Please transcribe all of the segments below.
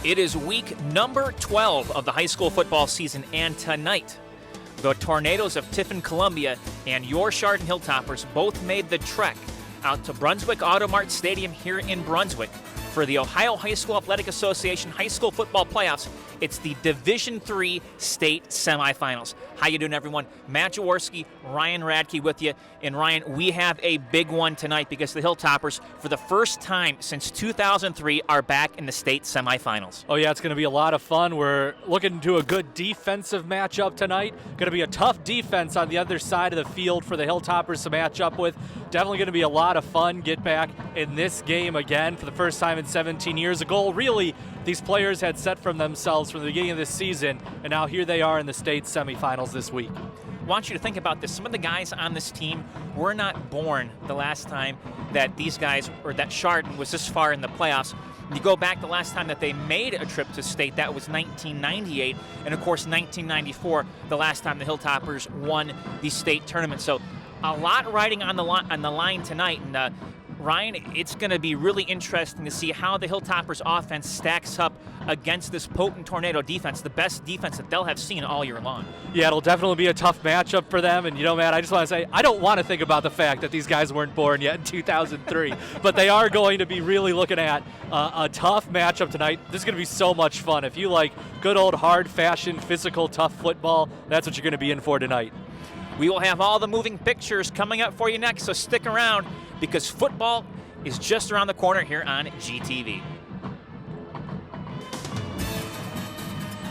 It is week number 12 of the high school football season, and tonight, the Tornadoes of Tiffin, Columbia, and your Chardon Hilltoppers both made the trek out to Brunswick Automart Stadium here in Brunswick for the Ohio High School Athletic Association High School Football Playoffs. It's the Division III state semifinals. How you doing, everyone? Matt Jaworski, Ryan Radke with you. And Ryan, we have a big one tonight because the Hilltoppers, for the first time since 2003, are back in the state semifinals. Oh yeah, it's going to be a lot of fun. We're looking to a good defensive matchup tonight. Going to be a tough defense on the other side of the field for the Hilltoppers to match up with. Definitely going to be a lot of fun. Get back in this game again for the first time in 17 years. A goal really these players had set from themselves from the beginning of this season, and now here they are in the state semifinals this week. I want you to think about this. Some of the guys on this team were not born the last time that these guys, or that Chardon was this far in the playoffs. You go back the last time that they made a trip to state, that was 1998, and of course 1994, the last time the Hilltoppers won the state tournament. So a lot riding on the line tonight, and Ryan, it's going to be really interesting to see how the Hilltoppers offense stacks up against this potent Tornado defense, the best defense that they'll have seen all year long. Yeah, it'll definitely be a tough matchup for them. And, you know, Matt, I just want to say, I don't want to think about the fact that these guys weren't born yet in 2003, but they are going to be really looking at a tough matchup tonight. This is going to be so much fun. If you like good old hard-fashioned, physical, tough football, that's what you're going to be in for tonight. We will have all the moving pictures coming up for you next, so stick around because football is just around the corner here on GTV.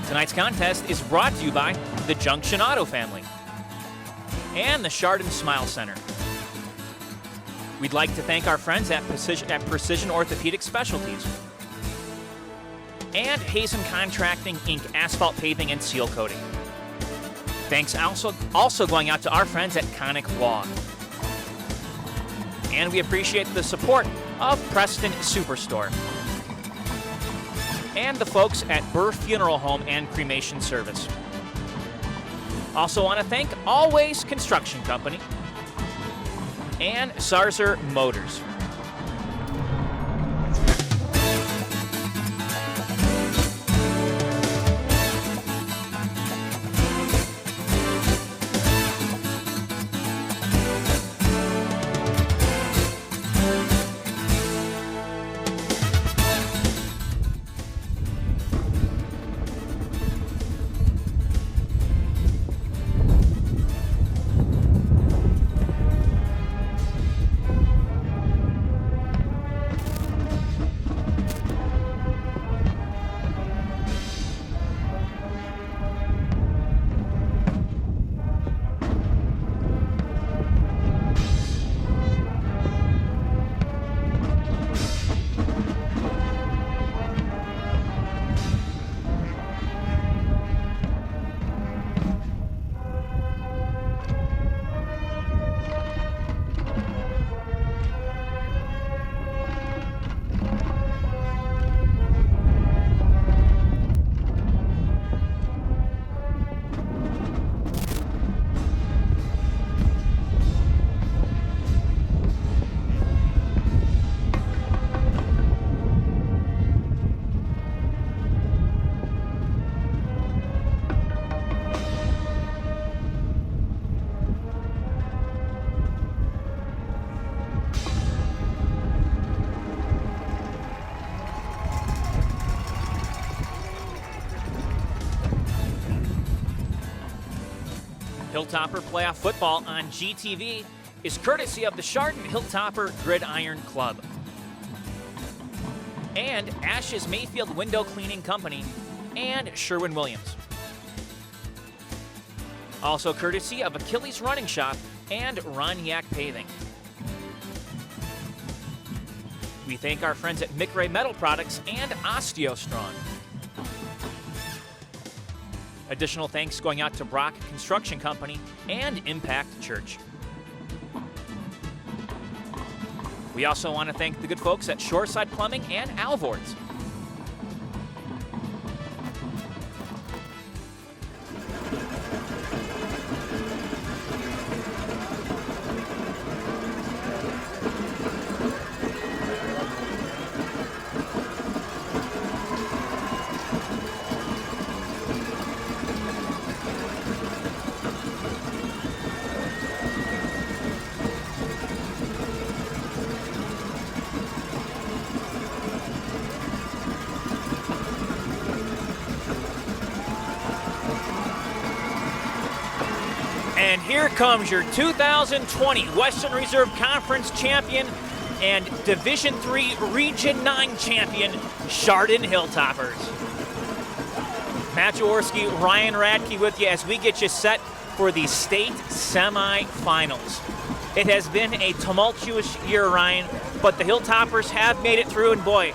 Tonight's contest is brought to you by the Junction Auto family and the Chardon Smile Center. We'd like to thank our friends at Precision Orthopedic Specialties and Hazen Contracting, Inc., asphalt paving and seal coating. Thanks also going out to our friends at Conic Law. And we appreciate the support of Preston Superstore and the folks at Burr Funeral Home and Cremation Service. Also want to thank Always Construction Company and Sarzer Motors. Hilltopper Playoff Football on GTV is courtesy of the Chardon Hilltopper Gridiron Club and Ash's Mayfield Window Cleaning Company and Sherwin-Williams. Also courtesy of Achilles Running Shop and Roniak Paving. We thank our friends at McRae Metal Products and OsteoStrong. Additional thanks going out to Brock Construction Company and Impact Church. We also want to thank the good folks at Shoreside Plumbing and Alvords. And here comes your 2020 Western Reserve Conference champion and Division III Region 9 champion, Chardon Hilltoppers. Matt Jaworski, Ryan Radke with you as we get you set for the state semifinals. It has been a tumultuous year, Ryan, but the Hilltoppers have made it through, and boy,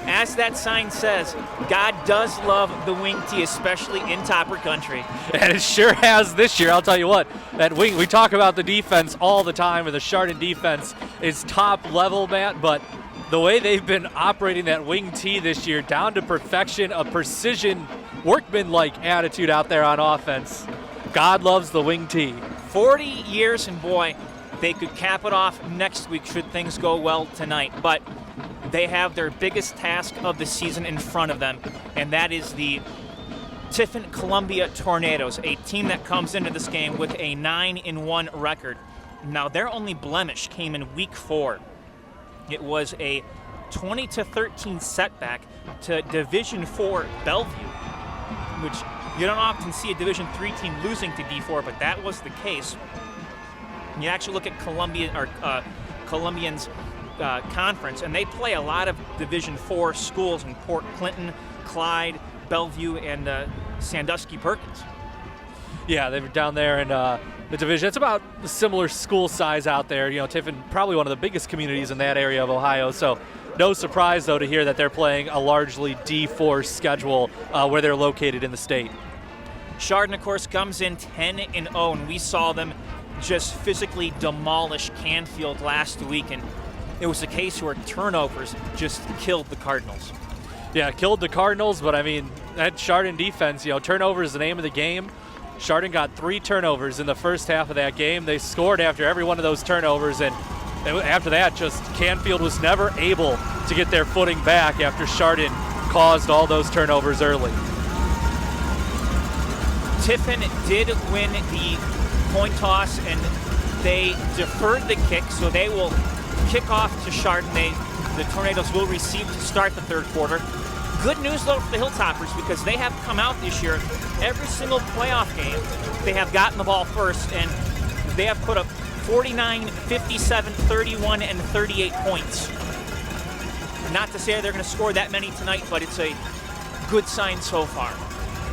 as that sign says, God does love the wing tee, especially in Topper country. And it sure has this year. I'll tell you what, that wing, we talk about the defense all the time, and the Chardon defense is top level, Matt, but the way they've been operating that wing tee this year, down to perfection, a precision, workman-like attitude out there on offense. God loves the wing tee. 40 years, and boy, they could cap it off next week should things go well tonight. But they have their biggest task of the season in front of them, and that is the Tiffin Columbia Tornadoes, a team that comes into this game with a 9-1 record. Now, their only blemish came in week 4. It was a 20-13 setback to Division IV Bellevue, which you don't often see a Division III team losing to D4, but that was the case. You actually look at Columbian's conference, and they play a lot of Division IV schools in Port Clinton, Clyde, Bellevue, and Sandusky Perkins. Yeah, they were down there in the division. It's about a similar school size out there. You know, Tiffin, probably one of the biggest communities in that area of Ohio. So no surprise, though, to hear that they're playing a largely D4 schedule where they're located in the state. Chardon, of course, comes in 10-0, and we saw them just physically demolish Canfield last week, and it was a case where turnovers just killed the Cardinals. Yeah, killed the Cardinals, but I mean, that Chardon defense, you know, turnover is the name of the game. Chardon got 3 turnovers in the first half of that game. They scored after every one of those turnovers, and after that, just Canfield was never able to get their footing back after Chardon caused all those turnovers early. Tiffin did win the coin toss, and they deferred the kick, so they will kick off to Chardon. The Tornadoes will receive to start the third quarter. Good news, though, for the Hilltoppers, because they have come out this year, every single playoff game, they have gotten the ball first, and they have put up 49, 57, 31, and 38 points. Not to say they're going to score that many tonight, but it's a good sign so far.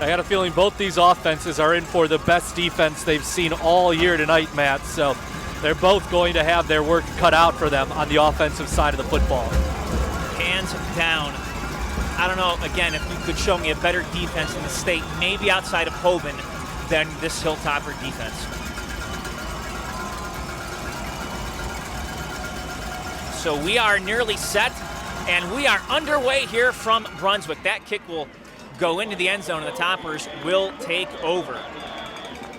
I got a feeling both these offenses are in for the best defense they've seen all year tonight, Matt. So they're both going to have their work cut out for them on the offensive side of the football. Hands down. I don't know, again, if you could show me a better defense in the state, maybe outside of Hoban, than this Hilltopper defense. So we are nearly set, and we are underway here from Brunswick. That kick will go into the end zone, and the Toppers will take over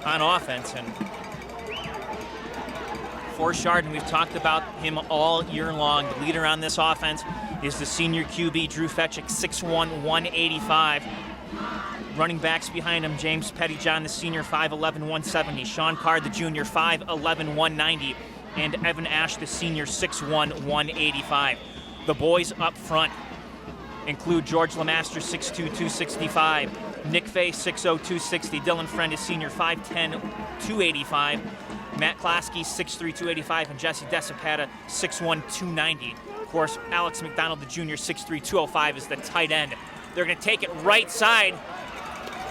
on offense. And for Chardon, we've talked about him all year long. The leader on this offense is the senior QB, Drew Fetchick, 6'1", 185. Running backs behind him, James Pettyjohn, the senior, 5'11", 170. Sean Card, the junior, 5'11", 190. And Evan Ash, the senior, 6'1", 185. The boys up front include George Lemaster, 6'2", 265. Nick Fay, 6'0", 260. Dylan Friend is senior, 5'10", 285. Matt Klasky, 6'3", 285. And Jesse Desipata, 6'1", 290. Of course, Alex McDonald, the junior, 6'3", 205 is the tight end. They're going to take it right side.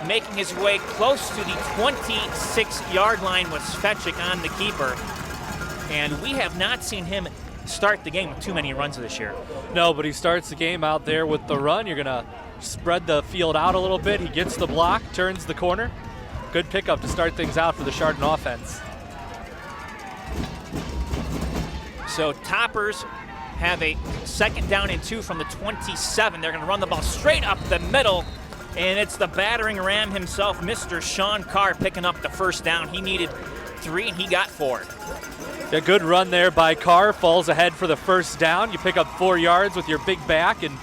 Making his way close to the 26-yard line was Fetchick on the keeper. And we have not seen him start the game with too many runs this year. No, but he starts the game out there with the run. You're going to spread the field out a little bit. He gets the block, turns the corner. Good pickup to start things out for the Chardon offense. So Toppers have a 2nd down and 2 from the 27. They're going to run the ball straight up the middle, and it's the battering ram himself, Mr. Sean Carr, picking up the first down. He needed 3, and he got 4. A good run there by Carr, falls ahead for the first down. You pick up 4 yards with your big back, and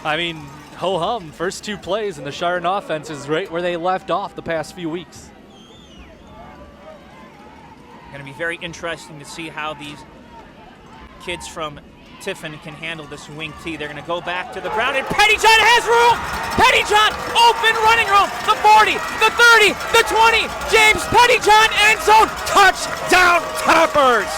I mean, ho-hum, first 2 plays, and the Chardon offense is right where they left off the past few weeks. Going to be very interesting to see how these kids from Tiffin can handle this wing T. They're going to go back to the ground, and Pettyjohn has room! Pettyjohn, open running room! The 40, the 30, the 20! James Pettyjohn, end zone! Touchdown, Toppers!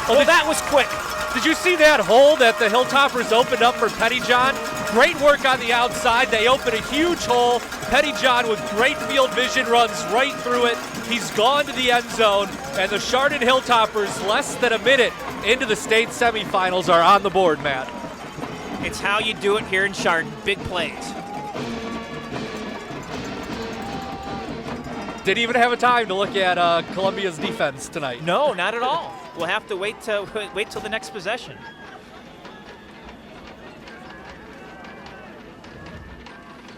Well, that was quick. Did you see that hole that the Hilltoppers opened up for Pettyjohn? Great work on the outside. They opened a huge hole. Pettyjohn with great field vision runs right through it. He's gone to the end zone, and the Chardon Hilltoppers, less than a minute into the state semifinals, are on the board, Matt. It's how you do it here in Chardon. Big plays. Didn't even have a time to look at Columbia's defense tonight. No, not at all. We'll have to wait till the next possession.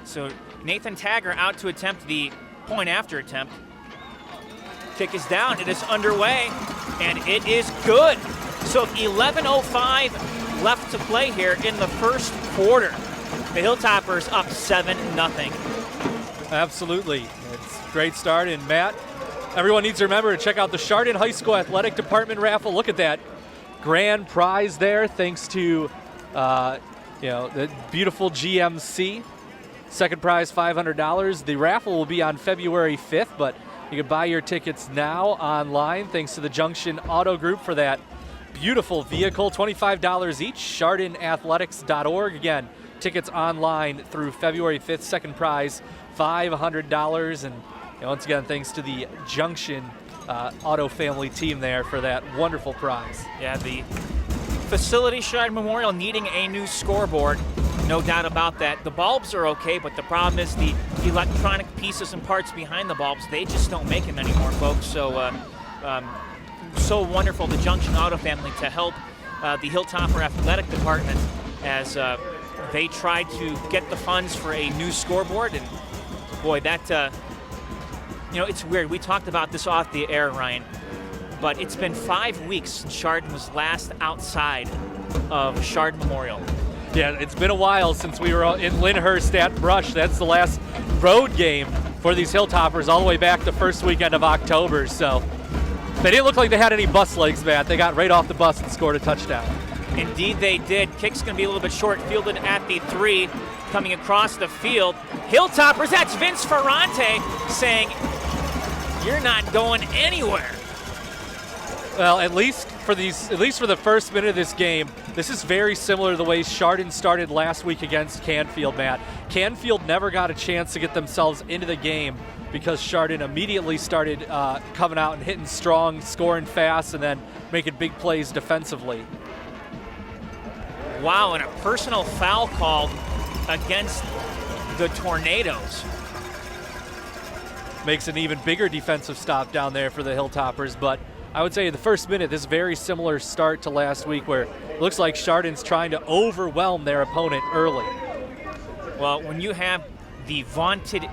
So Nathan Tagger out to attempt the point after attempt. Kick is down, it is underway, and it is good. So 11:05 left to play here in the first quarter. The Hilltoppers up 7-0. Absolutely. It's a great start, and Matt, everyone needs to remember to check out the Chardon High School Athletic Department raffle. Look at that grand prize there, thanks to the beautiful GMC. Second prize, $500. The raffle will be on February 5th, but you can buy your tickets now online thanks to the Junction Auto Group for that beautiful vehicle. $25 each, chardonathletics.org. Again, tickets online through February 5th. Second prize, $500. And once again, thanks to the Junction Auto family team there for that wonderful prize. Yeah, the facility, Chardon Memorial, needing a new scoreboard. No doubt about that. The bulbs are okay, but the problem is the electronic pieces and parts behind the bulbs. They just don't make them anymore, folks. So, so wonderful, the Junction Auto family, to help the Hilltopper Athletic Department as they tried to get the funds for a new scoreboard. And boy, that it's weird. We talked about this off the air, Ryan, but it's been 5 weeks since Chardon was last outside of Chardon Memorial. Yeah, it's been a while since we were in Lyndhurst at Brush. That's the last road game for these Hilltoppers all the way back the first weekend of October. So they didn't look like they had any bus legs, Matt. They got right off the bus and scored a touchdown. Indeed they did. Kick's going to be a little bit short, fielded at the 3, coming across the field. Hilltoppers, that's Vince Ferrante saying, "You're not going anywhere." Well, at least for the first minute of this game, this is very similar to the way Chardon started last week against Canfield, Matt. Canfield never got a chance to get themselves into the game because Chardon immediately started coming out and hitting strong, scoring fast, and then making big plays defensively. Wow, and a personal foul called against the Tornadoes. Makes an even bigger defensive stop down there for the Hilltoppers, but I would say the first minute, this very similar start to last week where it looks like Chardon's trying to overwhelm their opponent early. Well, when you have the vaunted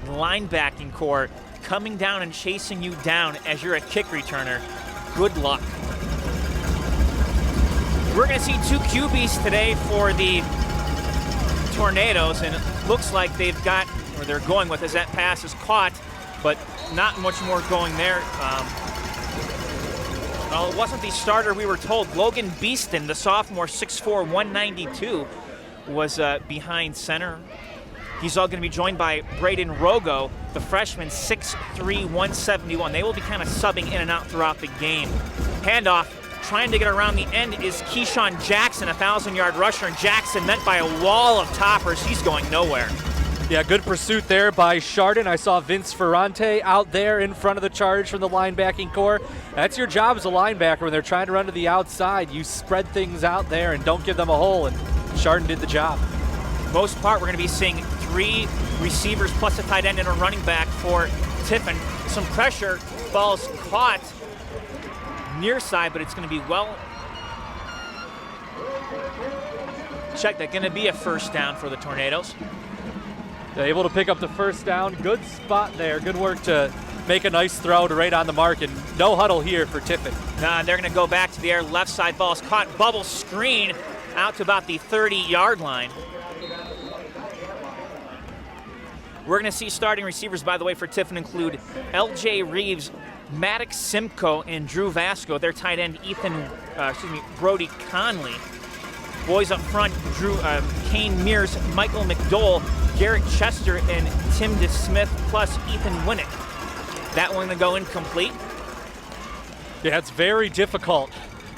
linebacking core coming down and chasing you down as you're a kick returner, good luck. We're going to see 2 QBs today for the Tornadoes, and it looks like they've got, or they're going with, as that pass is caught, but not much more going there. Well, it wasn't the starter, we were told. Logan Beeston, the sophomore, 6'4", 192, was behind center. He's all going to be joined by Braden Rogo, the freshman, 6'3", 171. They will be kind of subbing in and out throughout the game. Handoff, trying to get around the end, is Keyshawn Jackson, a 1,000-yard rusher, and Jackson met by a wall of toppers. He's going nowhere. Yeah, good pursuit there by Chardon. I saw Vince Ferrante out there in front of the charge from the linebacking core. That's your job as a linebacker when they're trying to run to the outside. You spread things out there and don't give them a hole, and Chardon did the job. Most part, we're going to be seeing 3 receivers plus a tight end and a running back for Tiffin. Some pressure, ball's caught near side, but it's going to be well checked. That's going to be a first down for the Tornadoes. They're able to pick up the first down. Good spot there. Good work to make a nice throw to right on the mark, and no huddle here for Tiffin. They're going to go back to the air. Left side ball is caught. Bubble screen out to about the 30-yard line. We're going to see starting receivers, by the way, for Tiffin include L.J. Reeves, Maddox Simcoe and Drew Vasco. Their tight end, Brody Conley. Boys up front, Kane Mears, Michael McDowell, Garrett Chester, and Tim DeSmith, plus Ethan Winnick. That one going to go incomplete. Yeah, it's very difficult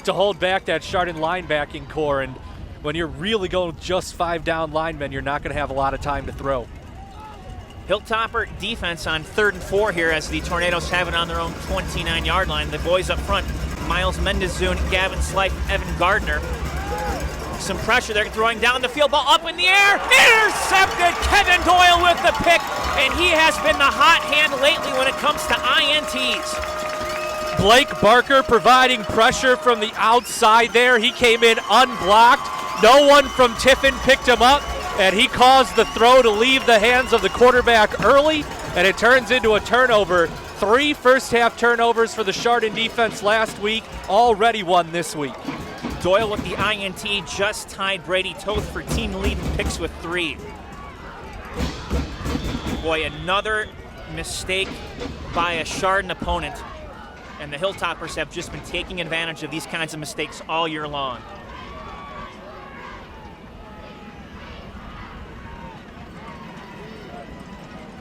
to hold back that Chardon linebacking core, and when you're really going just 5 down linemen, you're not going to have a lot of time to throw. Hilltopper defense on 3rd and 4 here as the Tornadoes have it on their own 29-yard line. The boys up front, Miles Mendezoon, Gavin Slife, Evan Gardner. Some pressure there, throwing down the field, ball up in the air, intercepted. Kevin Doyle with the pick, and he has been the hot hand lately when it comes to INTs. Blake Barker providing pressure from the outside there. He came in unblocked. No one from Tiffin picked him up, and he caused the throw to leave the hands of the quarterback early, and it turns into a turnover. 3 first-half turnovers for the Chardon defense last week, already 1 this week. Doyle with the INT just tied Brady Toth for team lead in picks with 3. Boy, another mistake by a Chardon opponent, and the Hilltoppers have just been taking advantage of these kinds of mistakes all year long.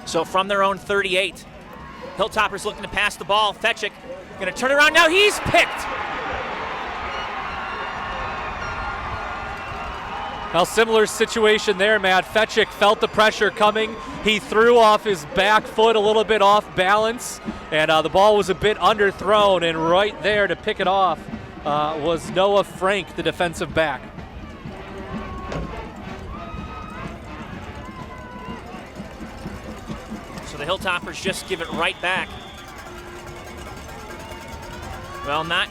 So from their own 38, Hilltoppers looking to pass the ball. Fetchick going to turn around now. He's picked. Now, similar situation there, Matt. Fetchick felt the pressure coming. He threw off his back foot a little bit off balance, and the ball was a bit underthrown, and right there to pick it off was Noah Frank, the defensive back. So the Hilltoppers just give it right back. Well, not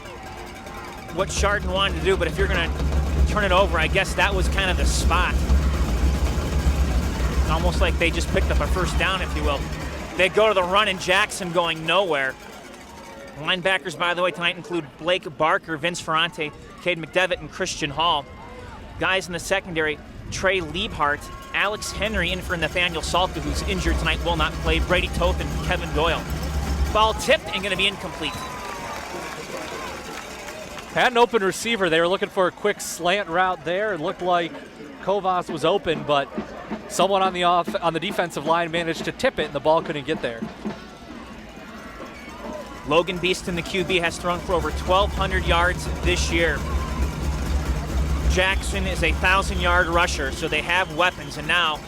what Chardon wanted to do, but if you're going to turn it over, I guess that was kind of the spot. Almost like they just picked up a first down, if you will. They go to the run, and Jackson going nowhere. Linebackers, by the way, tonight include Blake Barker, Vince Ferrante, Cade McDevitt, and Christian Hall. Guys in the secondary, Trey Liebhart, Alex Henry in for Nathaniel Salka, who's injured tonight, will not play, Brady Toth, and Kevin Doyle. Ball tipped and going to be incomplete. Had an open receiver. They were looking for a quick slant route there. It looked like Kovas was open, but someone on the defensive line managed to tip it, and the ball couldn't get there. Logan Beeston, the QB, has thrown for over 1,200 yards this year. Jackson is a 1,000-yard rusher, so they have weapons. And now,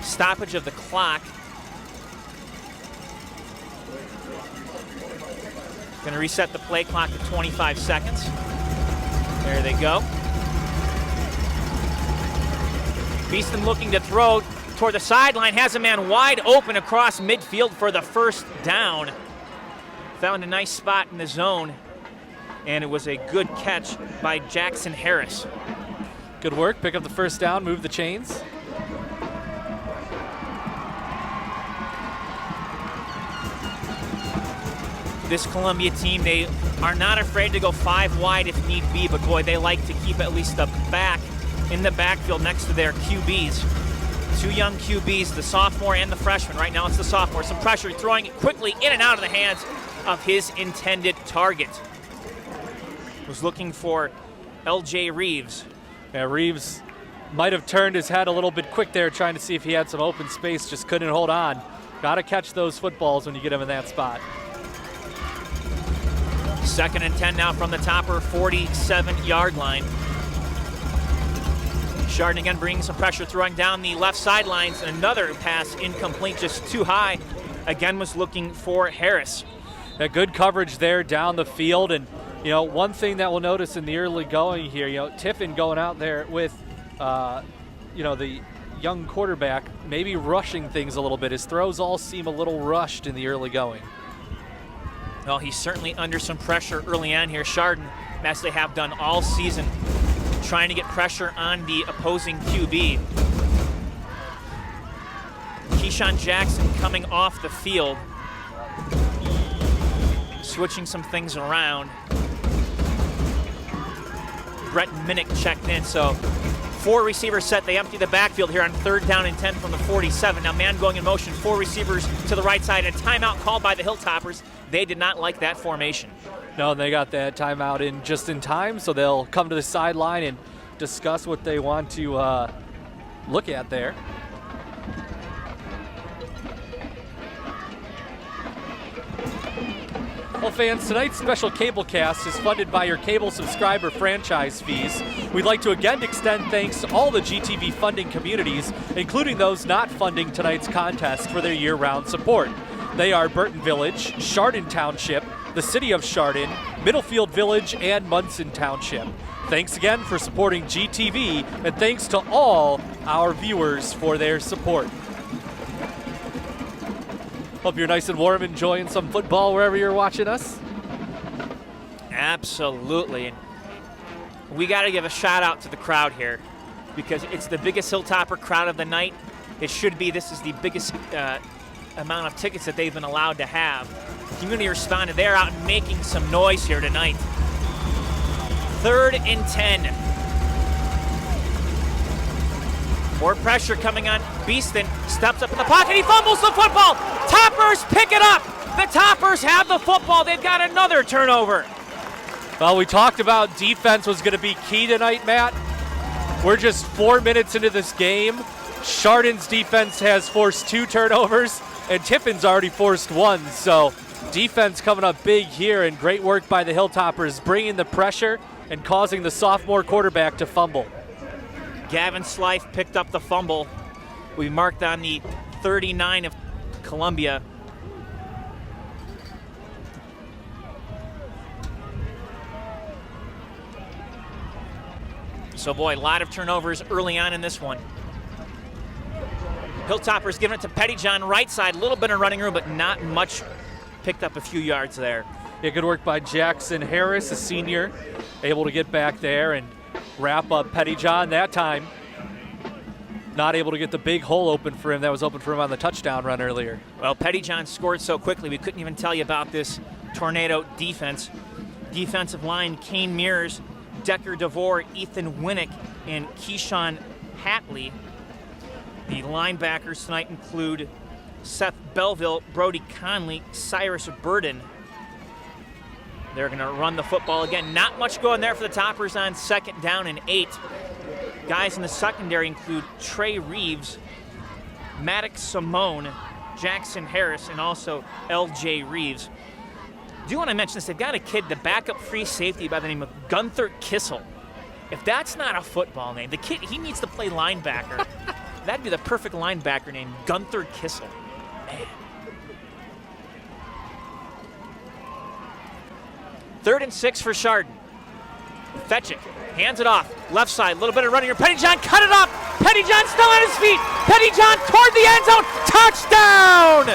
stoppage of the clock. Going to reset the play clock to 25 seconds. There they go. Beeston looking to throw toward the sideline, has a man wide open across midfield for the first down. Found a nice spot in the zone, and it was a good catch by Jackson Harris. Good work, pick up the first down, move the chains. This Columbia team, they are not afraid to go 5 wide if need be, but boy, they like to keep at least a back in the backfield next to their QBs. 2 young QBs, the sophomore and the freshman. Right now it's the sophomore. Some pressure, throwing it quickly in and out of the hands of his intended target. Was looking for LJ Reeves. Yeah, Reeves might have turned his head a little bit quick there, trying to see if he had some open space, just couldn't hold on. Got to catch those footballs when you get them in that spot. 2nd and 10 now from the Topper 47-yard line. Chardon again bringing some pressure, throwing down the left sidelines, and another pass incomplete, just too high. Again was looking for Harris. A good coverage there down the field, and one thing that we'll notice in the early going here, Tiffin going out there with, the young quarterback, maybe rushing things a little bit. His throws all seem a little rushed in the early going. Well, he's certainly under some pressure early on here. Chardon, as they have done all season, trying to get pressure on the opposing QB. Keyshawn Jackson coming off the field, switching some things around. Brett Minnick checked in, so 4 receivers set. They empty the backfield here on 3rd down and 10 from the 47. Now man going in motion, 4 receivers to the right side. A timeout called by the Hilltoppers. They did not like that formation. No, they got that timeout in just in time, so they'll come to the sideline and discuss what they want to look at there. Well, fans, tonight's special cable cast is funded by your cable subscriber franchise fees. We'd like to again extend thanks to all the GTV funding communities, including those not funding tonight's contest, for their year-round support. They are Burton Village, Chardon Township, the City of Chardon, Middlefield Village, and Munson Township. Thanks again for supporting GTV, and thanks to all our viewers for their support. Hope you're nice and warm, enjoying some football wherever you're watching us. Absolutely. And we got to give a shout out to the crowd here because it's the biggest Hilltopper crowd of the night. It should be. This is the biggest amount of tickets that they've been allowed to have. Community responded. They're out making some noise here tonight. 3rd and 10. More pressure coming on. Beeston steps up in the pocket. He fumbles the football. Toppers pick it up. The Toppers have the football. They've got another turnover. Well, we talked about defense was going to be key tonight, Matt. We're just 4 minutes into this game. Chardon's defense has forced 2 turnovers, and Tiffin's already forced 1. So defense coming up big here, and great work by the Hilltoppers, bringing the pressure and causing the sophomore quarterback to fumble. Gavin Slife picked up the fumble. We marked on the 39 of Columbia. So boy, a lot of turnovers early on in this one. Hilltoppers giving it to Pettyjohn, right side, a little bit of running room, but not much. Picked up a few yards there. Yeah, good work by Jackson Harris, a senior, able to get back there and wrap up Pettyjohn that time. Not able to get the big hole open for him that was open for him on the touchdown run earlier. Well, Pettyjohn scored so quickly we couldn't even tell you about this Tornado defense. Defensive line, Kane Mears, Decker DeVore, Ethan Winnick, and Keyshawn Hatley. The linebackers tonight include Seth Belleville, Brody Conley, Cyrus Burden. They're going to run the football again. Not much going there for the Toppers on 2nd down and 8. Guys in the secondary include Trey Reeves, Maddox Simone, Jackson Harris, and also L.J. Reeves. Do want to mention this? They've got a kid, the backup free safety by the name of Gunther Kissel. If that's not a football name, the kid, he needs to play linebacker. That'd be the perfect linebacker name, Gunther Kissel. Man. 3rd and 6 for Chardon. Fetchick hands it off. Left side, a little bit of running here. Pettyjohn cut it up. Pettyjohn still on his feet. Pettyjohn toward the end zone. Touchdown!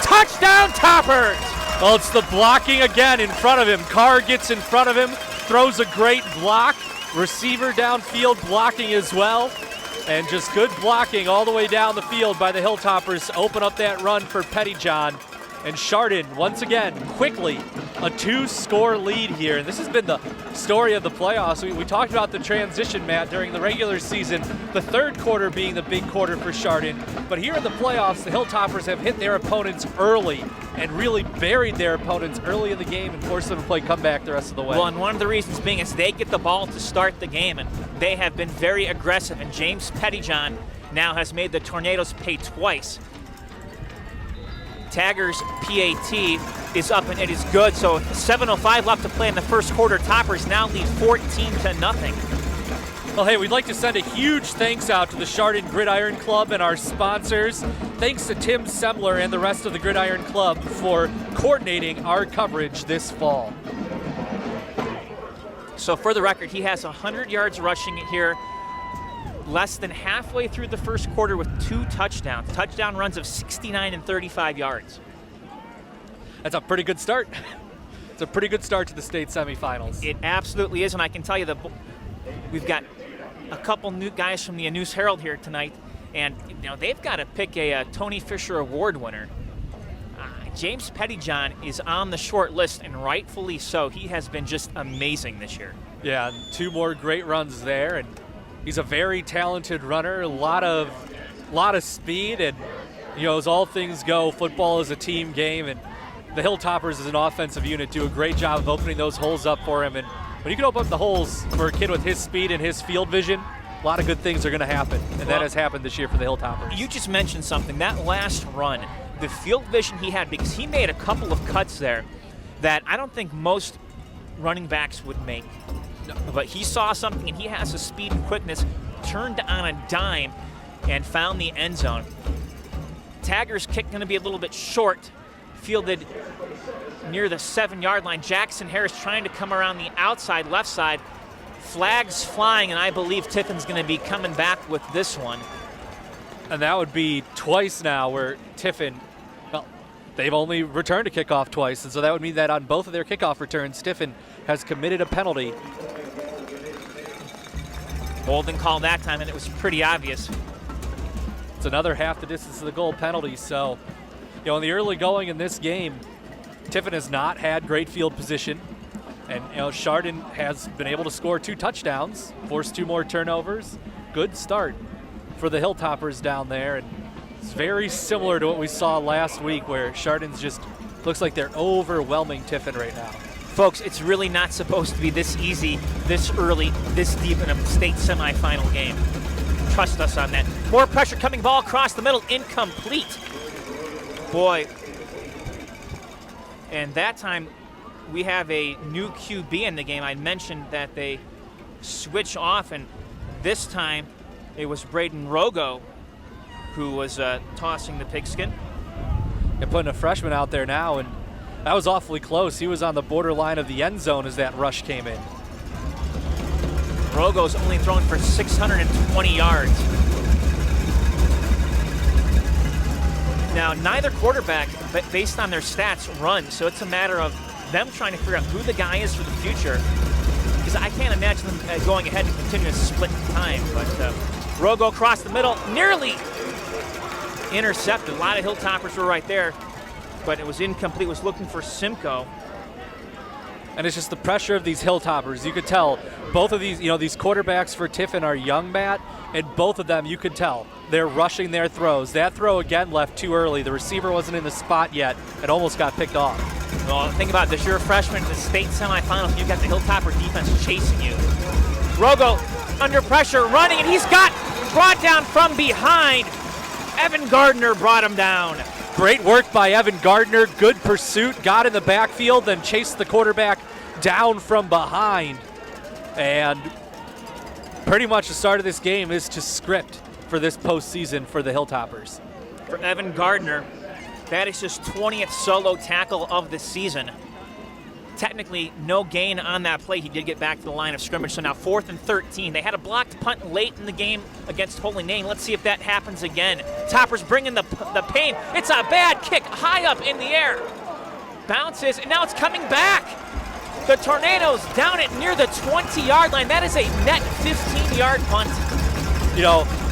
Touchdown, Toppers! Well, it's the blocking again in front of him. Carr gets in front of him, throws a great block. Receiver downfield blocking as well. And just good blocking all the way down the field by the Hilltoppers. Open up that run for Pettyjohn. And Chardon, once again, quickly, a 2-score lead here. And this has been the story of the playoffs. We talked about the transition, Matt, during the regular season, the 3rd quarter being the big quarter for Chardon. But here in the playoffs, the Hilltoppers have hit their opponents early and really buried their opponents early in the game and forced them to play comeback the rest of the way. Well, and one of the reasons being is they get the ball to start the game, and they have been very aggressive. And James Pettyjohn now has made the Tornadoes pay twice. Tagger's PAT is up and it is good. So 7:05 left to play in the first quarter. Toppers now lead 14-0. Well, hey, we'd like to send a huge thanks out to the Chardon Gridiron Club and our sponsors. Thanks to Tim Semler and the rest of the Gridiron Club for coordinating our coverage this fall. So for the record, he has 100 yards rushing here, less than halfway through the first quarter with 2 touchdowns. Touchdown runs of 69 and 35 yards. That's a pretty good start. It's a pretty good start to the state semifinals. It absolutely is, and I can tell you that we've got a couple new guys from the News Herald here tonight, and they've got to pick a Tony Fisher Award winner. James Pettyjohn is on the short list, and rightfully so. He has been just amazing this year. Yeah, 2 more great runs there, and He's a very talented runner, a lot of speed, and as all things go, football is a team game, and the Hilltoppers as an offensive unit do a great job of opening those holes up for him. And when you can open up the holes for a kid with his speed and his field vision, a lot of good things are going to happen, and that has happened this year for the Hilltoppers. You just mentioned something. That last run, the field vision he had, because he made a couple of cuts there that I don't think most running backs would make. No. But he saw something, and he has the speed and quickness, turned on a dime, and found the end zone. Tagger's kick going to be a little bit short, fielded near the 7-yard line. Jackson Harris trying to come around the outside, left side. Flags flying, and I believe Tiffin's going to be coming back with this one. And that would be twice now where Tiffin, well, they've only returned a kickoff twice, and so that would mean that on both of their kickoff returns, Tiffin has committed a penalty. Holding call that time, and it was pretty obvious. It's another half the distance of the goal penalty, so in the early going in this game, Tiffin has not had great field position. And Chardon has been able to score 2 touchdowns, forced 2 more turnovers. Good start for the Hilltoppers down there, and it's very similar to what we saw last week, where Chardon's just looks like they're overwhelming Tiffin right now. Folks, it's really not supposed to be this easy, this early, this deep in a state semifinal game. Trust us on that. More pressure coming, ball across the middle, incomplete. Boy. And that time, we have a new QB in the game. I mentioned that they switch off, and this time it was Braden Rogo who was tossing the pigskin. They're putting a freshman out there now, and that was awfully close. He was on the borderline of the end zone as that rush came in. Rogo's only thrown for 620 yards. Now, neither quarterback, based on their stats, run, so it's a matter of them trying to figure out who the guy is for the future, because I can't imagine them going ahead and continue to split time. But Rogo across the middle, nearly intercepted. A lot of Hilltoppers were right there, but it was incomplete. Was looking for Simcoe. And it's just the pressure of these Hilltoppers. You could tell both of these, these quarterbacks for Tiffin are young, Matt, and both of them, you could tell, they're rushing their throws. That throw again left too early. The receiver wasn't in the spot yet. It almost got picked off. Well, think about this. You're a freshman in the state semifinals. You've got the Hilltopper defense chasing you. Rogo under pressure, running, and he's got brought down from behind. Evan Gardner brought him down. Great work by Evan Gardner. Good pursuit. Got in the backfield, then chased the quarterback down from behind. And pretty much the start of this game is to script for this postseason for the Hilltoppers. For Evan Gardner, that is his 20th solo tackle of the season. Technically, no gain on that play. He did get back to the line of scrimmage. So now 4th and 13. They had a blocked punt late in the game against Holy Name. Let's see if that happens again. Toppers bringing the pain. It's a bad kick high up in the air. Bounces, and now it's coming back. The Tornadoes down it near the 20-yard line. That is a net 15-yard punt.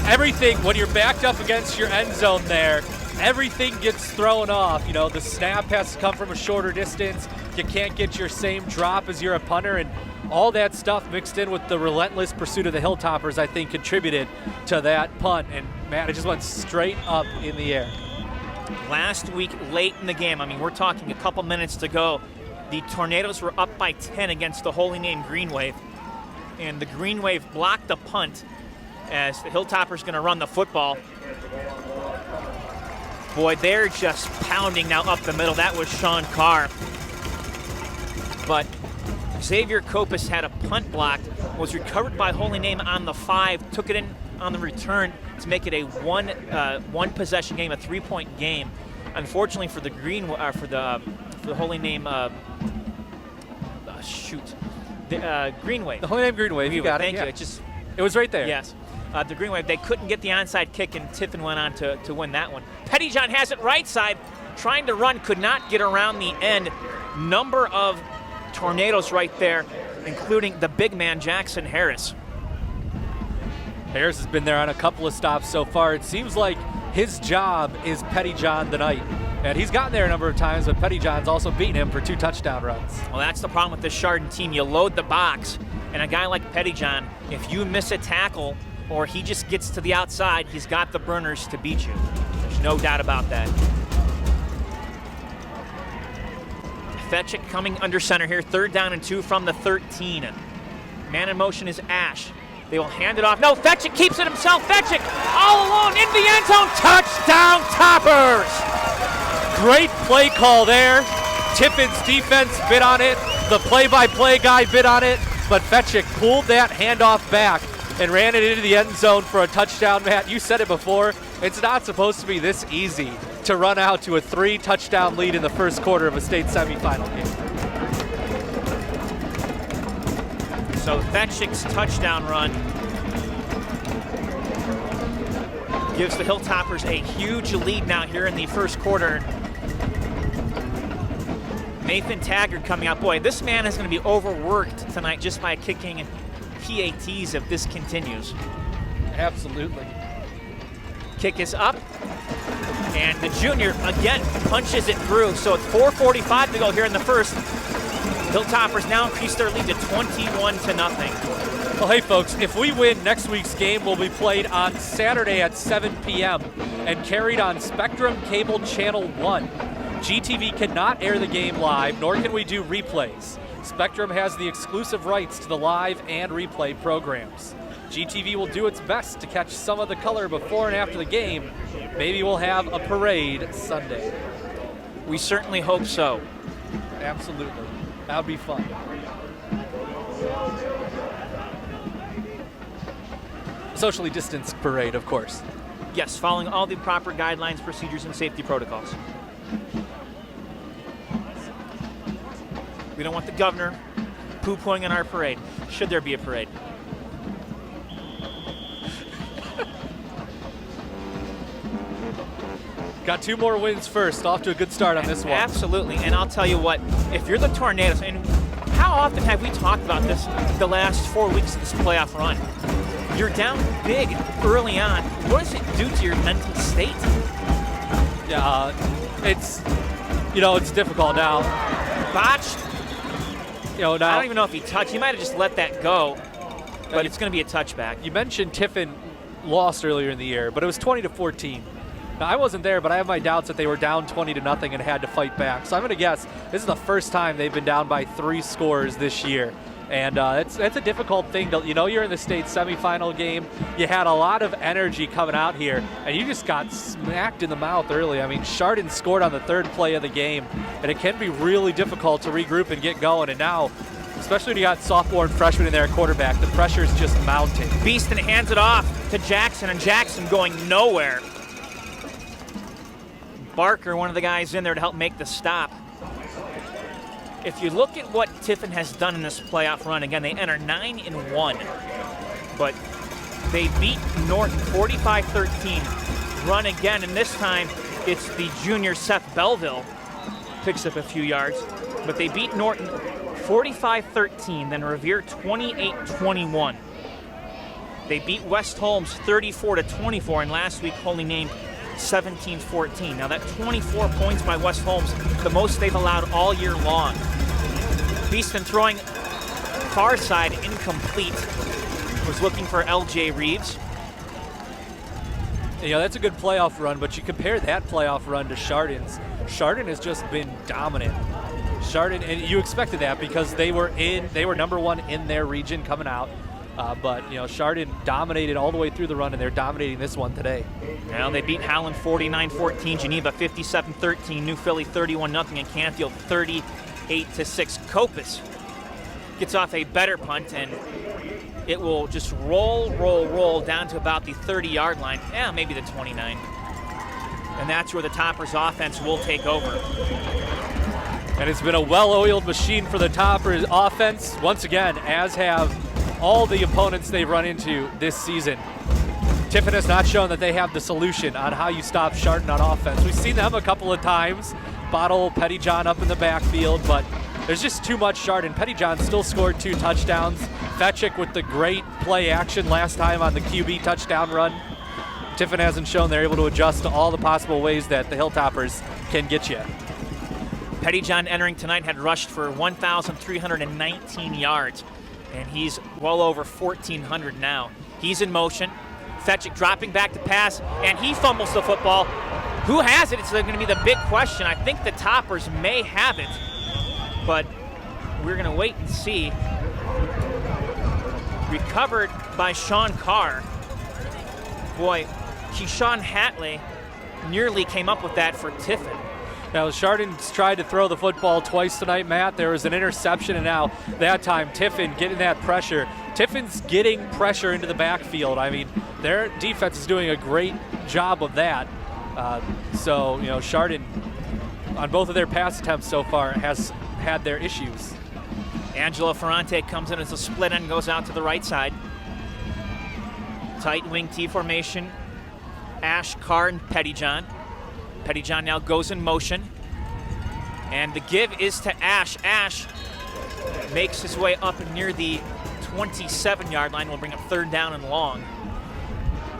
Everything, when you're backed up against your end zone there, everything gets thrown off. The snap has to come from a shorter distance. You can't get your same drop as you're a punter, and all that stuff mixed in with the relentless pursuit of the Hilltoppers, I think, contributed to that punt. And, man, it just went straight up in the air. Last week, late in the game, we're talking a couple minutes to go, the Tornadoes were up by 10 against the Holy Name Green Wave, and the Green Wave blocked the punt as the Hilltoppers going to run the football. Boy, they're just pounding now up the middle. That was Sean Carr. But Xavier Kopis had a punt blocked, was recovered by Holy Name on the 5, took it in on the return to make it a one possession game, a 3-point game. Unfortunately for the for the Holy Name Green Wave. The Holy Name Green Wave. You got it. Thank you. It was right there. Yes. The Green Wave, they couldn't get the onside kick, and Tiffin went on to win that one. Pettyjohn has it right side, trying to run, could not get around the end. Number of Tornadoes right there, including the big man, Jackson Harris. Harris has been there on a couple of stops so far. It seems like his job is Pettyjohn tonight. And he's gotten there a number of times, but Pettyjohn's also beaten him for 2 touchdown runs. Well, that's the problem with this Chardon team. You load the box, And a guy like Pettyjohn, if you miss a tackle or he just gets to the outside, he's got the burners to beat you. There's no doubt about that. Fetchick coming under center here, 3rd down and 2 from the 13. Man in motion is Ash. They will hand it off. No, Fetchick keeps it himself. Fetchick all alone in the end zone. Touchdown, Toppers! Great play call there. Tiffin's defense bid on it. The play-by-play guy bid on it. But Fetchick pulled that handoff back and ran it into the end zone for a touchdown. Matt, you said it before. It's not supposed to be this easy to run out to a 3-touchdown lead in the first quarter of a state semifinal game. So Fetchick's touchdown run gives the Hilltoppers a huge lead now here in the first quarter. Nathan Taggart coming out. Boy, this man is going to be overworked tonight just by kicking PATs if this continues. Absolutely. Kick is up, and the junior again punches it through. So it's 4:45 to go here in the first. Hilltoppers now increase their lead to 21-0. Well, hey folks, if we win, next week's game will be played on Saturday at 7 p.m. and carried on Spectrum Cable Channel 1. GTV cannot air the game live, nor can we do replays. Spectrum has the exclusive rights to the live and replay programs. GTV will do its best to catch some of the color before and after the game. Maybe we'll have a parade Sunday. We certainly hope so. Absolutely. That would be fun. Socially distanced parade, of course. Yes, following all the proper guidelines, procedures, and safety protocols. We don't want the governor poo-pooing on our parade, should there be a parade. Got 2 more wins first. Off to a good start on this one. Absolutely, and I'll tell you what, if you're the Tornadoes, and how often have we talked about this the last 4 weeks of this playoff run? You're down big early on. What does it do to your mental state? Yeah, it's difficult now. Botched. Now I don't even know if he touched. He might have just let that go, but it's going to be a touchback. You mentioned Tiffin lost earlier in the year, but it was 20-14. Now, I wasn't there, but I have my doubts that they were down 20-0 and had to fight back. So I'm going to guess this is the first time they've been down by 3 scores this year. And it's a difficult thing. You're in the state semifinal game. You had a lot of energy coming out here, and you just got smacked in the mouth early. I mean, Chardon scored on the 3rd play of the game, and it can be really difficult to regroup and get going. And now, especially when you got sophomore and freshman in there at quarterback, the pressure is just mounting. Beeston hands it off to Jackson, and Jackson going nowhere. Barker, one of the guys in there to help make the stop. If you look at what Tiffin has done in this playoff run, again, they enter 9-1, but they beat Norton 45-13, run again, and this time it's the junior Seth Belleville picks up a few yards, but they beat Norton 45-13, then Revere 28-21. They beat West Holmes 34-24, and last week only named 17-14. Now that 24 points by West Holmes, the most they've allowed all year long. Beeston throwing far side, incomplete. Was looking for LJ Reeves. That's a good playoff run, but you compare that playoff run to Chardon's. Chardon has just been dominant. Chardon, and you expected that because they were number 1 in their region coming out. But Chardon dominated all the way through the run, and they're dominating this one today. Well, they beat Howland 49-14, Geneva 57-13, New Philly 31-0, and Canfield 38-6. Copus gets off a better punt, and it will just roll down to about the 30-yard line. Yeah, maybe the 29. And that's where the Toppers offense will take over. And it's been a well-oiled machine for the Toppers offense, once again, as have all the opponents they've run into this season. Tiffin has not shown that they have the solution on how you stop Chardon on offense. We've seen them a couple of times, bottle Pettyjohn up in the backfield, but there's just too much Chardon. Pettyjohn still scored 2 touchdowns. Fetchick with the great play action last time on the QB touchdown run. Tiffin hasn't shown they're able to adjust to all the possible ways that the Hilltoppers can get you. Pettyjohn entering tonight had rushed for 1,319 yards. and he's well over 1,400 now. He's in motion. Fetchick dropping back to pass, and he fumbles the football. Who has it? It's going to be the big question. I think the Toppers may have it, but we're going to wait and see. Recovered by Sean Carr. Boy, Keyshawn Hatley nearly came up with that for Tiffin. Now, Chardon's tried to throw the football twice tonight, Matt. There was an interception, and now that time Tiffin getting that pressure. Tiffin's getting pressure into the backfield. I mean, their defense is doing a great job of that. So, you know, Chardon, on both of their pass attempts so far, has had their issues. Angelo Ferrante comes in as a split end, goes out to the right side. Tight wing T formation. Ash, Carr, and Pettyjohn. Pettyjohn now goes in motion. And the give is to Ash. Ash makes his way up near the 27-yard line. We'll bring up third down and long.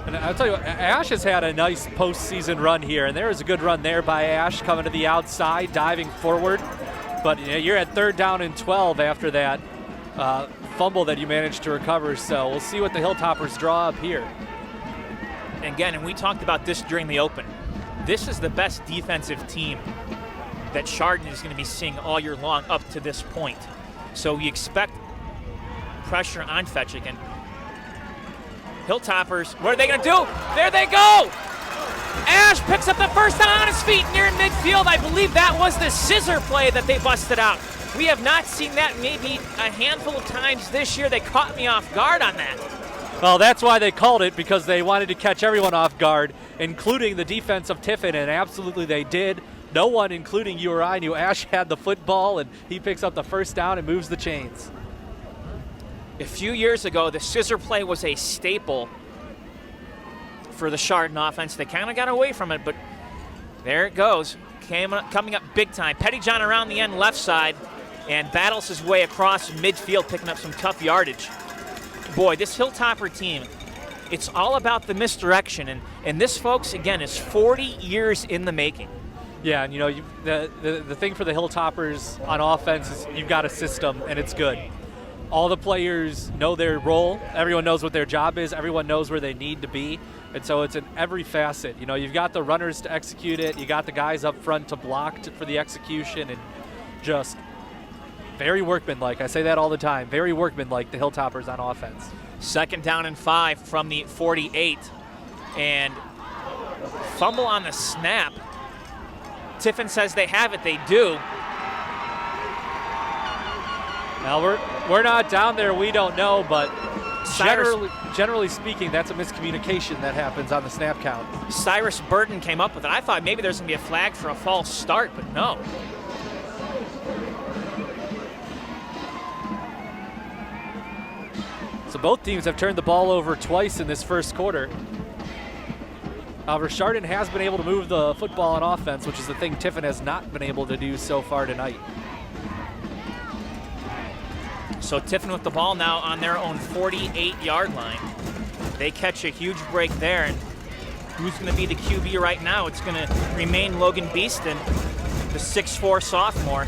And I'll tell you what, Ash has had a nice postseason run here, and there was a good run there by Ash coming to the outside, diving forward. But you know, you're at third down and 12 after that fumble that you managed to recover. So we'll see what the Hilltoppers draw up here. Again, and we talked about this during the open. This is the best defensive team that Chardon is going to be seeing all year long up to this point. So we expect pressure on Fetchick. And Hilltoppers, what are they going to do? There they go! Ash picks up the first down on his feet near midfield. I believe that was the scissor play that they busted out. We have not seen that maybe a handful of times this year. They caught me off guard on that. Well, that's why they called it, because they wanted to catch everyone off guard, including the defense of Tiffin, and absolutely they did. No one, including you or I, knew Ash had the football, and he picks up the first down and moves the chains. A few years ago, the scissor play was a staple for the Chardon offense. They kind of got away from it, but there it goes. Coming up big time. Pettyjohn around the end left side and battles his way across midfield, picking up some tough yardage. Boy, this Hilltopper team, it's all about the misdirection. And this, folks, again, is 40 years in the making. Yeah, and you know, the thing for the Hilltoppers on offense is you've got a system, and it's good. All the players know their role. Everyone knows what their job is. Everyone knows where they need to be. And so it's in every facet. You know, you've got the runners to execute it. You got the guys up front to block for the execution, and just very workmanlike. I say that all the time. Very workmanlike, the Hilltoppers on offense. Second down and 5 from the 48. And fumble on the snap. Tiffin says they have it. They do. Now, we're not down there. We don't know, but generally speaking, that's a miscommunication that happens on the snap count. Cyrus Burton came up with it. I thought maybe there's going to be a flag for a false start, but no. So both teams have turned the ball over twice in this first quarter. However, Chardon has been able to move the football on offense, which is the thing Tiffin has not been able to do so far tonight. So Tiffin with the ball now on their own 48-yard line. They catch a huge break there, and who's going to be the QB right now? It's going to remain Logan Beeston, the 6'4" sophomore.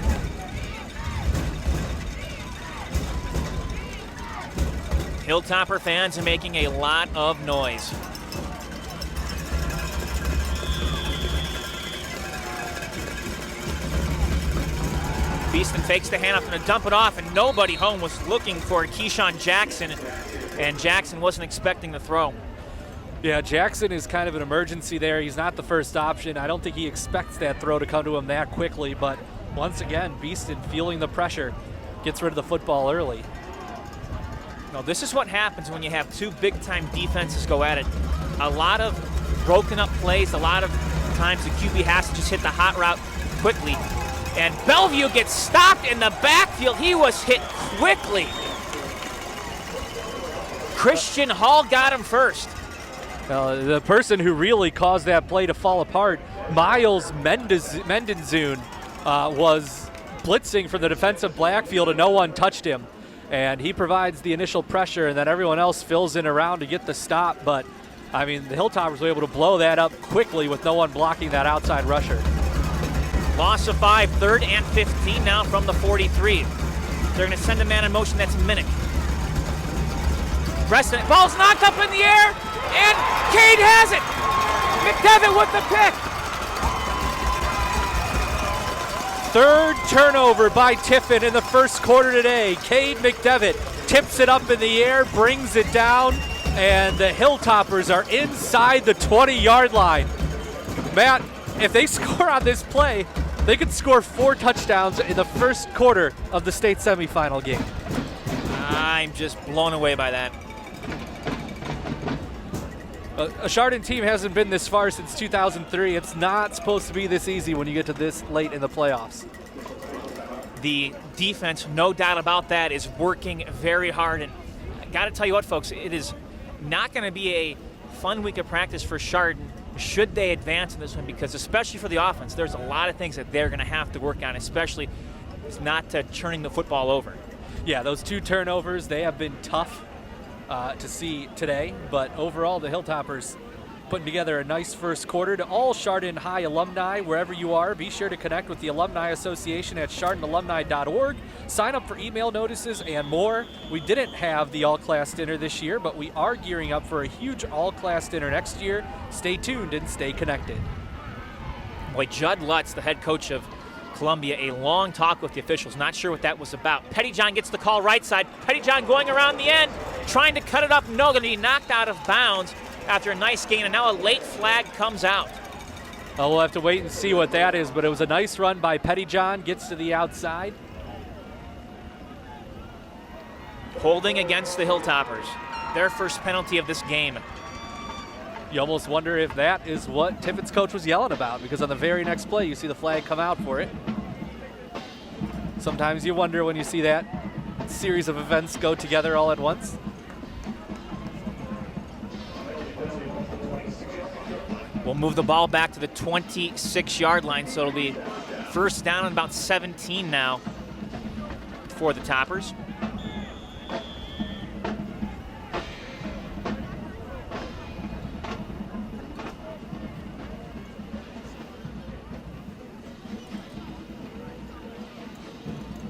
Hilltopper fans are making a lot of noise. Beeston fakes the handoff, going to dump it off, and nobody home was looking for Keyshawn Jackson, and Jackson wasn't expecting the throw. Yeah, Jackson is kind of an emergency there. He's not the first option. I don't think he expects that throw to come to him that quickly, but once again, Beeston feeling the pressure, gets rid of the football early. No, this is what happens when you have two big-time defenses go at it. A lot of broken-up plays, a lot of times the QB has to just hit the hot route quickly. And Bellevue gets stopped in the backfield. He was hit quickly. Christian Hall got him first. The person who really caused that play to fall apart, Miles Mendenzune, was blitzing for the defensive backfield and no one touched him. And he provides the initial pressure, and then everyone else fills in around to get the stop. But, I mean, the Hilltoppers were able to blow that up quickly with no one blocking that outside rusher. Loss of 5, 3rd and 15 now from the 43. They're going to send a man in motion. That's Minnick. resting it. Ball's knocked up in the air, and Cade has it. McDevitt with the pick. Third turnover by Tiffin in the first quarter today. Cade McDevitt tips it up in the air, brings it down, and the Hilltoppers are inside the 20-yard line. Matt, if they score on this play, they could score 4 touchdowns in the first quarter of the state semifinal game. I'm just blown away by that. A Chardon team hasn't been this far since 2003. It's not supposed to be this easy when you get to this late in the playoffs. The defense, no doubt about that, is working very hard. And I got to tell you what, folks, it is not going to be a fun week of practice for Chardon should they advance in this one, because especially for the offense, there's a lot of things that they're going to have to work on, especially not turning the football over. Yeah, those 2 turnovers, they have been tough to see today, but overall the Hilltoppers putting together a nice first quarter. To all Chardon High alumni, wherever you are, be sure to connect with the Alumni Association at chardonalumni.org. Sign up for email notices and more. We didn't have the all-class dinner this year, but we are gearing up for a huge all-class dinner next year. Stay tuned and stay connected. Boy, Judd Lutz, the head coach of Columbia, a long talk with the officials. Not sure what that was about. Pettyjohn gets the call right side. Pettyjohn going around the end, trying to cut it up. No, going to be knocked out of bounds after a nice gain, and now a late flag comes out. Well, we'll have to wait and see what that is, but it was a nice run by Pettyjohn. Gets to the outside. Holding against the Hilltoppers. Their first penalty of this game. You almost wonder if that is what Tiffin's coach was yelling about, because on the very next play, you see the flag come out for it. Sometimes you wonder when you see that series of events go together all at once. We'll move the ball back to the 26-yard line, so it'll be first down and about 17 now for the Toppers.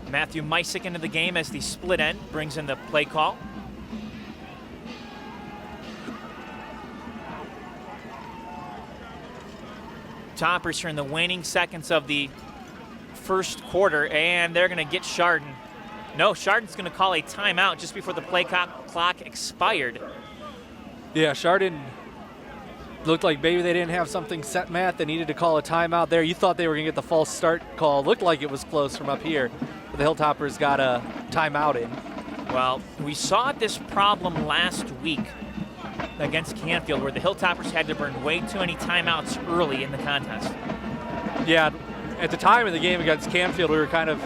Matthew Mysick into the game as the split end brings in the play call. Toppers here in the waning seconds of the first quarter, and they're going to get Chardon. No, Chardon's going to call a timeout just before the play clock expired. Yeah, Chardon looked like maybe they didn't have something set, Matt. They needed to call a timeout there. You thought they were going to get the false start call. Looked like it was close from up here, but the Hilltoppers got a timeout in. Well, we saw this problem last week against Canfield, where the Hilltoppers had to burn way too many timeouts early in the contest. Yeah, at the time of the game against Canfield, we were kind of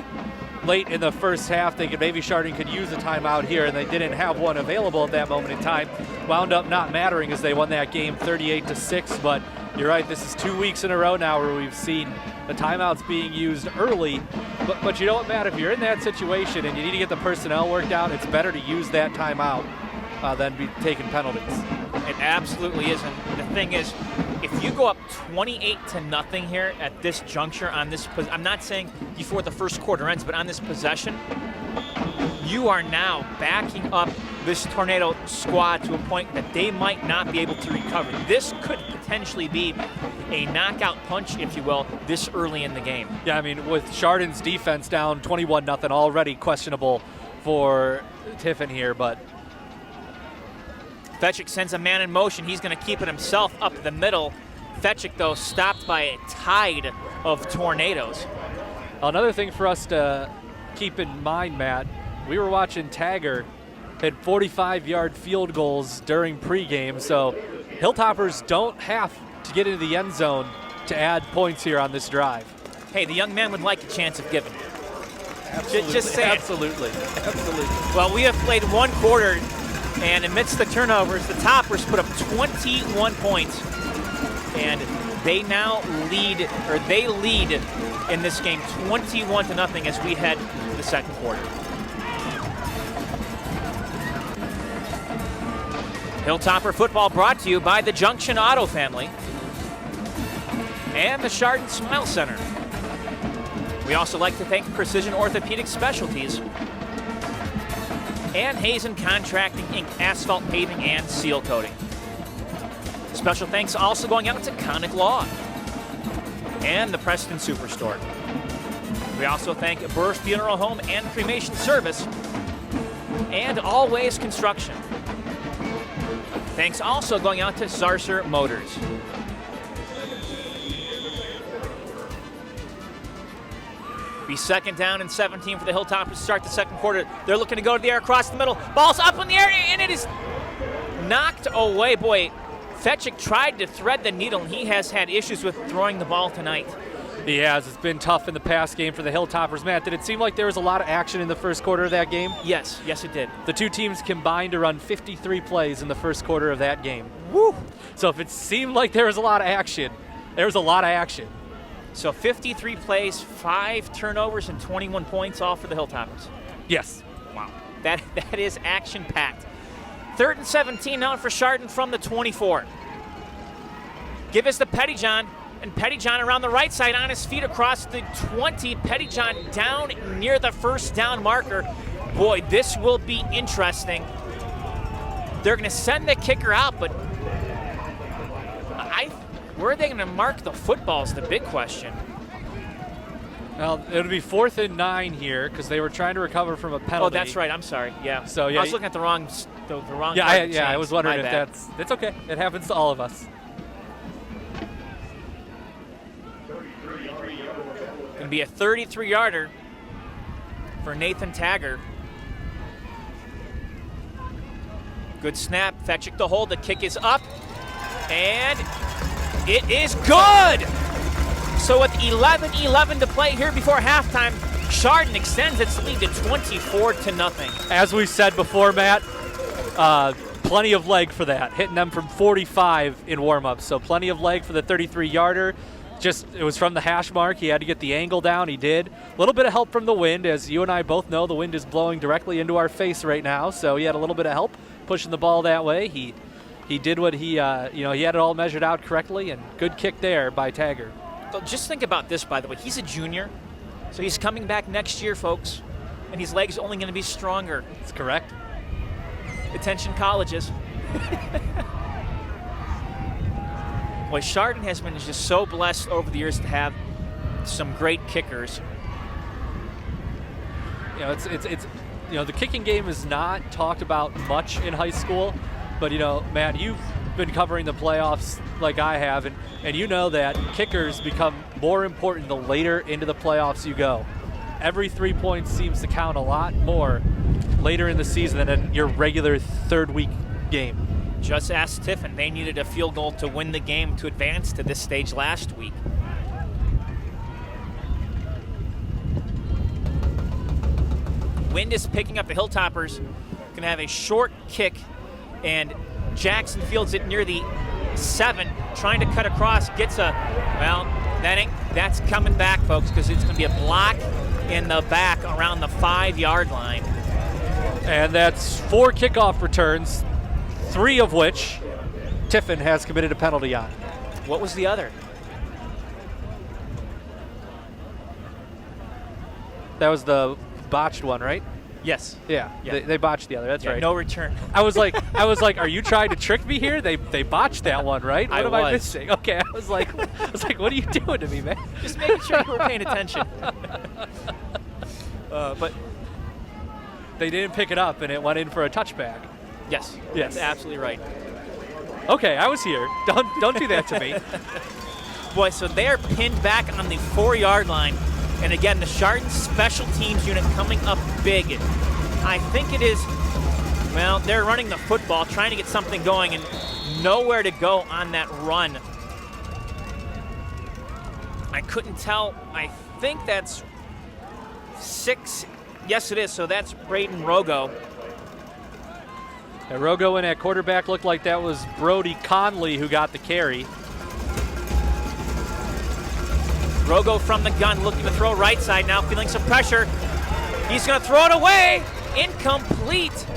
late in the first half thinking maybe Chardon could use a timeout here, and they didn't have one available at that moment in time. Wound up not mattering as they won that game 38-6, but you're right, this is 2 weeks in a row now where we've seen the timeouts being used early. But you know what, Matt, if you're in that situation and you need to get the personnel worked out, it's better to use that timeout than be taking penalties. It absolutely is, and the thing is, if you go up 28-0 here at this juncture on this, I'm not saying before the first quarter ends, but on this possession, you are now backing up this Tornado squad to a point that they might not be able to recover. This could potentially be a knockout punch, if you will, this early in the game. Yeah, I mean, with Chardon's defense down 21-0, already questionable for Tiffin here, but Fetchick sends a man in motion. He's going to keep it himself up the middle. Fetchick, though, stopped by a tide of Tornadoes. Another thing for us to keep in mind, Matt, we were watching Tagger hit 45-yard field goals during pregame, so Hilltoppers don't have to get into the end zone to add points here on this drive. Hey, the young man would like a chance if given. Absolutely. Just say Absolutely. Well, we have played one quarter, and amidst the turnovers, the Toppers put up 21 points, and they now lead in this game 21-0 as we head to the second quarter. Hilltopper football brought to you by the Junction Auto family and the Chardon Smile Center. We also like to thank Precision Orthopedic Specialties. and Hazen Contracting Inc. Asphalt Paving and Seal Coating. Special thanks also going out to Conic Law and the Preston Superstore. We also thank Burr Funeral Home and Cremation Service and Always Construction. Thanks also going out to Zarser Motors. Be second down and 17 for the Hilltoppers to start the second quarter. They're looking to go to the air across the middle. Ball's up in the air, and it is knocked away. Boy, Fetchick tried to thread the needle, and he has had issues with throwing the ball tonight. He has. It's been tough in the pass game for the Hilltoppers. Matt, did it seem like there was a lot of action in the first quarter of that game? Yes, it did. The two teams combined to run 53 plays in the first quarter of that game. Woo! So if it seemed like there was a lot of action, there was a lot of action. So 53 plays, 5 turnovers, and 21 points all for the Hilltoppers. Yes. Wow. That is action-packed. 3rd and 17 now for Chardon from the 24. Give us the Pettyjohn, and Pettyjohn around the right side on his feet across the 20. Pettyjohn down near the first down marker. Boy, this will be interesting. They're going to send the kicker out, but where are they going to mark the football is the big question. Well, it'll be 4th and 9 here because they were trying to recover from a penalty. Oh, that's right. I'm sorry. Yeah. So yeah, I was looking at the wrong. I was wondering if that's okay. It happens to all of us. Going to be a 33-yarder for Nathan Tagger. Good snap. Fetchick to hold. The kick is up, and it is good. So with 11:11 to play here before halftime, Chardon extends its lead to 24-0. As we said before, Matt, plenty of leg for that. Hitting them from 45 in warm-up, so plenty of leg for the 33-yarder. It was from the hash mark. He had to get the angle down. He did. A little bit of help from the wind. As you and I both know, the wind is blowing directly into our face right now, so he had a little bit of help pushing the ball that way. He did what he had it all measured out correctly, and good kick there by Tagger. So just think about this, by the way. He's a junior, so he's coming back next year, folks, and his leg's only going to be stronger. That's correct. Attention colleges. Boy, Chardon has been just so blessed over the years to have some great kickers. It's the kicking game is not talked about much in high school, but Matt, you've been covering the playoffs like I have, and you know that kickers become more important the later into the playoffs you go. Every 3 points seems to count a lot more later in the season than in your regular third week game. Just ask Tiffin. They needed a field goal to win the game to advance to this stage last week. Wind is picking up. The Hilltoppers going to have a short kick, and Jackson fields it near the 7, trying to cut across, that's coming back, folks, because it's going to be a block in the back around the 5-yard line. And that's 4 kickoff returns, 3 of which Tiffin has committed a penalty on. What was the other? That was the botched one, right? Yes. Yeah. They botched the other. That's right. No return. I was like, are you trying to trick me here? They botched that one, right? What am I missing? Okay. I was like, what are you doing to me, man? Just making sure you were paying attention. But they didn't pick it up, and it went in for a touchback. Yes. Yes. That's absolutely right. Okay, I was here. Don't do that to me. Boy, so they are pinned back on the 4-yard line. And again, the Chardon special teams unit coming up big. I think it is, they're running the football, trying to get something going, and nowhere to go on that run. I couldn't tell. I think that's 6. Yes, it is. So that's Braden Rogo. Rogo in at quarterback looked like that was Brody Conley who got the carry. Rogo from the gun, looking to throw right side now, feeling some pressure. He's going to throw it away. Incomplete.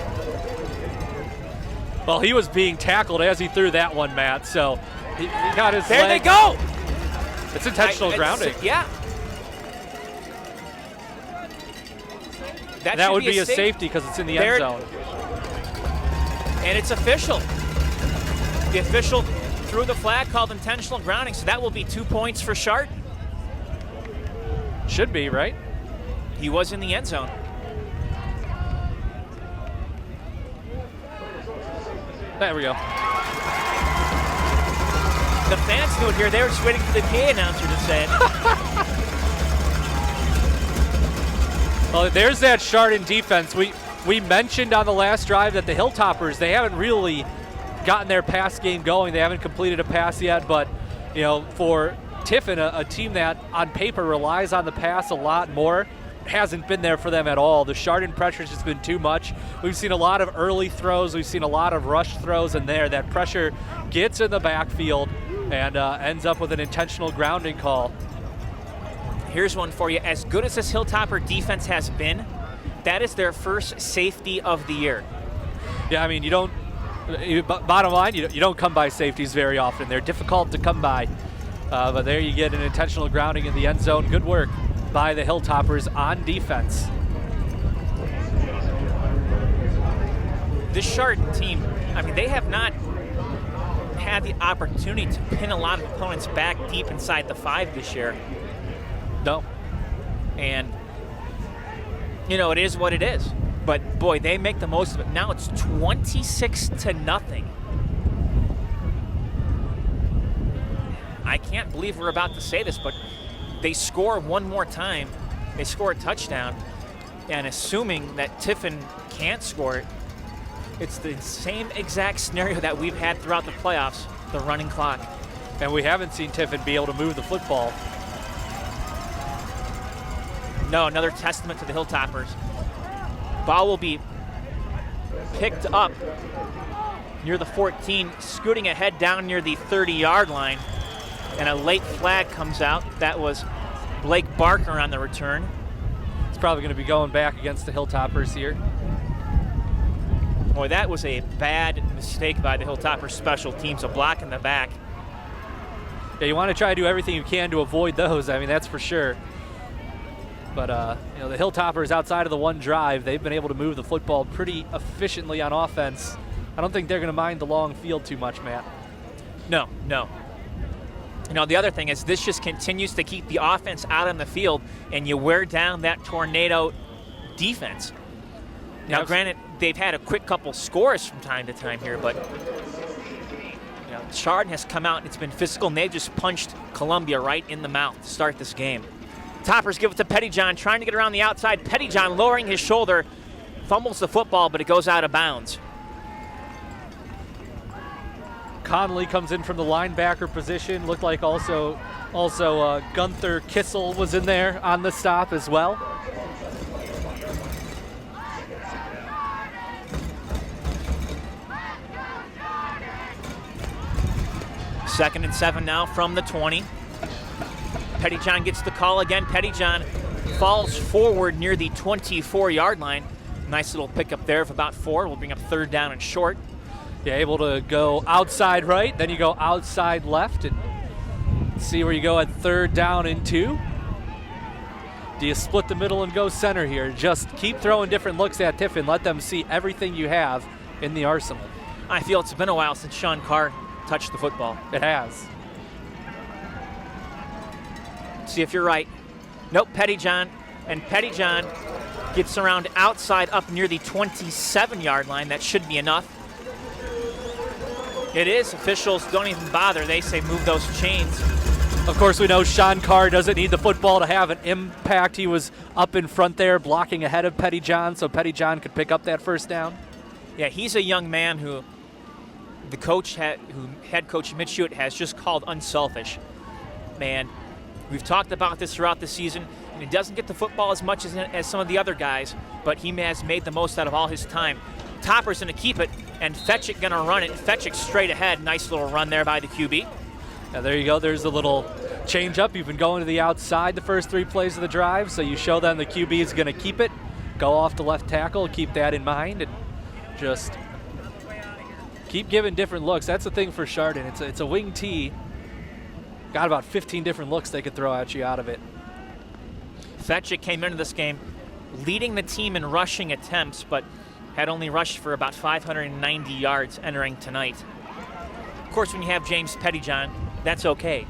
Well, he was being tackled as he threw that one, Matt, so he got his There leg. They go. It's intentional grounding. Yeah. That would be a safety because it's in the end zone. And it's official. The official threw the flag, called intentional grounding, so that will be 2 points for Chardon. Should be, right? He was in the end zone. There we go. The fans knew it here. They were just waiting for the PA announcer to say it. Well, there's that Chardon defense. We mentioned on the last drive that the Hilltoppers, they haven't really gotten their pass game going. They haven't completed a pass yet, but for Tiffin, a team that on paper relies on the pass a lot more, hasn't been there for them at all. The Chardon pressure's just been too much. We've seen a lot of early throws. We've seen a lot of rush throws in there. That pressure gets in the backfield and ends up with an intentional grounding call. Here's one for you. As good as this Hilltopper defense has been, that is their first safety of the year. Yeah, I mean, bottom line, you don't come by safeties very often. They're difficult to come by. But there you get an intentional grounding in the end zone. Good work by the Hilltoppers on defense. This Chardon team, I mean, they have not had the opportunity to pin a lot of opponents back deep inside the 5 this year. No. And, it is what it is. But, boy, they make the most of it. Now it's 26-0. I can't believe we're about to say this, but they score one more time. They score a touchdown. And assuming that Tiffin can't score it, it's the same exact scenario that we've had throughout the playoffs, the running clock. And we haven't seen Tiffin be able to move the football. No, another testament to the Hilltoppers. Ball will be picked up near the 14, scooting ahead down near the 30-yard line. And a late flag comes out. That was Blake Barker on the return. It's probably going to be going back against the Hilltoppers here. Boy, that was a bad mistake by the Hilltoppers special teams, a block in the back. Yeah, you want to try to do everything you can to avoid those. I mean, that's for sure. But, the Hilltoppers outside of the one drive, they've been able to move the football pretty efficiently on offense. I don't think they're going to mind the long field too much, Matt. No. The other thing is this just continues to keep the offense out on the field, and you wear down that Tornado defense. Now, granted, they've had a quick couple scores from time to time here, but Chardon has come out and it's been physical, and they've just punched Columbia right in the mouth to start this game. Toppers give it to Pettyjohn, trying to get around the outside. Pettyjohn lowering his shoulder, fumbles the football, but it goes out of bounds. Conley comes in from the linebacker position. Looked like also Gunther Kissel was in there on the stop as well. Second and 7 now from the 20. Pettyjohn gets the call again. Pettyjohn falls forward near the 24-yard line. Nice little pickup there of about 4. We'll bring up third down and short. Yeah, able to go outside right, then you go outside left, and see where you go at third down and 2. Do you split the middle and go center here? Just keep throwing different looks at Tiffin. Let them see everything you have in the arsenal. I feel it's been a while since Sean Carr touched the football. It has. See if you're right. Nope, Pettyjohn. And Pettyjohn gets around outside up near the 27-yard line. That should be enough. It is. Officials don't even bother. They say move those chains. Of course, we know Sean Carr doesn't need the football to have an impact. He was up in front there blocking ahead of Pettyjohn, so Pettyjohn could pick up that first down. Yeah, he's a young man who the coach head coach Mitch Hewitt has just called unselfish. Man, we've talked about this throughout the season, and he doesn't get the football as much as some of the other guys, but he has made the most out of all his time. Topper's going to keep it, and Fetchick going to run it. Fetchick straight ahead. Nice little run there by the QB. Now there you go. There's a little change up. You've been going to the outside the first 3 plays of the drive, so you show them the QB is going to keep it. Go off to left tackle. Keep that in mind, and just keep giving different looks. That's the thing for Chardon. It's a wing tee. Got about 15 different looks they could throw at you out of it. Fetchick came into this game leading the team in rushing attempts, but had only rushed for about 590 yards entering tonight. Of course, when you have James Pettyjohn, that's okay.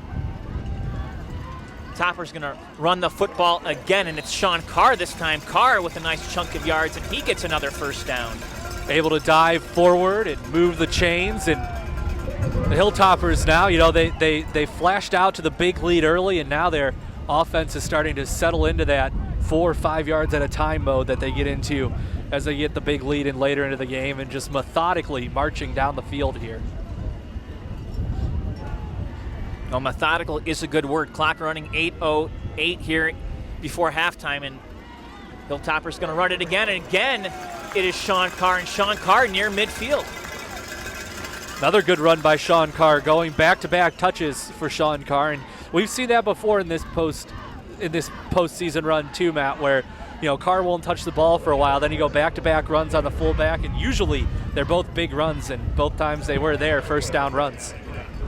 Topper's going to run the football again, and it's Sean Carr this time. Carr with a nice chunk of yards, and he gets another first down. Able to dive forward and move the chains, and the Hilltoppers now, they flashed out to the big lead early, and now their offense is starting to settle into that 4 or 5 yards at a time mode that they get into as they get the big lead in later into the game, and just methodically marching down the field here. Well, methodical is a good word. Clock running 8:08 here before halftime, and Hilltopper's going to run it again, and again it is Sean Carr, and Sean Carr near midfield. Another good run by Sean Carr, going back-to-back touches for Sean Carr, and we've seen that before in this postseason run too, Matt, where Carr won't touch the ball for a while, then you go back-to-back runs on the fullback, and usually they're both big runs, and both times they were there, first down runs.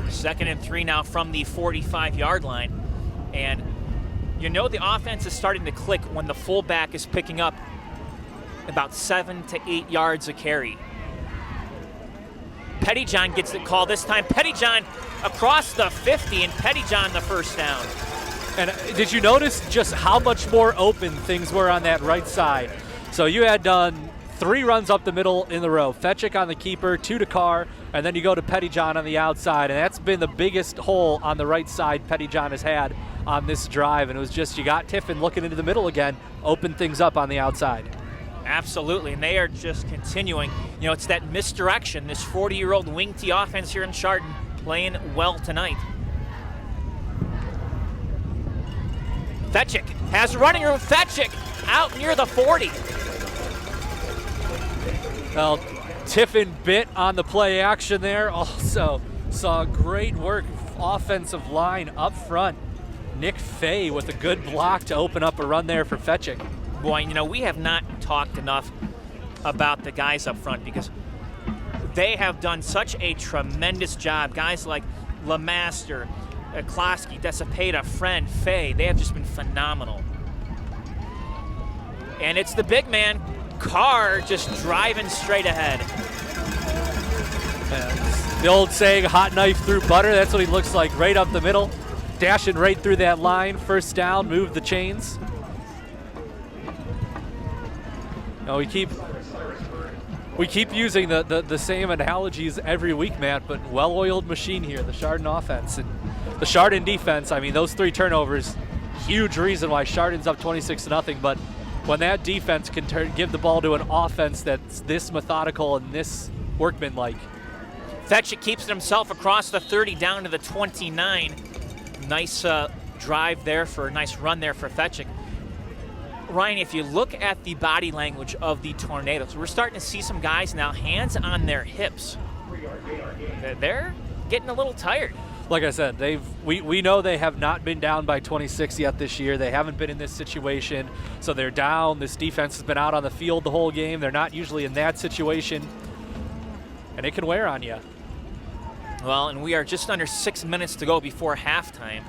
2nd and 3 now from the 45-yard line, and the offense is starting to click when the fullback is picking up about 7 to 8 yards a carry. Pettyjohn gets the call this time. Pettyjohn across the 50, and Pettyjohn the first down. And did you notice just how much more open things were on that right side? So you had done 3 runs up the middle in the row. Fetchick on the keeper, 2 to Carr, and then you go to Pettyjohn on the outside, and that's been the biggest hole on the right side Pettyjohn has had on this drive, and it was just you got Tiffin looking into the middle again, open things up on the outside. Absolutely, and they are just continuing. It's that misdirection, this 40-year-old wing T offense here in Chardon playing well tonight. Fetchick has running room. Fetchick out near the 40. Well, Tiffin bit on the play action there. Also saw great work offensive line up front. Nick Fay with a good block to open up a run there for Fetchick. Boy, we have not talked enough about the guys up front because they have done such a tremendous job. Guys like LeMaster, Klosky, Desipeda, Friend, Fay, they have just been phenomenal. And it's the big man, Carr, just driving straight ahead. The old saying, hot knife through butter, that's what he looks like, right up the middle. Dashing right through that line, first down, move the chains. We keep using the same analogies every week, Matt, but well-oiled machine here, the Chardon offense. And the Chardon defense, those 3 turnovers, huge reason why Chardon's up 26-0, but when that defense can give the ball to an offense that's this methodical and this workmanlike. Fetchick keeps it himself across the 30 down to the 29. Nice drive there nice run there for Fetchick. Ryan, if you look at the body language of the Tornadoes, we're starting to see some guys now hands on their hips. They're getting a little tired. Like I said, we know they have not been down by 26 yet this year. They haven't been in this situation, so they're down. This defense has been out on the field the whole game. They're not usually in that situation, and it can wear on you. Well, and we are just under 6 minutes to go before halftime.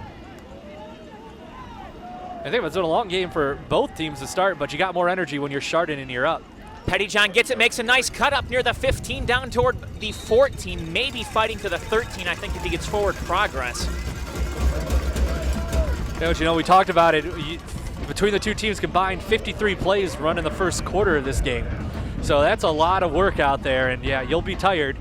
I think it's been a long game for both teams to start, but you got more energy when you're Chardon and you're up. Pettyjohn gets it, makes a nice cut up near the 15, down toward the 14, maybe fighting to the 13, I think, if he gets forward progress. We talked about it. Between the 2 teams combined, 53 plays run in the first quarter of this game. So that's a lot of work out there, and yeah, you'll be tired.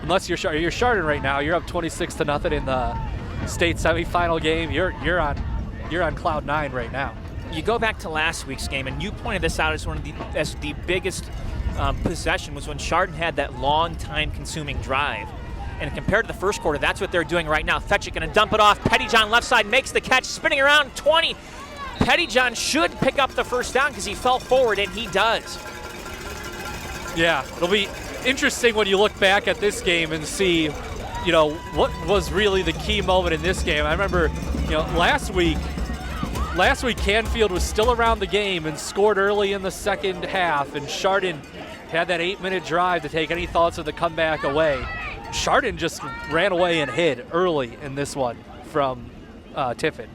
Unless you're Chardon right now, you're up 26-0 in the state semifinal game. You're on cloud 9 right now. You go back to last week's game, and you pointed this out as the biggest possession was when Chardon had that long time-consuming drive. And compared to the first quarter, that's what they're doing right now. Fetchick going to dump it off. Pettyjohn left side makes the catch, spinning around 20. Pettyjohn should pick up the first down because he fell forward, and he does. Yeah, it'll be interesting when you look back at this game and see, what was really the key moment in this game. I remember, last week Canfield was still around the game and scored early in the second half, and Chardon had that 8-minute drive to take any thoughts of the comeback away. Chardon just ran away and hid early in this one from Tiffin.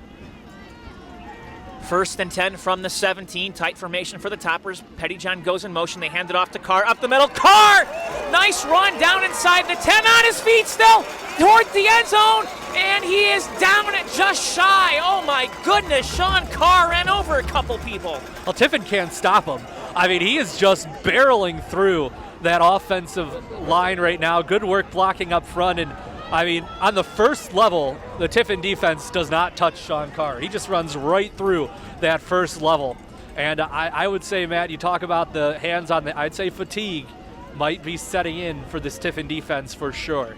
First and 10 from the 17. Tight formation for the Toppers. Pettyjohn goes in motion. They hand it off to Carr. Up the middle. Carr! Nice run down inside the 10. On his feet still. Toward the end zone. And he is down at just shy. Oh my goodness. Sean Carr ran over a couple people. Well, Tiffin can't stop him. I mean, he is just barreling through that offensive line right now. Good work blocking up front. And I mean, on the first level, the Tiffin defense does not touch Sean Carr. He just runs right through that first level. And I would say, Matt, you talk about the hands on the, I'd say fatigue might be setting in for this Tiffin defense for sure.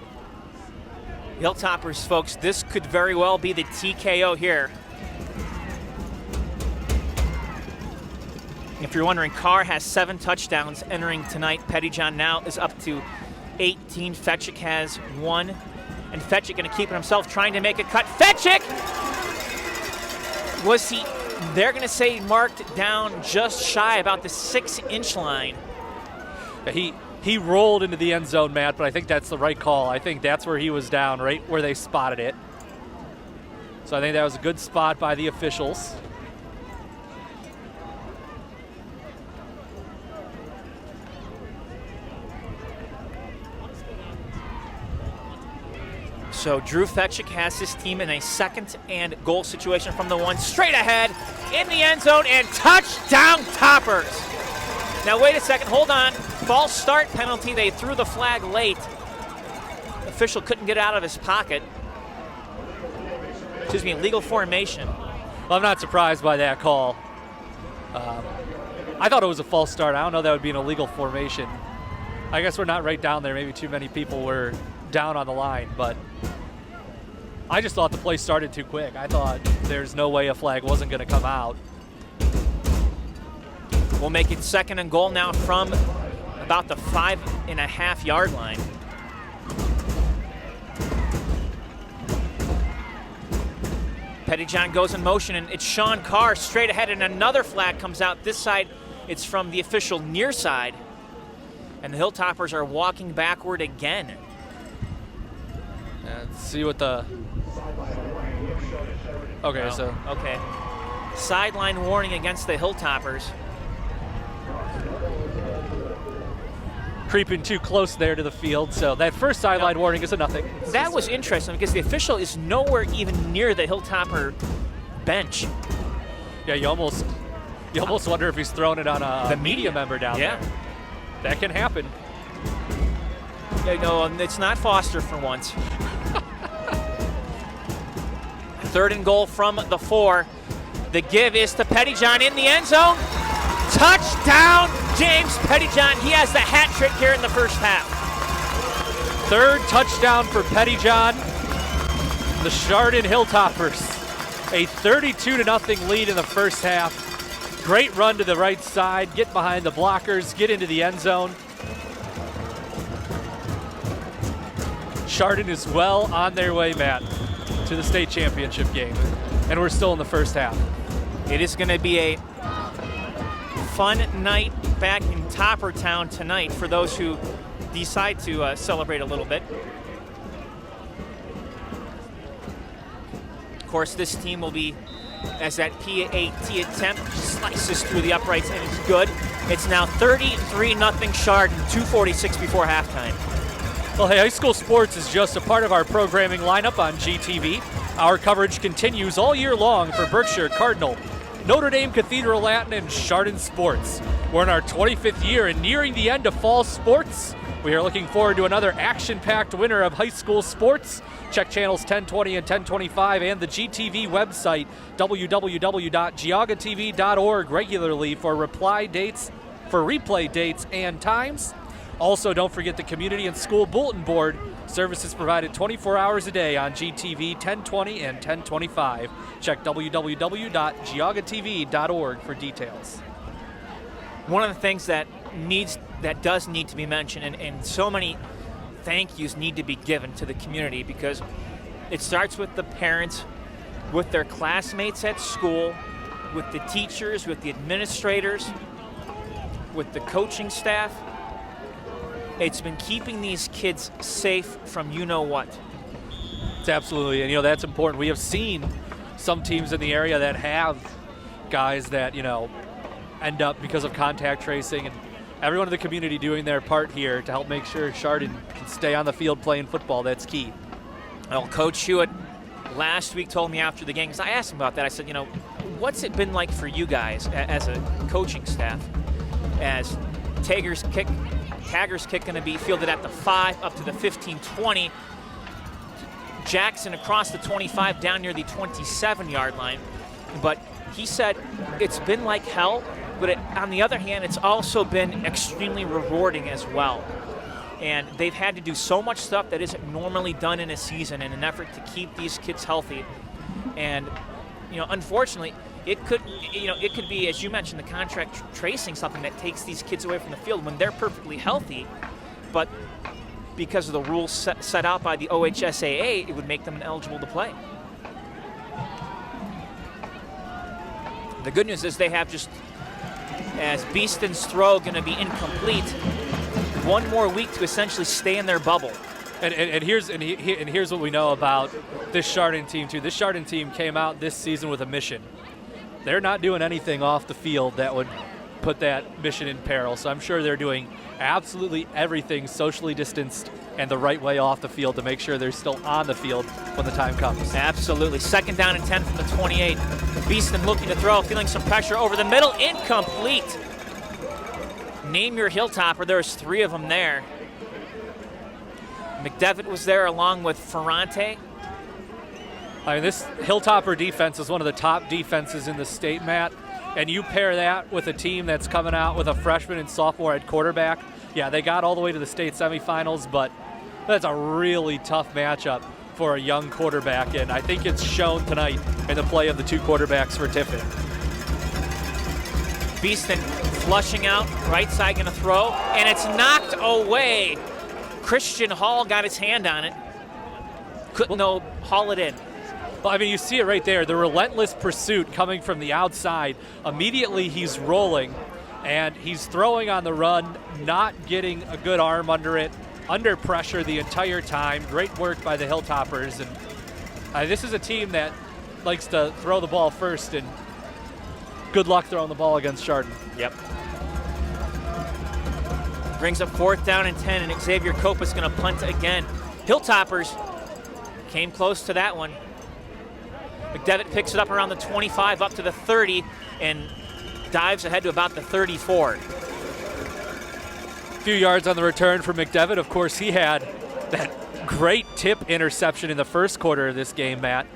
Hilltoppers, folks, this could very well be the TKO here. If you're wondering, Carr has 7 touchdowns entering tonight. Pettyjohn now is up to 18. Fetchick has 1. And Fetchick going to keep it himself, trying to make a cut. Fetchick! Was he, they're going to say marked down just shy about the 6-inch line. He rolled into the end zone, Matt, but I think that's the right call. I think that's where he was down, right where they spotted it. So I think that was a good spot by the officials. So Drew Fetchick has his team in a 2nd and goal situation from the 1, straight ahead in the end zone, and touchdown Toppers. Now wait a second, hold on. False start penalty. They threw the flag late. Official couldn't get out of his pocket. Excuse me, illegal formation. Well, I'm not surprised by that call. I thought it was a false start. I don't know that would be an illegal formation. I guess we're not right down there. Maybe too many people were down on the line, but I just thought the play started too quick. I thought there's no way a flag wasn't going to come out. We'll make it 2nd and goal now from about the 5.5-yard line. Pettyjohn goes in motion, and it's Sean Carr straight ahead, and another flag comes out. This side, it's from the official near side, and the Hilltoppers are walking backward again. Let's see what the... Okay, Okay. Sideline warning against the Hilltoppers. Creeping too close there to the field, so that first sideline warning is a nothing. That was interesting because the official is nowhere even near the Hilltopper bench. Yeah, you almost wonder if he's throwing it on the media member down there. That can happen. Yeah, no, it's not Foster for once. 3rd and goal from the 4. The give is to Pettyjohn in the end zone. Touchdown, James Pettyjohn. He has the hat trick here in the first half. 3rd touchdown for Pettyjohn. The Chardon Hilltoppers, a 32-0 lead in the first half. Great run to the right side, get behind the blockers, get into the end zone. Chardon is well on their way, Matt, to the state championship game. And we're still in the first half. It is going to be a fun night back in Toppertown tonight for those who decide to celebrate a little bit. Of course, this team will be, as that PAT attempt slices through the uprights, and it's good. It's now 33-0 Chardon, 2:46 before halftime. Well, hey, high school sports is just a part of our programming lineup on GTV. Our coverage continues all year long for Berkshire, Cardinal, Notre Dame, Cathedral Latin, and Chardon sports. We're in our 25th year and nearing the end of fall sports. We are looking forward to another action-packed winter of high school sports. Check channels 1020 and 1025 and the GTV website, www.geaugatv.org, regularly for replay dates and times. Also, don't forget the community and school bulletin board. Services provided 24 hours a day on GTV 1020 and 1025. Check www.geaugatv.org for details. One of the things that does need to be mentioned, and so many thank yous need to be given to the community, because it starts with the parents, with their classmates at school, with the teachers, with the administrators, with the coaching staff. It's been keeping these kids safe from you-know-what. It's absolutely, and that's important. We have seen some teams in the area that have guys that, end up because of contact tracing, and everyone in the community doing their part here to help make sure Chardon can stay on the field playing football. That's key. Well, Coach Hewitt last week told me after the game, because I asked him about that, I said, what's it been like for you guys as a coaching staff as Taggers kick going to be fielded at the 5 up to the 15-20. Jackson across the 25 down near the 27-yard line. But he said it's been like hell, but on the other hand, it's also been extremely rewarding as well. And they've had to do so much stuff that isn't normally done in a season in an effort to keep these kids healthy. And, unfortunately, it could be, as you mentioned, the contract tracing, something that takes these kids away from the field when they're perfectly healthy. But because of the rules set out by the OHSAA, it would make them ineligible to play. The good news is they have just, as Beeston's throw going to be incomplete, one more week to essentially stay in their bubble. And here's what we know about this Chardon team too. This Chardon team came out this season with a mission. They're not doing anything off the field that would put that mission in peril. So I'm sure they're doing absolutely everything socially distanced and the right way off the field to make sure they're still on the field when the time comes. Absolutely. 2nd down and 10 from the 28. Beeston looking to throw, feeling some pressure over the middle. Incomplete. Name your Hilltopper. There's 3 of them there. McDevitt was there along with Ferrante. This Hilltopper defense is one of the top defenses in the state, Matt. And you pair that with a team that's coming out with a freshman and sophomore at quarterback. Yeah, they got all the way to the state semifinals, but that's a really tough matchup for a young quarterback. And I think it's shown tonight in the play of the 2 quarterbacks for Tiffin. Beeston flushing out, right side going to throw, and it's knocked away. Christian Hall got his hand on it. Couldn't haul it in. Well, you see it right there, the relentless pursuit coming from the outside. Immediately he's rolling, and he's throwing on the run, not getting a good arm under it, under pressure the entire time. Great work by the Hilltoppers, and this is a team that likes to throw the ball first, and good luck throwing the ball against Chardon. Yep. Brings up 4th down and 10, and Xavier Copa's going to punt again. Hilltoppers came close to that one. McDevitt picks it up around the 25, up to the 30, and dives ahead to about the 34. A few yards on the return for McDevitt. Of course, he had that great tip interception in the first quarter of this game, Matt.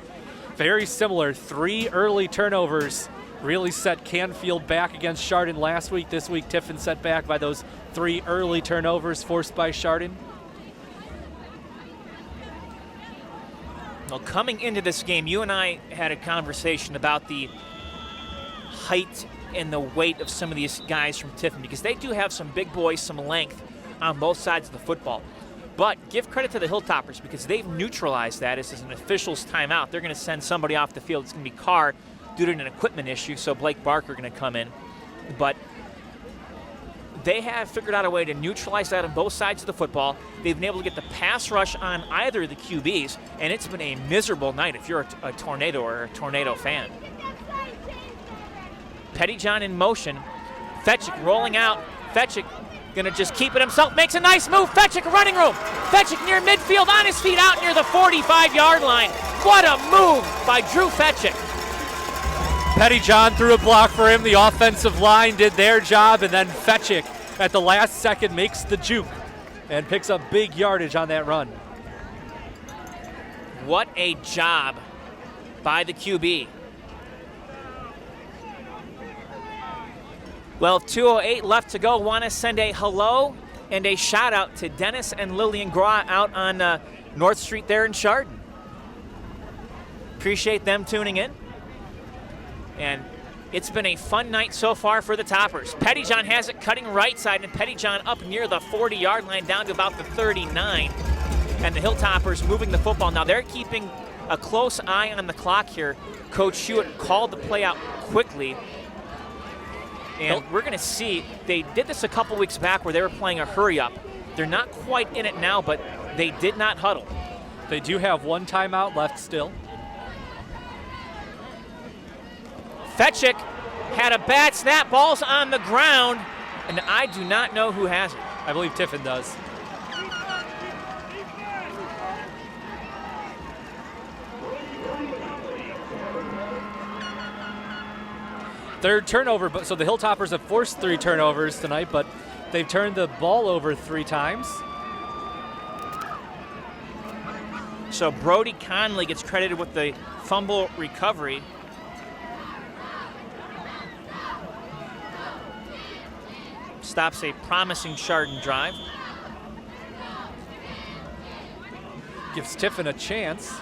Very similar, 3 early turnovers really set Canfield back against Chardon last week. This week, Tiffin set back by those 3 early turnovers forced by Chardon. Well, coming into this game, you and I had a conversation about the height and the weight of some of these guys from Tiffin, because they do have some big boys, some length on both sides of the football. But give credit to the Hilltoppers, because they've neutralized that. This is an official's timeout. They're going to send somebody off the field. It's going to be Carr due to an equipment issue, so Blake Barker going to come in. But they have figured out a way to neutralize that on both sides of the football. They've been able to get the pass rush on either of the QBs, and it's been a miserable night if you're a Tornado or a Tornado fan. Pettyjohn in motion. Fetchick rolling out. Fetchick going to just keep it himself. Makes a nice move. Fetchick running room. Fetchick near midfield, on his feet, out near the 45-yard line. What a move by Drew Fetchick. Pettyjohn threw a block for him. The offensive line did their job, and then Fetchick at the last second makes the juke and picks up big yardage on that run. What a job by the QB. Well, 2:08 left to go. Want to send a hello and a shout out to Dennis and Lillian Gra out on North Street there in Chardon. Appreciate them tuning in. And it's been a fun night so far for the Toppers. Pettyjohn has it cutting right side, and Pettyjohn up near the 40-yard line down to about the 39. And the Hilltoppers moving the football. Now they're keeping a close eye on the clock here. Coach Hewitt called the play out quickly. And we're going to see, they did this a couple weeks back where they were playing a hurry up. They're not quite in it now, but they did not huddle. They do have 1 timeout left still. Fetchick had a bad snap. Ball's on the ground, and I do not know who has it. I believe Tiffin does. Third turnover, but so the Hilltoppers have forced 3 turnovers tonight, but they've turned the ball over 3 times. So Brody Conley gets credited with the fumble recovery. Stops a promising Chardon drive. Gives Tiffin a chance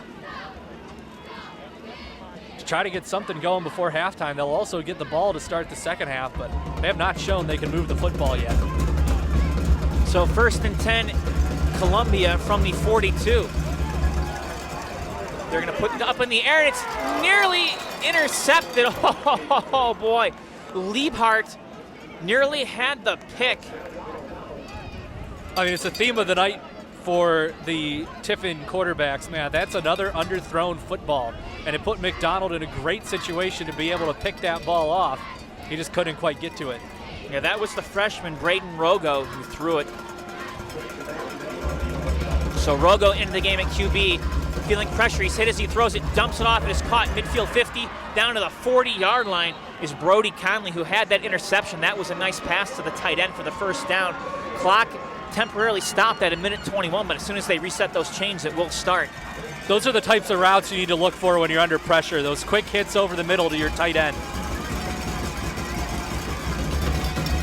to try to get something going before halftime. They'll also get the ball to start the second half, but they have not shown they can move the football yet. So 1st and 10, Columbia from the 42. They're going to put it up in the air, and it's nearly intercepted. Oh, boy. Liebhart nearly had the pick. I mean, it's the theme of the night for the Tiffin quarterbacks. Man, that's another underthrown football. And it put McDonald in a great situation to be able to pick that ball off. He just couldn't quite get to it. Yeah, that was the freshman, Braden Rogo, who threw it. So Rogo into the game at QB. Feeling pressure, he's hit as he throws it, dumps it off, and is caught midfield 50. Down to the 40-yard line is Brody Conley, who had that interception. That was a nice pass to the tight end for the first down. Clock temporarily stopped at 1:21, but as soon as they reset those chains, it will start. Those are the types of routes you need to look for when you're under pressure, those quick hits over the middle to your tight end.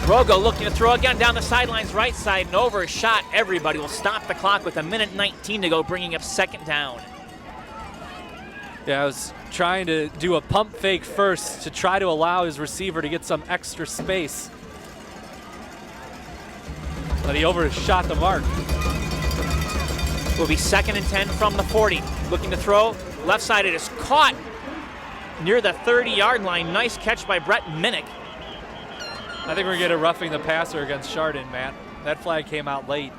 Rogo looking to throw again down the sidelines, right side, and overshot. Everybody will stop the clock with 1:19 to go, bringing up second down. Yeah, I was trying to do a pump fake first to try to allow his receiver to get some extra space. But he overshot the mark. Will be 2nd and 10 from the 40. Looking to throw, left side, it is caught near the 30-yard line. Nice catch by Brett Minnick. I think we're going to get a roughing the passer against Chardon, Matt. That flag came out late.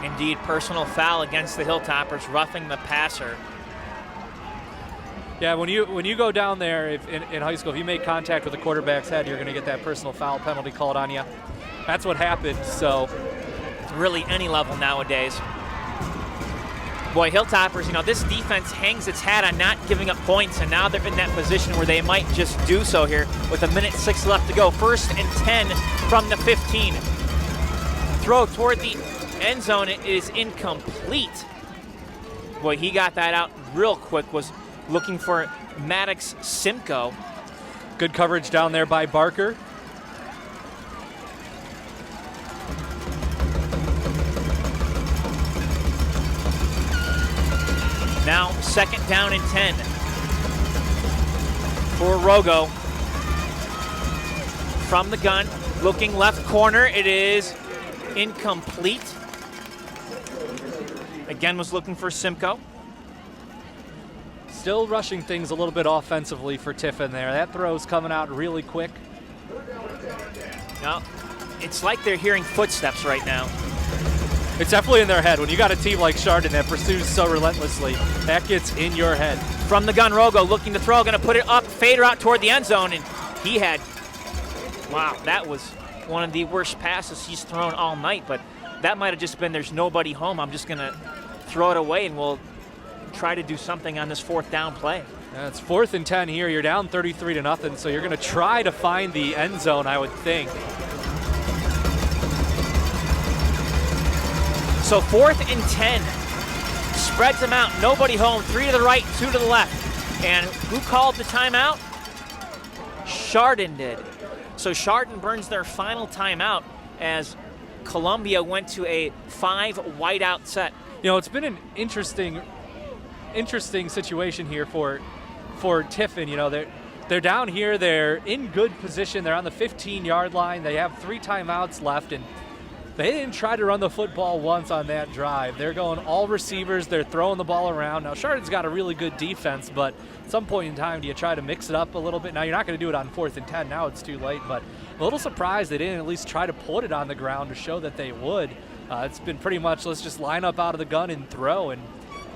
Indeed, personal foul against the Hilltoppers, roughing the passer. Yeah, when you go down there in high school, if you make contact with the quarterback's head, you're going to get that personal foul penalty called on you. That's what happened, so. Really any level nowadays. Boy, Hilltoppers, this defense hangs its hat on not giving up points, and now they're in that position where they might just do so here with 1:06 left to go. 1st and 10 from the 15. Throw toward the end zone, it is incomplete. Boy, he got that out real quick, was looking for Maddox Simcoe. Good coverage down there by Barker. Now 2nd down and 10 for Rogo. From the gun, looking left corner, it is incomplete. Again, was looking for Simcoe. Still rushing things a little bit offensively for Tiffin there. That throw's coming out really quick. No, it's like they're hearing footsteps right now. It's definitely in their head. When you got a team like Chardon that pursues so relentlessly, that gets in your head. From the gun, Rogo looking to throw, going to put it up, fader out toward the end zone, and he had, wow, that was one of the worst passes he's thrown all night, but that might have just been there's nobody home. I'm just going to throw it away, and we'll try to do something on this 4th down play. Yeah, it's 4th and 10 here. You're down 33-0, so you're going to try to find the end zone, I would think. So 4th and 10, spreads them out, nobody home, 3 to the right, 2 to the left. And who called the timeout? Chardon did. So Chardon burns their final timeout as Columbia went to a 5 whiteout set. It's been an interesting situation here for Tiffin. They're down here, they're in good position, they're on the 15-yard line, they have 3 timeouts left, and they didn't try to run the football once on that drive. They're going all receivers. They're throwing the ball around. Now, Chardon's got a really good defense, but at some point in time, do you try to mix it up a little bit? Now, you're not going to do it on 4th and 10. Now it's too late, but A little surprised they didn't at least try to put it on the ground to show that they would. It's been pretty much, let's just line up out of the gun and throw, and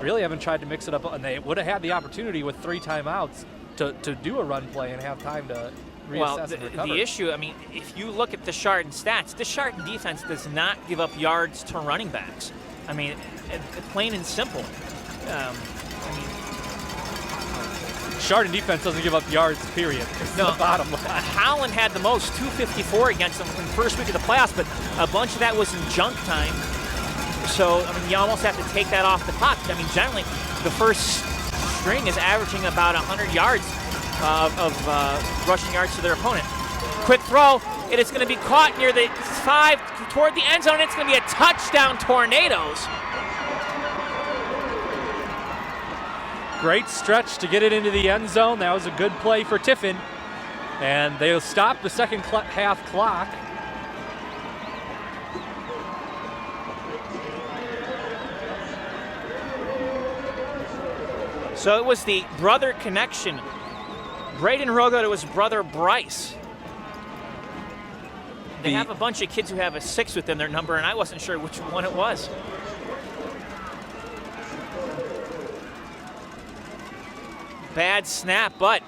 really haven't tried to mix it up. And they would have had the opportunity with 3 timeouts to do a run play and have time to reassess and recover. The issue, I mean, if you look at the Chardon stats, the Chardon defense does not give up yards to running backs. I mean, plain and simple. Chardon defense doesn't give up yards, period. No, the bottom line. Howland had the most, 254 against them in the first week of the playoffs, but a bunch of that was in junk time. So, I mean, you almost have to take that off the clock. I mean, generally, the first string is averaging about 100 yards of rushing yards to their opponent. Quick throw. It is going to be caught near the 5 toward the end zone. It's going to be a touchdown, Tornadoes. Great stretch to get it into the end zone. That was a good play for Tiffin. And they'll stop the second half clock. So it was the brother connection. Braden Rogo to his brother Bryce. They have a bunch of kids who have a 6 within their number, and I wasn't sure which one it was. Bad snap, but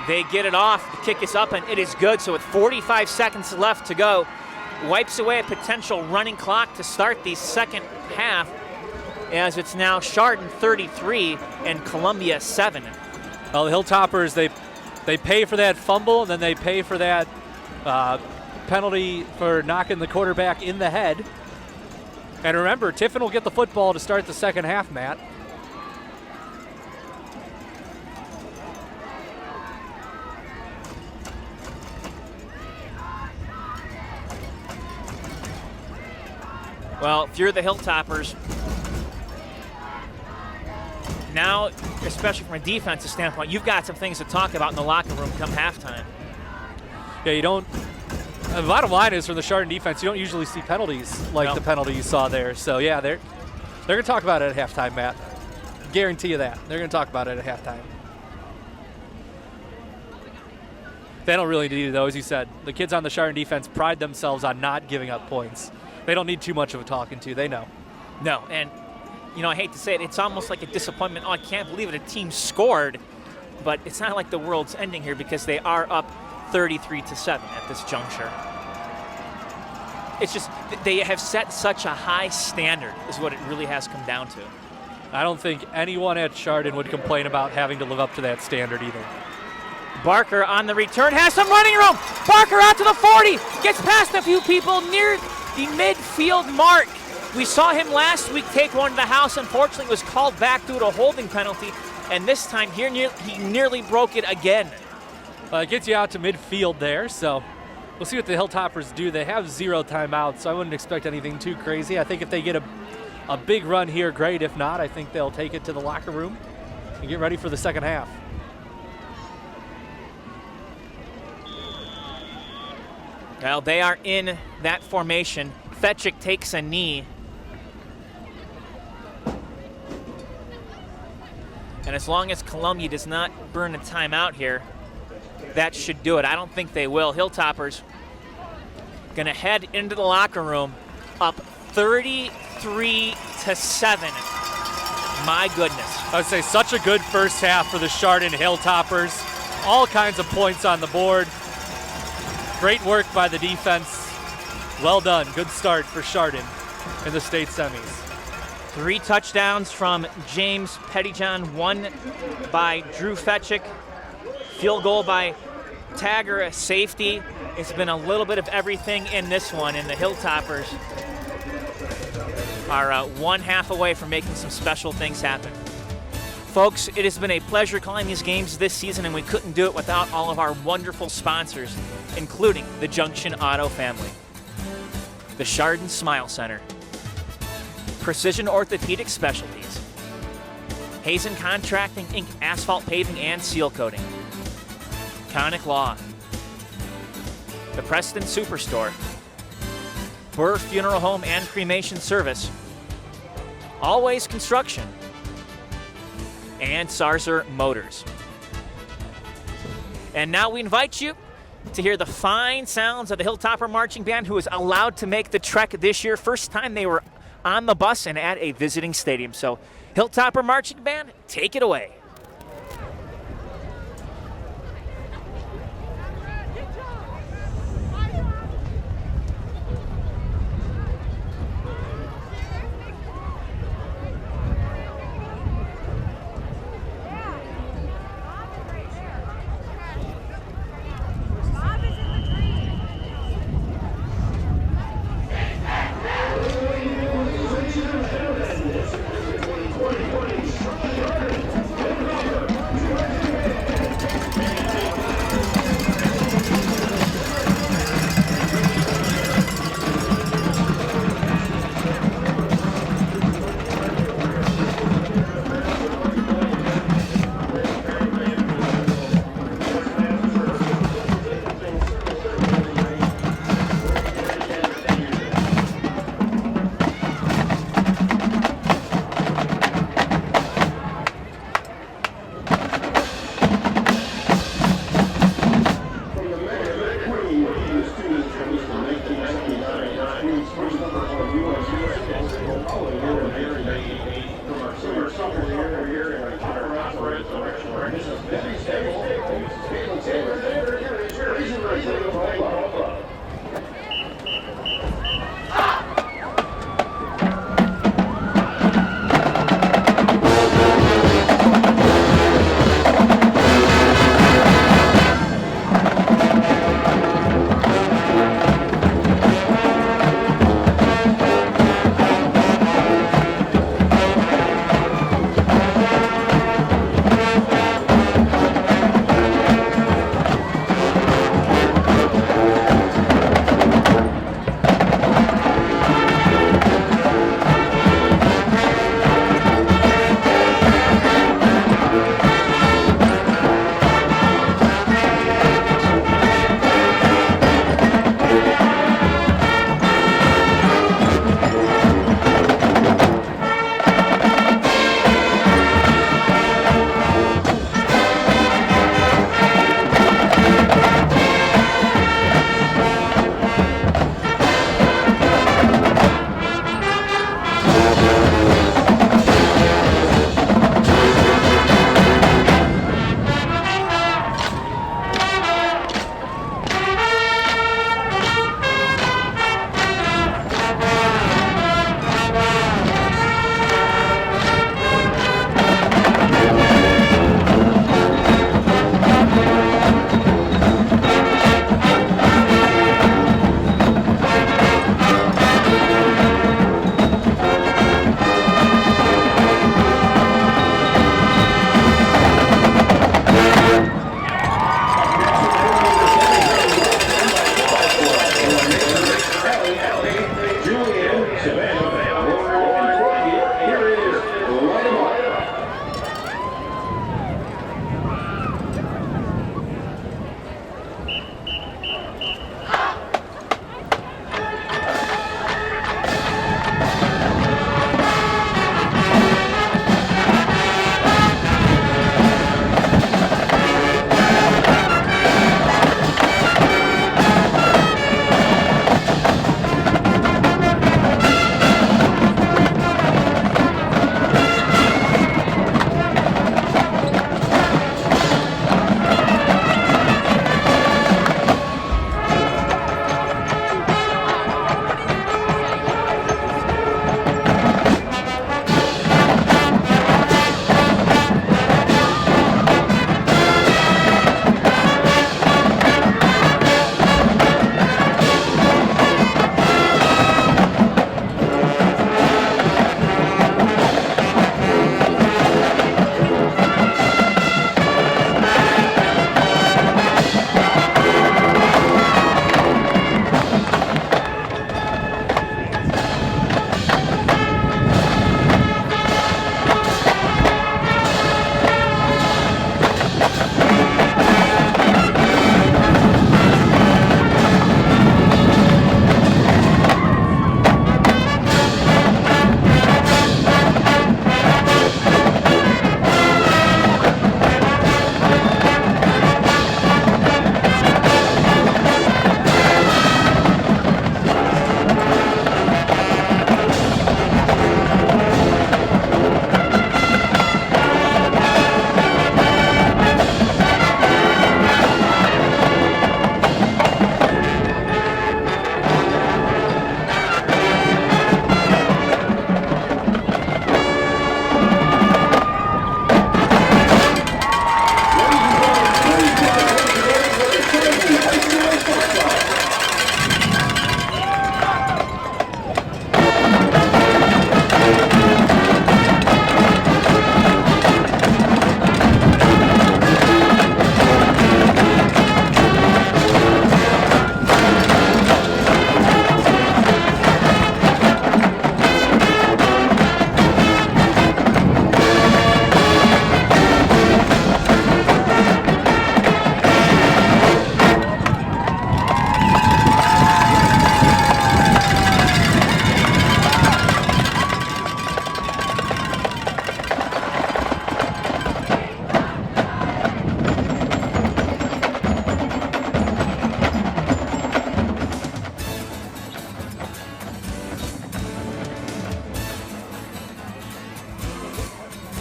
they get it off. The kick is up, and it is good. So with 45 seconds left to go, wipes away a potential running clock to start the second half, as it's now Chardon 33 and Columbia 7. Well, the Hilltoppers, they pay for that fumble, and then they pay for that penalty for knocking the quarterback in the head. And remember, Tiffin will get the football to start the second half, Matt. Well, if you're the Hilltoppers, now, especially from a defensive standpoint, you've got some things to talk about in the locker room come halftime. Yeah, you don't. The bottom line is, for the Chardon defense, you don't usually see penalties like the penalty you saw there. So yeah, they're going to talk about it at halftime, Matt. Guarantee you that. They're going to talk about it at halftime. They don't really need it, though, as you said. The kids on the Chardon defense pride themselves on not giving up points. They don't need too much of a talking to. They know. No, and you know, I hate to say it, it's almost like a disappointment. Oh, I can't believe it, a team scored, but it's not like the world's ending here because they are up 33-7 at this juncture. It's just they have set such a high standard is what it really has come down to. I don't think anyone at Chardon would complain about having to live up to that standard either. Barker on the return has some running room. Barker out to the 40, gets past a few people near the midfield mark. We saw him last week take one to the house. Unfortunately, it was called back due to a holding penalty, and this time here he nearly broke it again. It gets you out to midfield there, so we'll see what the Hilltoppers do. They have 0 timeouts, so I wouldn't expect anything too crazy. I think if they get a big run here, great. If not, I think they'll take it to the locker room and get ready for the second half. Well, they are in that formation. Fetchick takes a knee. And as long as Columbia does not burn a timeout here, that should do it. I don't think they will. Hilltoppers going to head into the locker room up 33-7. My goodness. I would say such a good first half for the Chardon Hilltoppers. All kinds of points on the board. Great work by the defense. Well done. Good start for Chardon in the state semis. 3 touchdowns from James Pettyjohn, 1 by Drew Fetchick. Field goal by Tagger, a safety. It's been a little bit of everything in this one, and the Hilltoppers are 1 half away from making some special things happen. Folks, it has been a pleasure calling these games this season, and we couldn't do it without all of our wonderful sponsors, including the Junction Auto family, the Chardon Smile Center, Precision Orthopedic Specialties, Hazen Contracting, Inc., asphalt paving and seal coating, Conic Law, the Preston Superstore, Burr Funeral Home and Cremation Service, Always Construction, and Sarzer Motors. And now we invite you To hear the fine sounds of the Hilltopper Marching Band, who was allowed to make the trek this year. First time they were on the bus and at a visiting stadium. So Hilltopper Marching Band, take it away.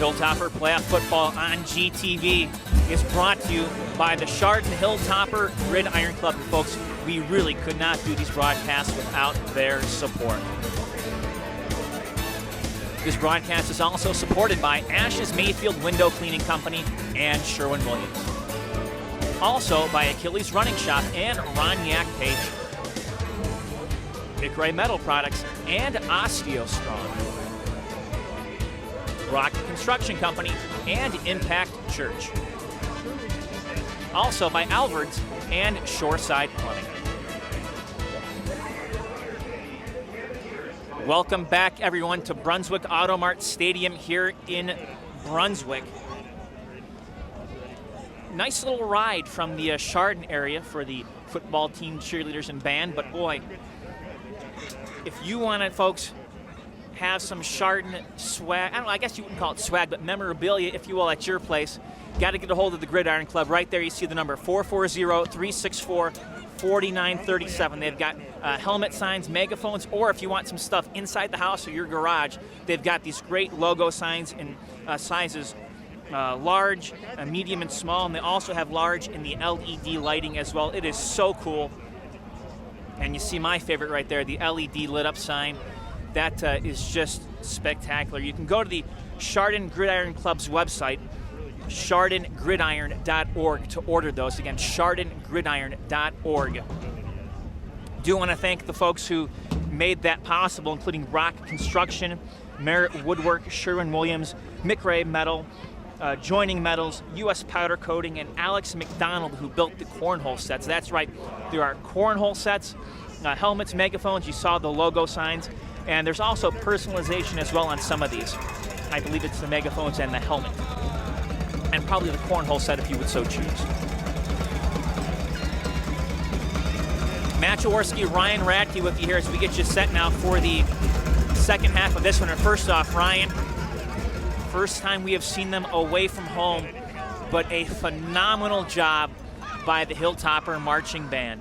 Hilltopper Playoff Football on GTV is brought to you by the Chardon Hilltopper Gridiron Club. Folks, we really could not do these broadcasts without their support. This broadcast is also supported by Ash's Mayfield Window Cleaning Company and Sherwin-Williams. Also by Achilles Running Shop and Roniak Page, McRae Metal Products, and OsteoStrong. Rock Construction Company and Impact Church. Also by Alvards and Shoreside Plumbing. Welcome back, everyone, to Brunswick Auto Mart Stadium here in Brunswick. Nice little ride from the Chardon area for the football team, cheerleaders, and band, but boy, if you want to, folks, have some Chardon swag, I don't know, I guess you wouldn't call it swag, but memorabilia, if you will, at your place, got to get a hold of the Gridiron Club. Right there, you see the number 440-364-4937. They've got helmet signs, megaphones, or if you want some stuff inside the house or your garage, they've got these great logo signs in sizes large, medium, and small, and they also have large in the LED lighting as well. It is so cool. And you see my favorite right there, the LED lit up sign. That is just spectacular. You can go to the Chardon Gridiron Club's website, chardongridiron.org, to order those. Again, chardongridiron.org. Do want to thank the folks who made that possible, including Rock Construction, Merritt Woodwork, Sherwin-Williams, McRae Metal, Joining Metals, U.S. Powder Coating, and Alex McDonald, who built the cornhole sets. That's right, there are cornhole sets, helmets, megaphones. You saw the logo signs, and there's also personalization as well on some of these. I believe it's the megaphones and the helmet, and probably the cornhole set if you would so choose. Matt Jaworski, Ryan Radke with you here as we get you set now for the second half of this one. And first off, Ryan, first time we have seen them away from home, but a phenomenal job by the Hilltopper Marching Band.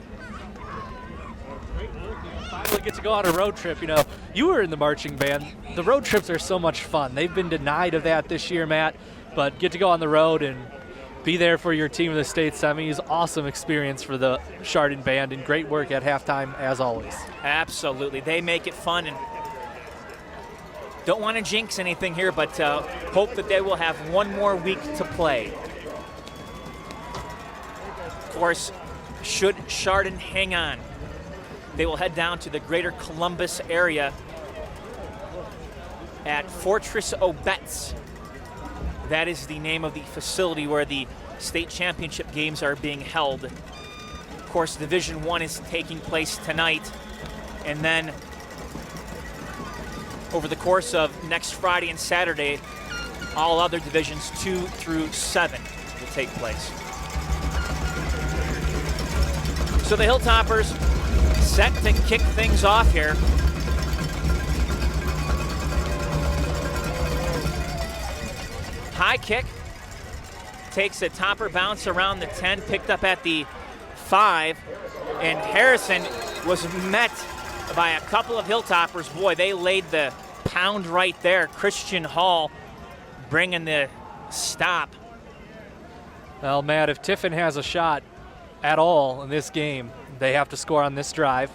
Finally get to go on a road trip. You know, you were in the marching band. The road trips are so much fun. They've been denied of that this year, Matt, but get to go on the road and be there for your team in the state semis. Awesome experience for the Chardon band, and great work at halftime as always. Absolutely. They make it fun, and don't want to jinx anything here, but hope that they will have one more week to play. Of course, should Chardon hang on, they will head down to the greater Columbus area at Fortress Obetz. That is the name of the facility where the state championship games are being held. Of course, Division I is taking place tonight, and then over the course of next Friday and Saturday, all other divisions 2 through 7 will take place. So the Hilltoppers set to kick things off here. High kick, takes a topper bounce around the 10, picked up at the 5, and Harrison was met by a couple of Hilltoppers. Boy, they laid the pound right there. Christian Hall bringing the stop. Well, Matt, if Tiffin has a shot at all in this game, they have to score on this drive.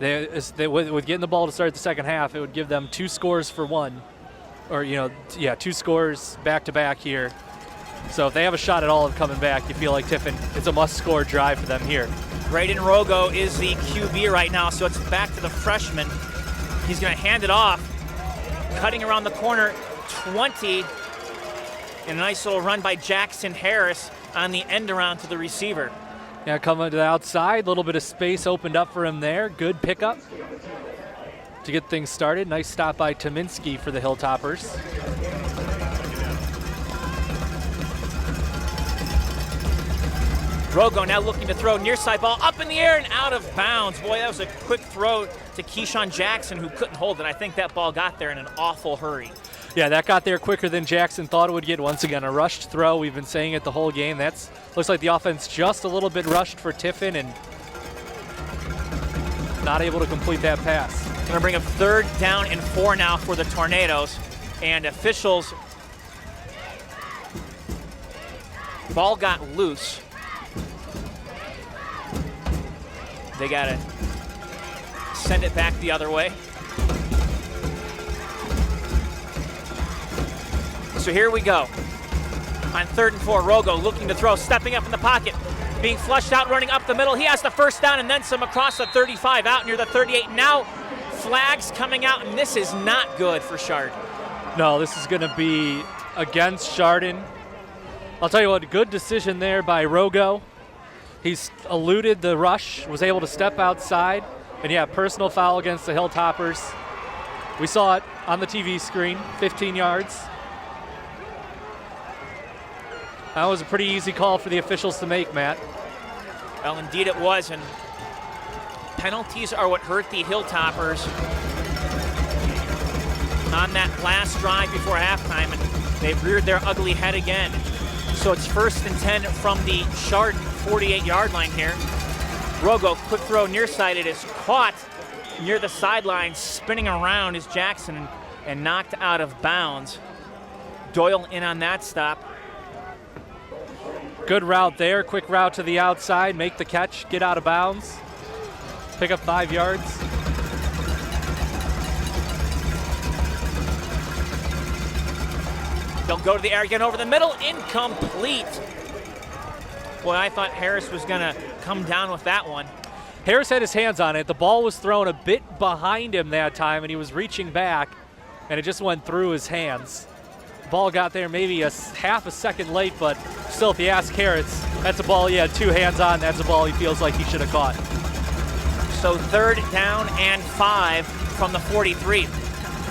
With getting the ball to start the second half, it would give them 2 scores for 1. Or, 2 scores back-to-back here. So if they have a shot at all of coming back, you feel like Tiffin, it's a must-score drive for them here. Braden Rogo is the QB right now, so it's back to the freshman. He's going to hand it off, cutting around the corner, 20, and a nice little run by Jackson Harris on the end around to the receiver. Yeah, coming to the outside, a little bit of space opened up for him there. Good pickup to get things started. Nice stop by Tominski for the Hilltoppers. Rogo now looking to throw, near side ball up in the air and out of bounds. Boy, that was a quick throw to Keyshawn Jackson, who couldn't hold it. I think that ball got there in an awful hurry. Yeah, that got there quicker than Jackson thought it would get. Once again, a rushed throw. We've been saying it the whole game. Looks like the offense just a little bit rushed for Tiffin and not able to complete that pass. Going to bring up 3rd down and 4 now for the Tornadoes, and officials Ball got loose. They got to send it back the other way. So here we go. On 3rd and 4, Rogo looking to throw, stepping up in the pocket, being flushed out, running up the middle. He has the first down and then some across the 35, out near the 38. Now flags coming out, and this is not good for Chardon. No, this is going to be against Chardon. I'll tell you what, good decision there by Rogo. He's eluded the rush, was able to step outside, and yeah, personal foul against the Hilltoppers. We saw it on the TV screen, 15 yards. That was a pretty easy call for the officials to make, Matt. Well, indeed it was, and penalties are what hurt the Hilltoppers on that last drive before halftime, and they've reared their ugly head again. So it's 1st and 10 from the Chardon 48-yard line here. Rogo, quick throw near side. It is caught near the sideline, spinning around is Jackson and knocked out of bounds. Doyle in on that stop. Good route there, quick route to the outside, make the catch, get out of bounds, pick up 5 yards. They'll go to the air again over the middle, incomplete. Boy, I thought Harris was gonna come down with that one. Harris had his hands on it. The ball was thrown a bit behind him that time, and he was reaching back, and it just went through his hands. Ball got there maybe half a second late, but still, if you ask Harris, that's a ball he had 2 hands on. That's a ball he feels like he should have caught. So 3rd down and 5 from the 43.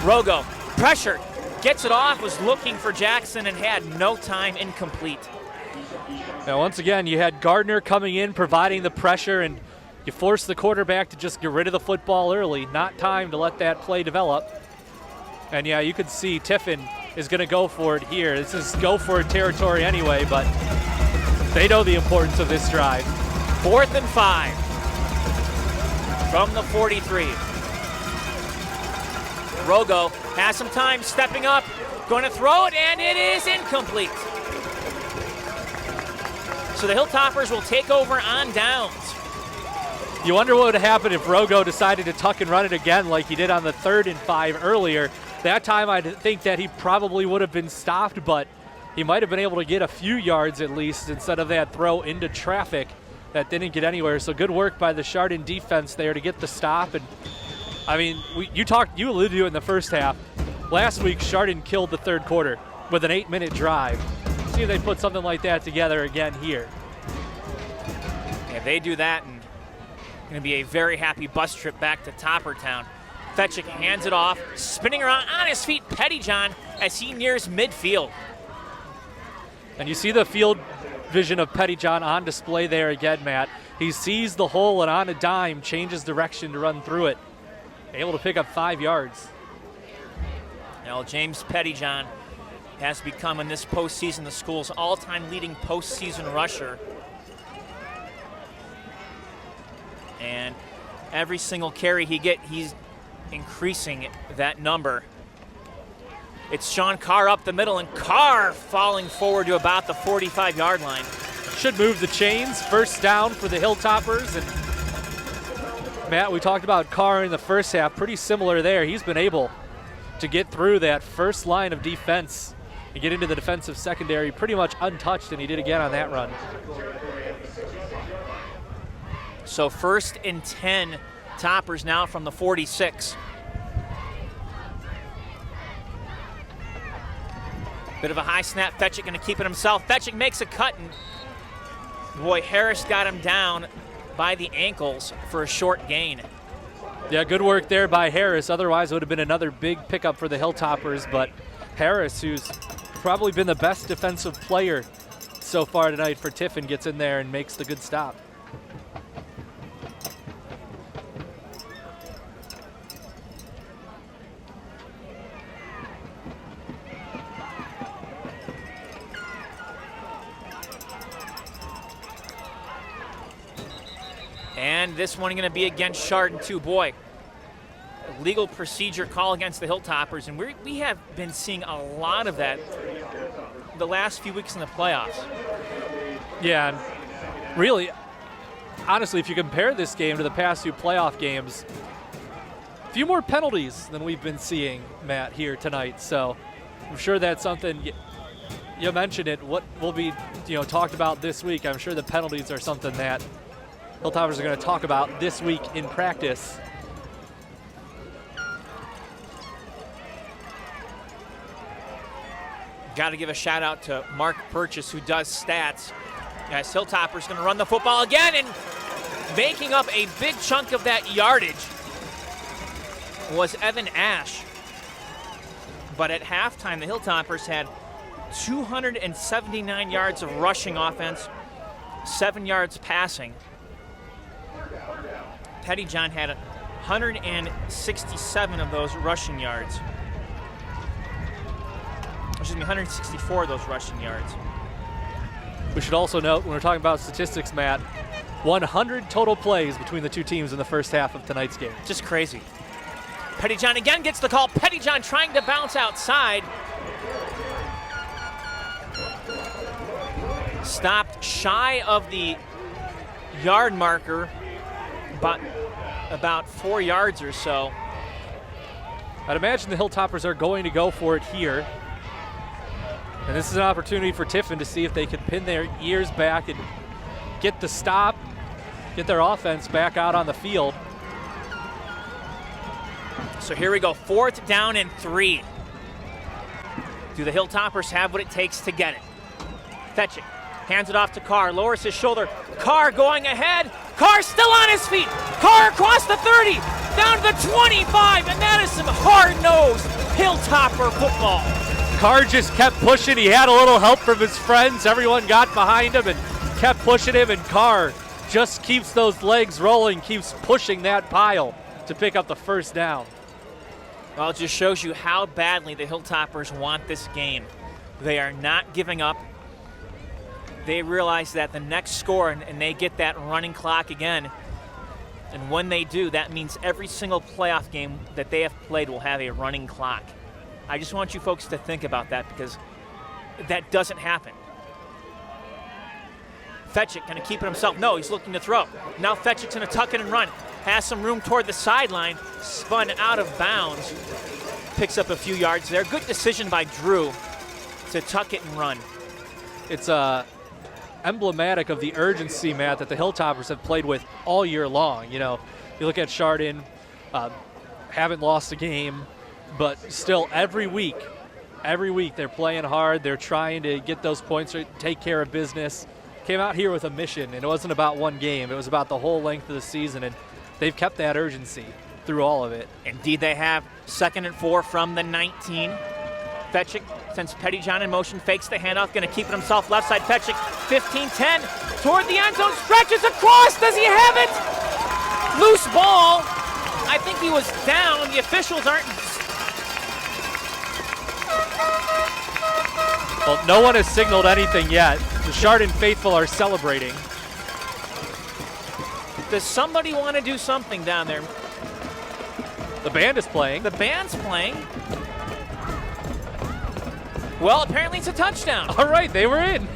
Rogo, pressured, gets it off, was looking for Jackson and had no time, incomplete. Now, once again, you had Gardner coming in, providing the pressure, and you forced the quarterback to just get rid of the football early. Not time to let that play develop. And yeah, you could see Tiffin is going to go for it here. This is go for it territory anyway, but they know the importance of this drive. 4th and 5 from the 43. Rogo has some time, stepping up, going to throw it, and it is incomplete. So the Hilltoppers will take over on downs. You wonder what would happen if Rogo decided to tuck and run it again like he did on the 3rd and 5 earlier. That time I think that he probably would have been stopped, but he might have been able to get a few yards at least instead of that throw into traffic that didn't get anywhere. So good work by the Chardon defense there to get the stop. And I mean, you alluded to it in the first half. Last week, Chardon killed the 3rd quarter with an 8-minute drive. See if they put something like that together again here. If they do that, and going to be a very happy bus trip back to Toppertown. Fetchick hands it off, spinning around on his feet, Pettyjohn, as he nears midfield. And you see the field vision of Pettyjohn on display there again, Matt. He sees the hole and on a dime changes direction to run through it. Able to pick up 5 yards. Now, James Pettyjohn has become in this postseason the school's all-time leading postseason rusher. And every single carry he's increasing that number. It's Sean Carr up the middle, and Carr falling forward to about the 45-yard line. Should move the chains. 1st down for the Hilltoppers. And Matt, we talked about Carr in the first half. Pretty similar there. He's been able to get through that first line of defense and get into the defensive secondary pretty much untouched, and he did again on that run. So 1st and 10 Toppers now from the 46. Bit of a high snap. Fetchick going to keep it himself. Fetchick makes a cut, and boy, Harris got him down by the ankles for a short gain. Yeah, good work there by Harris. Otherwise, it would have been another big pickup for the Hilltoppers, but Harris, who's probably been the best defensive player so far tonight for Tiffin, gets in there and makes the good stop. And this one going to be against Chardon too. Boy, a legal procedure call against the Hilltoppers, and we have been seeing a lot of that the last few weeks in the playoffs. Yeah, and really, honestly, if you compare this game to the past two playoff games, a few more penalties than we've been seeing, Matt, here tonight. So I'm sure that's something you mentioned it. What will be talked about this week? I'm sure the penalties are something that Hilltoppers are going to talk about this week in practice. Got to give a shout out to Mark Purchase, who does stats. As Hilltoppers going to run the football again, and making up a big chunk of that yardage was Evan Ash. But at halftime, the Hilltoppers had 279 yards of rushing offense, 7 yards passing. Pettyjohn had 167 of those rushing yards. Excuse me, 164 of those rushing yards. We should also note, when we're talking about statistics, Matt, 100 total plays between the two teams in the first half of tonight's game. Just crazy. Pettyjohn again gets the call. Pettyjohn trying to bounce outside. Stopped shy of the yard marker, about 4 yards or so. I'd imagine the Hilltoppers are going to go for it here. And this is an opportunity for Tiffin to see if they can pin their ears back and get the stop, get their offense back out on the field. So here we go, 4th down and 3. Do the Hilltoppers have what it takes to get it? Fetching, hands it off to Carr, lowers his shoulder. Carr going ahead. Carr still on his feet. Carr across the 30, down to the 25, and that is some hard-nosed Hilltopper football. Carr just kept pushing. He had a little help from his friends. Everyone got behind him and kept pushing him, and Carr just keeps those legs rolling, keeps pushing that pile to pick up the first down. Well, it just shows you how badly the Hilltoppers want this game. They are not giving up. They realize that the next score, and they get that running clock again. And when they do, that means every single playoff game that they have played will have a running clock. I just want you folks to think about that, because that doesn't happen. Fetchick going to keep it himself. No, he's looking to throw. Now Fetchick's going to tuck it and run. Has some room toward the sideline. Spun out of bounds. Picks up a few yards there. Good decision by Drew to tuck it and run. It's emblematic of the urgency, Matt, that the Hilltoppers have played with all year long. You look at Chardon, haven't lost a game, but still every week they're playing hard. They're trying to get those points, take care of business. Came out here with a mission, and it wasn't about one game. It was about the whole length of the season, and they've kept that urgency through all of it. Indeed they have. 2nd and 4 from the 19. Fetchick sends Pettyjohn in motion, fakes the handoff, going to keep it himself left side. Fetchick, 15-10, toward the end zone, stretches across. Does he have it? Loose ball. I think he was down. The officials aren't. Well, no one has signaled anything yet. The Chardon faithful are celebrating. Does somebody want to do something down there? The band is playing. The band's playing. Well, apparently it's a touchdown. All right, they were in.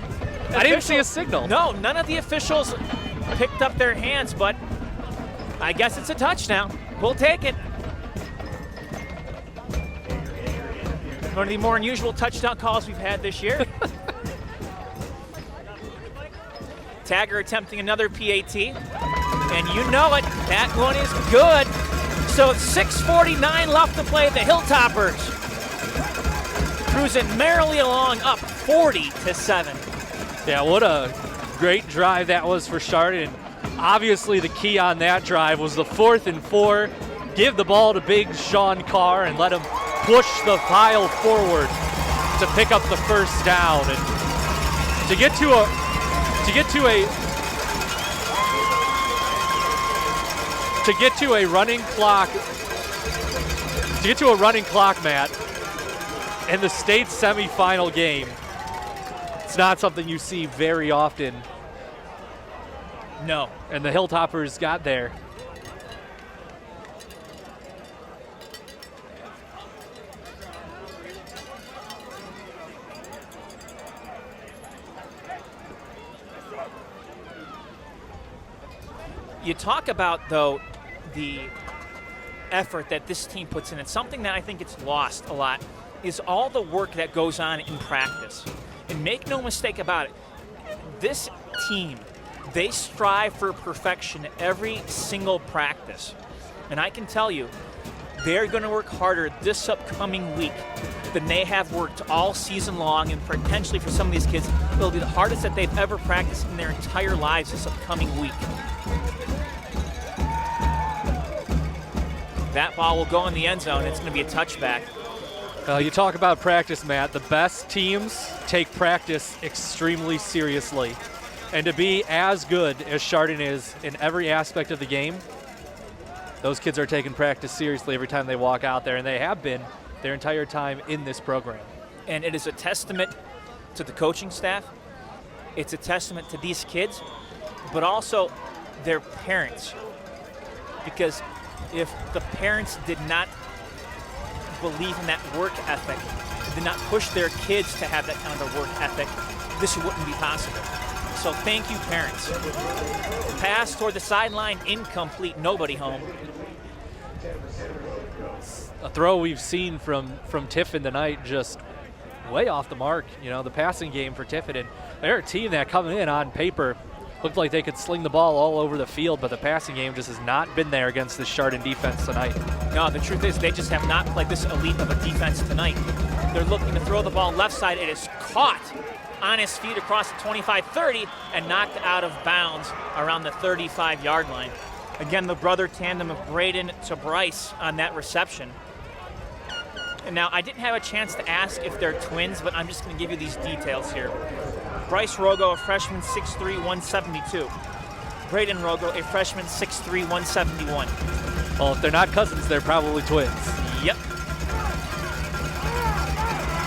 I didn't see a signal. No, none of the officials picked up their hands, but I guess it's a touchdown. We'll take it. One of the more unusual touchdown calls we've had this year. Tagger attempting another PAT. And you know it, that one is good. So it's 6:49 left to play. The Hilltoppers cruising merrily along, up 40-7. Yeah, what a great drive that was for Chardon. Obviously the key on that drive was the 4th and 4. Give the ball to big Sean Carr and let him push the pile forward to pick up the first down, and to get to a running clock, Matt, in the state semifinal game. It's not something you see very often. No. And the Hilltoppers got there. You talk about, though, the effort that this team puts in, and something that I think gets lost a lot is all the work that goes on in practice. And make no mistake about it, this team, they strive for perfection every single practice. And I can tell you, they're going to work harder this upcoming week than they have worked all season long, and potentially for some of these kids, it'll be the hardest that they've ever practiced in their entire lives this upcoming week. That ball will go in the end zone. It's going to be a touchback. You talk about practice, Matt. The best teams take practice extremely seriously. And to be as good as Chardon is in every aspect of the game, those kids are taking practice seriously every time they walk out there, and they have been their entire time in this program. And it is a testament to the coaching staff. It's a testament to these kids, but also their parents. Because if the parents did not believe in that work ethic, did not push their kids to have that kind of a work ethic, this wouldn't be possible. So thank you, parents. Pass toward the sideline, incomplete, nobody home. A throw we've seen from Tiffin tonight, just way off the mark. You know, the passing game for Tiffin, and they're a team that coming in on paper looked like they could sling the ball all over the field, but the passing game just has not been there against this Chardon defense tonight. No, the truth is they just have not played this elite of a defense tonight. They're looking to throw the ball left side. It is caught on his feet across the 25-30 and knocked out of bounds around the 35-yard line. Again, the brother tandem of Braden to Bryce on that reception. And now, I didn't have a chance to ask if they're twins, but I'm just going to give you these details here. Bryce Rogo, a freshman, 6'3", 172. Braden Rogo, a freshman, 6'3", 171. Well, if they're not cousins, they're probably twins. Yep.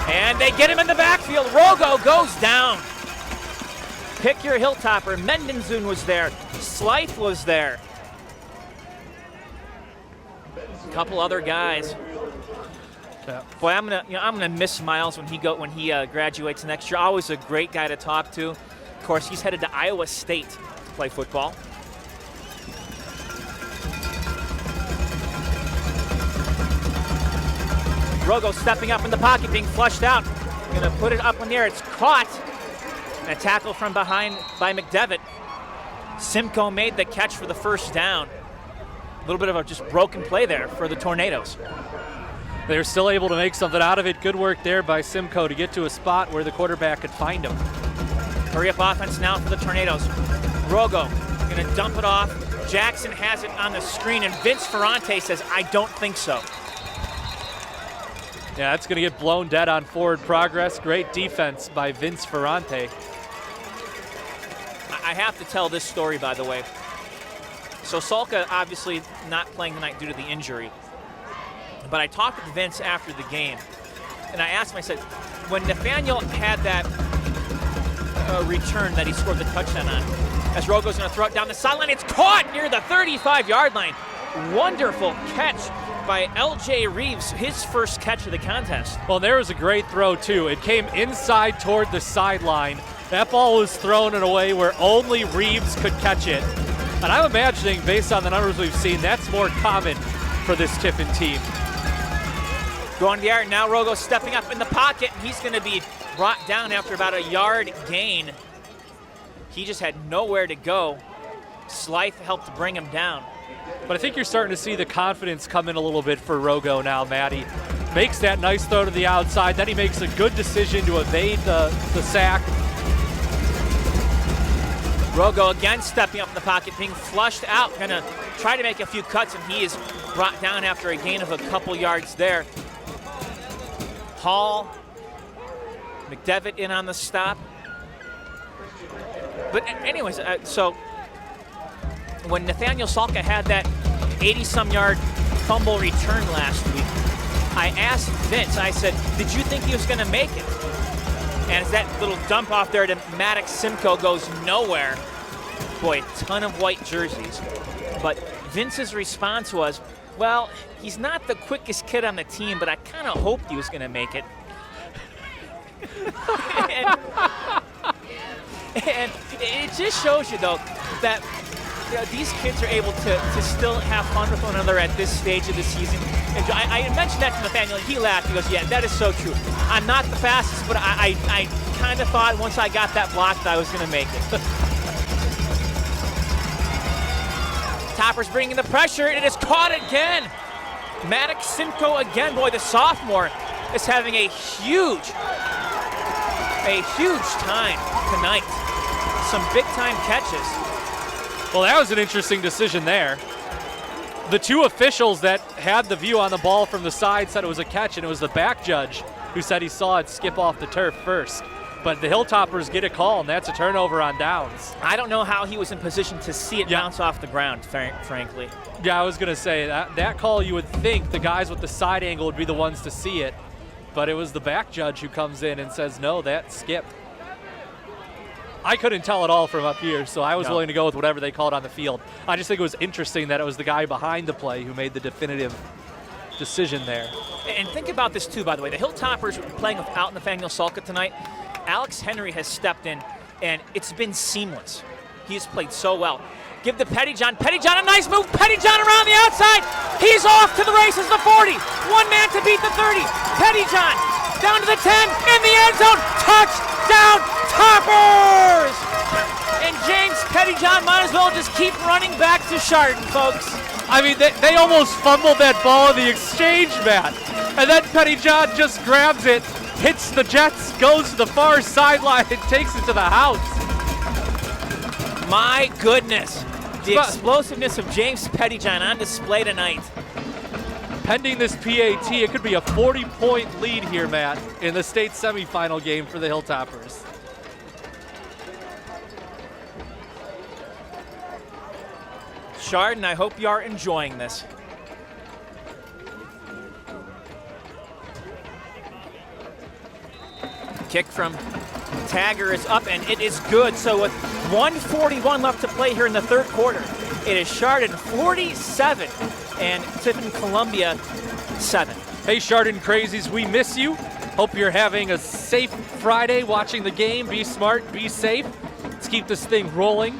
And they get him in the backfield. Rogo goes down. Pick your Hilltopper. Mendenzun was there. Slife was there. A couple other guys. Yeah. Boy, I'm gonna miss Miles when he graduates next year. Always a great guy to talk to. Of course, he's headed to Iowa State to play football. Rogo stepping up in the pocket, being flushed out. Gonna put it up in the air. It's caught. And a tackle from behind by McDevitt. Simcoe made the catch for the first down. A little bit of a just broken play there for the Tornadoes. They're still able to make something out of it. Good work there by Simcoe to get to a spot where the quarterback could find him. Hurry up offense now for the Tornadoes. Rogo gonna dump it off. Jackson has it on the screen, and Vince Ferrante says, I don't think so. Yeah, that's going to get blown dead on forward progress. Great defense by Vince Ferrante. I have to tell this story, by the way. So Salka obviously not playing tonight due to the injury. But I talked with Vince after the game, and I asked him, I said, when Nathaniel had that return that he scored the touchdown on, as Rogo's going to throw it down the sideline, it's caught near the 35-yard line. Wonderful catch by L.J. Reeves, his first catch of the contest. Well, there was a great throw, too. It came inside toward the sideline. That ball was thrown in a way where only Reeves could catch it. And I'm imagining, based on the numbers we've seen, that's more common for this Tiffin team. Going to the air, now Rogo stepping up in the pocket, and he's going to be brought down after about a yard gain. He just had nowhere to go. Slife helped bring him down. But I think you're starting to see the confidence come in a little bit for Rogo now, Matty. Makes that nice throw to the outside, then he makes a good decision to evade the sack. Rogo again stepping up in the pocket, being flushed out, going to try to make a few cuts, and he is brought down after a gain of a couple yards there. Hall, McDevitt in on the stop. But anyways, so when Nathaniel Salka had that 80-some yard fumble return last week, I asked Vince, I said, did you think he was going to make it? And as that little dump off there to Maddox Simcoe goes nowhere, boy, a ton of white jerseys. But Vince's response was, well, he's not the quickest kid on the team, but I kind of hoped he was going to make it. and it just shows you, though, that these kids are able to still have fun with one another at this stage of the season. And I mentioned that to Nathaniel, and he laughed. He goes, yeah, that is so true. I'm not the fastest, but I kind of thought once I got that block that I was going to make it. Toppers bringing the pressure, and it is caught again. Maddox Simcoe again. Boy, the sophomore is having a huge time tonight. Some big-time catches. Well, that was an interesting decision there. The two officials that had the view on the ball from the side said it was a catch, and it was the back judge who said he saw it skip off the turf first. But the Hilltoppers get a call, and that's a turnover on downs. I don't know how he was in position to see it bounce off the ground, frankly. Yeah, I was going to say, that call you would think the guys with the side angle would be the ones to see it, but it was the back judge who comes in and says, no, that skipped. I couldn't tell it all from up here, so I was willing to go with whatever they called on the field. I just think it was interesting that it was the guy behind the play who made the definitive decision there. And think about this too, by the way. The Hilltoppers playing without Nathaniel Salka tonight. Alex Henry has stepped in, and it's been seamless. He has played so well. Give to Pettyjohn. Pettyjohn, a nice move. Pettyjohn around the outside. He's off to the races, the 40. One man to beat the 30. Pettyjohn down to the 10, in the end zone. Touchdown, Toppers! And James Pettyjohn might as well just keep running back to Chardon, folks. I mean, they almost fumbled that ball in the exchange, Matt. And then Pettyjohn just grabs it, hits the Jets, goes to the far sideline, and takes it to the house. My goodness. The explosiveness of James Pettyjohn on display tonight. Pending this PAT, it could be a 40-point lead here, Matt, in the state semifinal game for the Hilltoppers. Chardon, I hope you are enjoying this. Kick from Tagger is up, and it is good. So with 1:41 left to play here in the third quarter, it is Chardon 47 and Tiffin Columbia 7. Hey, Chardon Crazies, we miss you. Hope you're having a safe Friday watching the game. Be smart, be safe. Let's keep this thing rolling.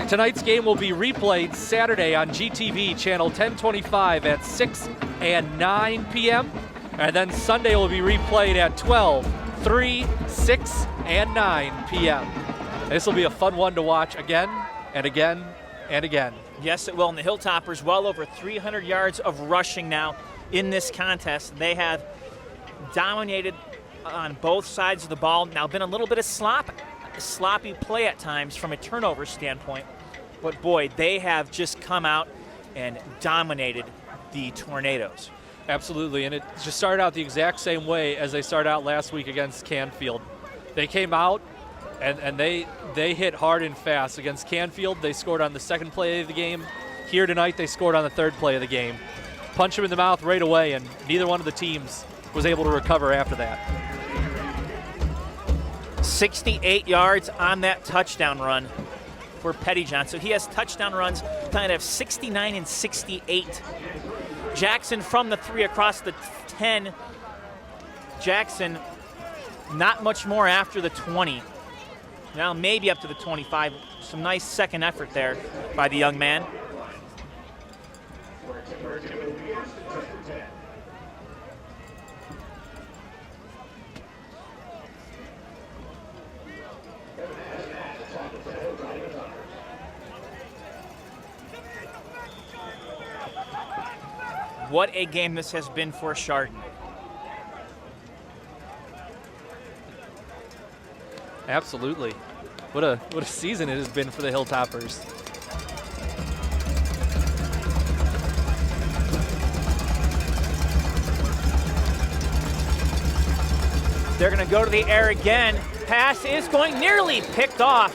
Tonight's game will be replayed Saturday on GTV channel 1025 at 6 and 9 p.m. And then Sunday will be replayed at 12, 3, 6, and 9 p.m. This will be a fun one to watch again and again and again. Yes, it will. And the Hilltoppers, well over 300 yards of rushing now in this contest. They have dominated on both sides of the ball. Now been a little bit of sloppy play at times from a turnover standpoint. But boy, they have just come out and dominated the Tornadoes. Absolutely, and it just started out the exact same way as they started out last week against Canfield. They came out and they hit hard and fast. Against Canfield, they scored on the second play of the game. Here tonight, they scored on the third play of the game. Punch them in the mouth right away, and neither one of the teams was able to recover after that. 68 yards on that touchdown run for Pettyjohn. So he has touchdown runs kind of 69 and 68. Jackson from the 3 across the 10. Jackson not much more after the 20. Now maybe up to the 25. Some nice second effort there by the young man. What a game this has been for Chardon. Absolutely. What a season it has been for the Hilltoppers. They're going to go to the air again. Pass is going nearly picked off.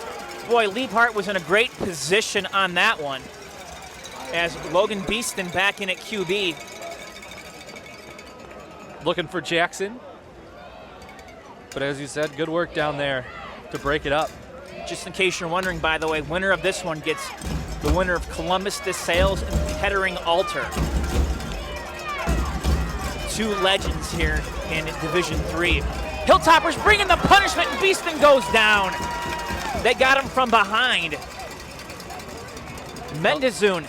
Boy, Liebhart was in a great position on that one. As Logan Beeston back in at QB. Looking for Jackson. But as you said, good work down there to break it up. Just in case you're wondering, by the way, winner of this one gets the winner of Columbus DeSales and Kettering Alter. Two legends here in Division III. Hilltoppers bringing the punishment, and Beeston goes down. They got him from behind. Mendezoon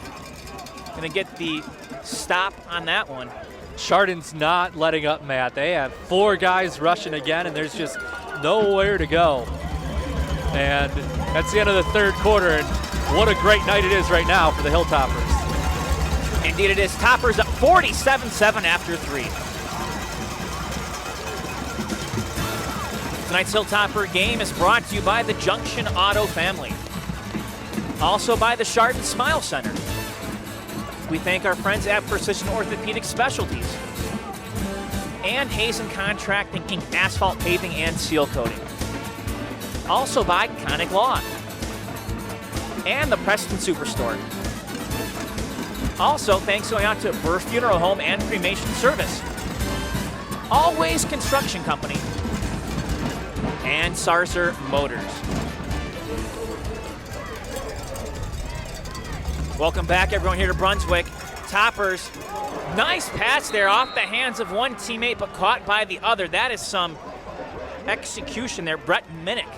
gonna get the stop on that one. Chardon's not letting up, Matt. They have 4 guys rushing again, and there's just nowhere to go. And that's the end of the third quarter, and what a great night it is right now for the Hilltoppers. Indeed it is. Toppers up 47-7 after 3. Tonight's Hilltopper game is brought to you by the Junction Auto family. Also by the Chardon Smile Center. We thank our friends at Precision Orthopedic Specialties. And Hazen Contracting Inc. Asphalt Paving and Seal Coating. Also by Conic Law. And the Preston Superstore. Also, thanks going out to Burr Funeral Home and Cremation Service. Always Construction Company. And Sarser Motors. Welcome back, everyone, here to Brunswick. Toppers, nice pass there off the hands of one teammate, but caught by the other. That is some execution there. Brett Minnick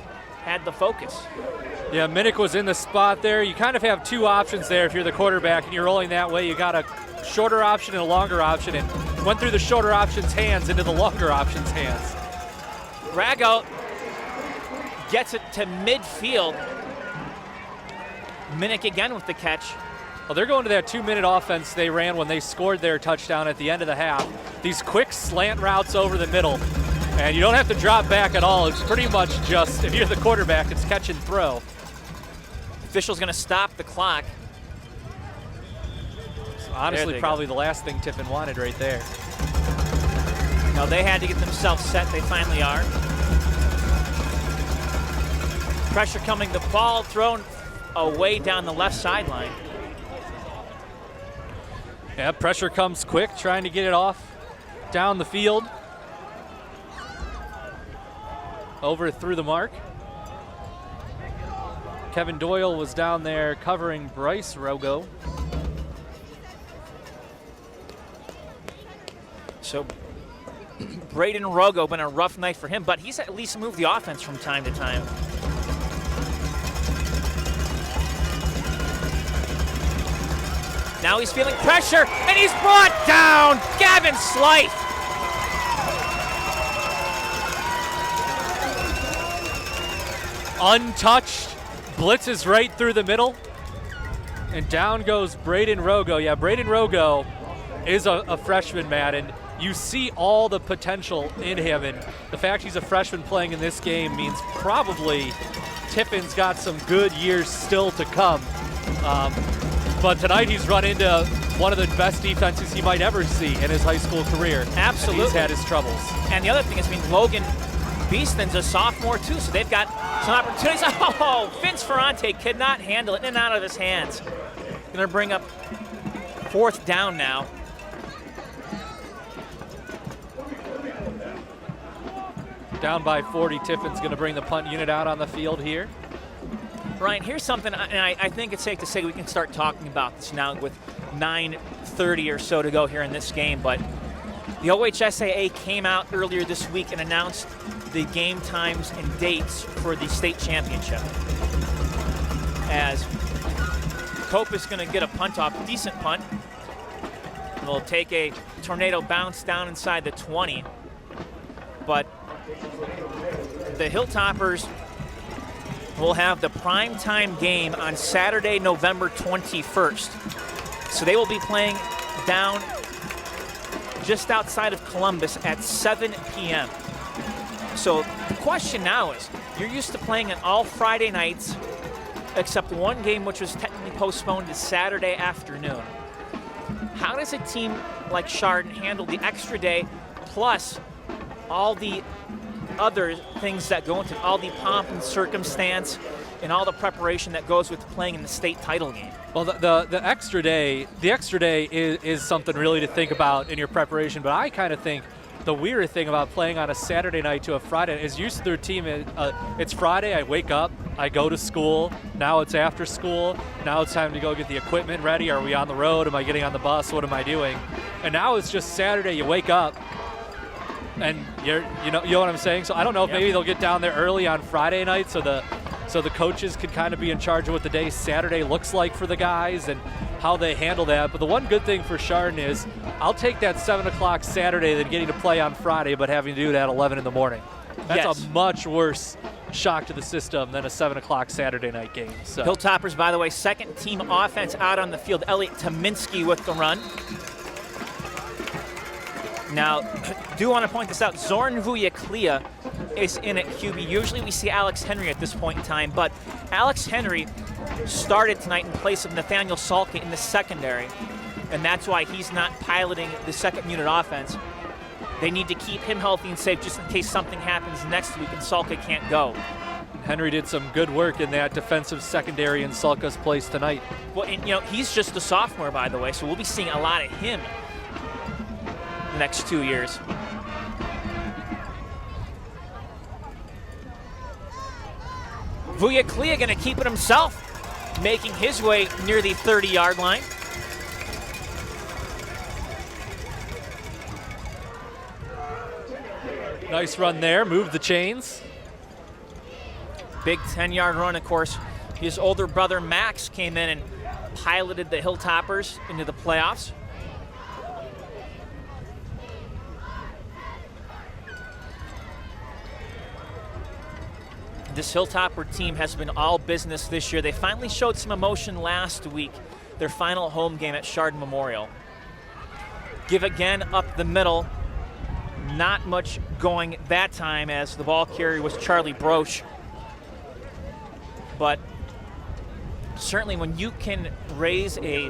had the focus. Yeah, Minnick was in the spot there. You kind of have 2 options there if you're the quarterback and you're rolling that way. You got a shorter option and a longer option, and went through the shorter option's hands into the longer option's hands. Rago gets it to midfield. Minnick again with the catch. Well, they're going to that 2-minute offense they ran when they scored their touchdown at the end of the half. These quick slant routes over the middle, and you don't have to drop back at all. It's pretty much just, if you're the quarterback, it's catch and throw. Official's going to stop the clock. So honestly, probably the last thing Tiffin wanted right there. No, they had to get themselves set. They finally are. Pressure coming. The ball thrown away down the left sideline. Yeah, pressure comes quick, trying to get it off down the field. Over through the mark. Kevin Doyle was down there covering Bryce Rogo. So Braden Rogo, been a rough night for him, but he's at least moved the offense from time to time. Now he's feeling pressure, and he's brought down. Gavin Slife. Untouched, blitzes right through the middle, and down goes Braden Rogo. Yeah, Braden Rogo is a freshman, Matt, and you see all the potential in him, and the fact he's a freshman playing in this game means probably Tiffin's got some good years still to come. But tonight he's run into one of the best defenses he might ever see in his high school career. Absolutely. And he's had his troubles. And the other thing is, Logan Beeston's a sophomore too, so they've got some opportunities. Oh, Vince Ferrante could not handle it in and out of his hands. Gonna bring up 4th down now. Down by 40, Tiffin's gonna bring the punt unit out on the field here. Brian, here's something, and I think it's safe to say we can start talking about this now with 9:30 or so to go here in this game, but the OHSAA came out earlier this week and announced the game times and dates for the state championship. As Cope is going to get a punt off, decent punt. They'll take a tornado bounce down inside the 20, but the Hilltoppers will have the primetime game on Saturday, November 21st. So they will be playing down just outside of Columbus at 7 p.m. So the question now is, you're used to playing on all Friday nights, except one game which was technically postponed to Saturday afternoon. How does a team like Chardon handle the extra day, plus all the other things that go into all the pomp and circumstance and all the preparation that goes with playing in the state title game? Well, the extra day is something really to think about in your preparation, but I kind of think the weird thing about playing on a Saturday night to a Friday is used to their team. It's Friday, I wake up, I go to school, now it's after school, now it's time to go get the equipment ready. Are we on the road? Am I getting on the bus? What am I doing? And now it's just Saturday, you wake up, and you know what I'm saying? So I don't know if maybe they'll get down there early on Friday night so the so the coaches can kind of be in charge of what the day Saturday looks like for the guys and how they handle that. But the one good thing for Chardon is I'll take that 7 o'clock Saturday than getting to play on Friday but having to do it at 11 in the morning. That's Yes. a much worse shock to the system than a 7 o'clock Saturday night game. So. Hilltoppers, by the way, second team offense out on the field. Elliot Tominski with the run. Now, do want to point this out. Zorn Vuyaklia is in at QB. Usually we see Alex Henry at this point in time, but Alex Henry started tonight in place of Nathaniel Salka in the secondary, and that's why he's not piloting the second unit offense. They need to keep him healthy and safe just in case something happens next week and Salka can't go. Henry did some good work in that defensive secondary in Salka's place tonight. Well, and, he's just a sophomore, by the way, so we'll be seeing a lot of him the next 2 years. Vuyaklia going to keep it himself, making his way near the 30-yard line. Nice run there, moved the chains. Big 10-yard run, of course. His older brother Max came in and piloted the Hilltoppers into the playoffs. This Hilltopper team has been all business this year. They finally showed some emotion last week, their final home game at Chardon Memorial. Give again up the middle. Not much going that time as the ball carrier was Charlie Broch. But certainly when you can raise a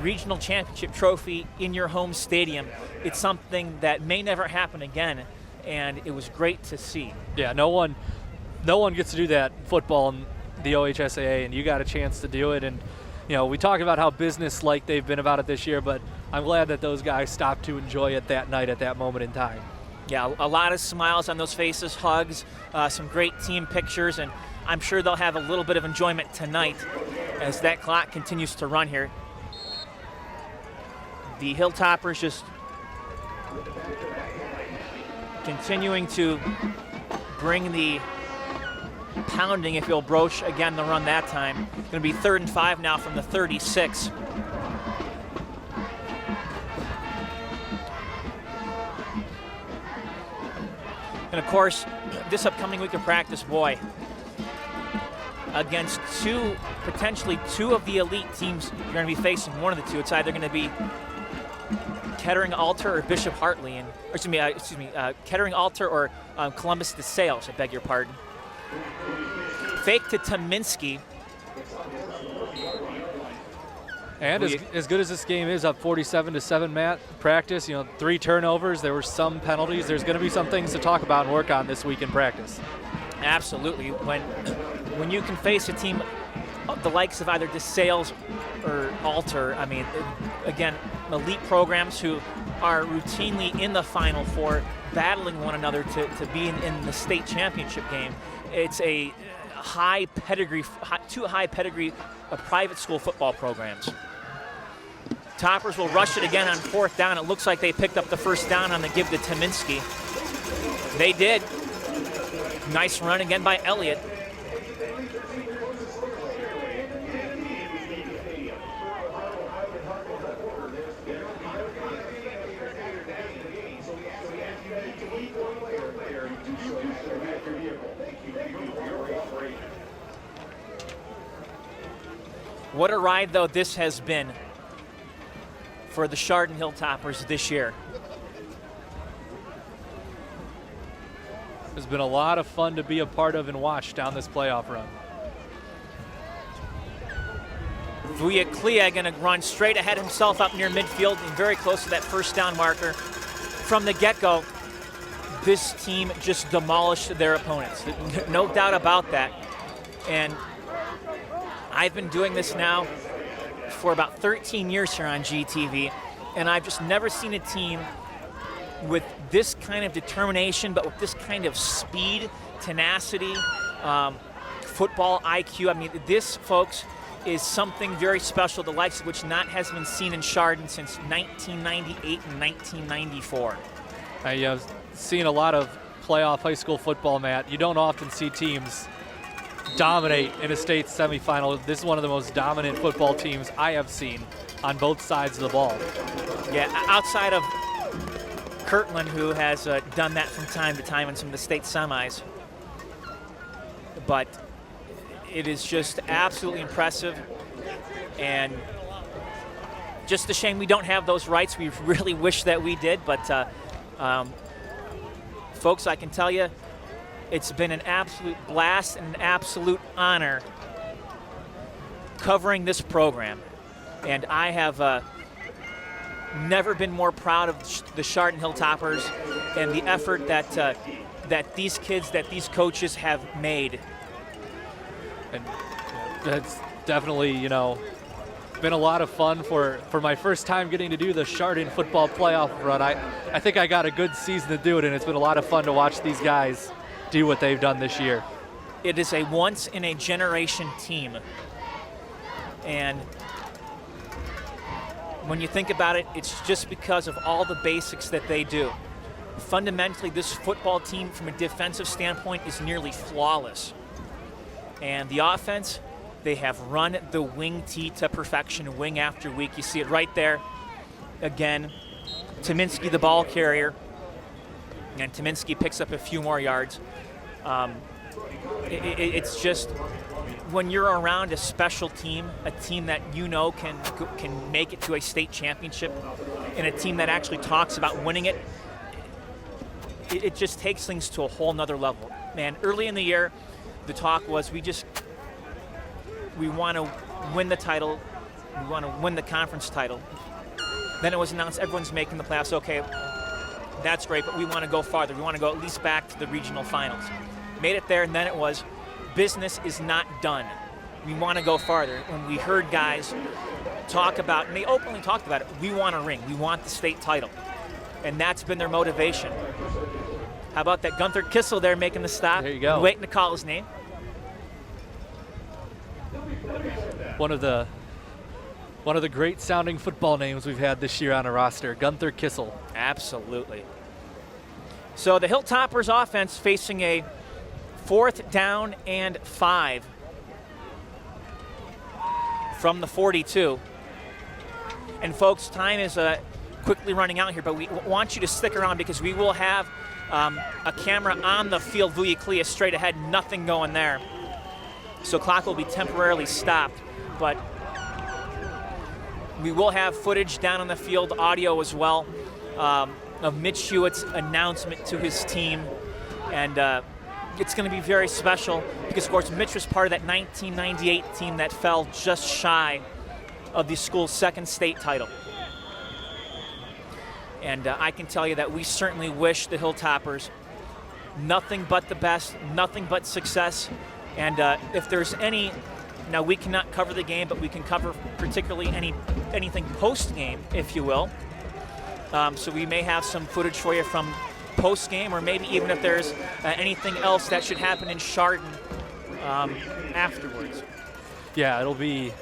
regional championship trophy in your home stadium, it's something that may never happen again, and it was great to see. Yeah, no one gets to do that in football in the OHSAA, and you got a chance to do it. And we talk about how business-like they've been about it this year, but I'm glad that those guys stopped to enjoy it that night at that moment in time. Yeah, a lot of smiles on those faces, hugs, some great team pictures, and I'm sure they'll have a little bit of enjoyment tonight as that clock continues to run here. The Hilltoppers just continuing to bring the pounding, if you'll. Broach again the run that time. Going to be 3rd and 5 now from the 36. And of course, this upcoming week of practice, boy, against potentially two of the elite teams you're going to be facing, one of the two. It's either going to be Kettering Alter or Bishop Hartley, Kettering Alter or Columbus DeSales, I beg your pardon. Fake to Tominski. And as good as this game is, up 47-7, Matt, practice, 3 turnovers, there were some penalties. There's going to be some things to talk about and work on this week in practice. Absolutely. When you can face a team of the likes of either DeSales or Alter, again, elite programs who are routinely in the Final Four, battling one another to be in the state championship game. It's a two high pedigree of private school football programs. Toppers will rush it again on 4th down. It looks like they picked up the first down on the give to Tominski. They did. Nice run again by Elliott. What a ride, though, this has been for the Chardon Hilltoppers this year. It's been a lot of fun to be a part of and watch down this playoff run. Vuyaklia going to run straight ahead himself up near midfield and very close to that first down marker. From the get-go, this team just demolished their opponents. No doubt about that. And I've been doing this now for about 13 years here on GTV, and I've just never seen a team with this kind of determination, but with this kind of speed, tenacity, football IQ. This, folks, is something very special, the likes of which not has been seen in Chardon since 1998 and 1994. I've seen a lot of playoff high school football, Matt. You don't often see teams dominate in a state semifinal. This is one of the most dominant football teams I have seen on both sides of the ball. Yeah, outside of Kirtland, who has done that from time to time in some of the state semis. But it is just absolutely impressive, and just a shame we don't have those rights. We really wish that we did, but folks, I can tell you, it's been an absolute blast and an absolute honor covering this program. And I have never been more proud of the Chardon Hilltoppers and the effort that these kids, that these coaches have made. And that's definitely, been a lot of fun for my first time getting to do the Chardon football playoff run. I think I got a good season to do it, and it's been a lot of fun to watch these guys do what they've done this year. It is a once-in-a-generation team. And when you think about it, it's just because of all the basics that they do. Fundamentally, this football team, from a defensive standpoint, is nearly flawless. And the offense, they have run the wing tee to perfection, wing after week. You see it right there. Again, Tominski, the ball carrier, and Tominski picks up a few more yards. It's just, when you're around a special team, a team that can make it to a state championship, and a team that actually talks about winning it, it just takes things to a whole nother level. Man, early in the year, the talk was we want to win the title, we want to win the conference title. Then it was announced everyone's making the playoffs. Okay, that's great, but we want to go farther. We want to go at least back to the regional finals. Made it there, and then it was, business is not done. We want to go farther. When we heard guys talk about, and they openly talked about it, we want a ring, we want the state title. And that's been their motivation. How about that Gunther Kissel there making the stop? There you go. Waiting to call his name. One of the great sounding football names we've had this year on a roster, Gunther Kissel. Absolutely. So the Hilltoppers offense facing a 4th down and 5 from the 42. And folks, time is quickly running out here, but we want you to stick around because we will have a camera on the field, Vujiclia straight ahead, nothing going there. So clock will be temporarily stopped, but we will have footage down on the field, audio as well, of Mitch Hewitt's announcement to his team. And it's going to be very special because, of course, Mitch was part of that 1998 team that fell just shy of the school's 2nd state title. And I can tell you that we certainly wish the Hilltoppers nothing but the best, nothing but success. And if there's any, now we cannot cover the game, but we can cover particularly anything post-game, if you will. So we may have some footage for you from post-game, or maybe even if there's anything else that should happen in Chardon afterwards. Yeah, it'll be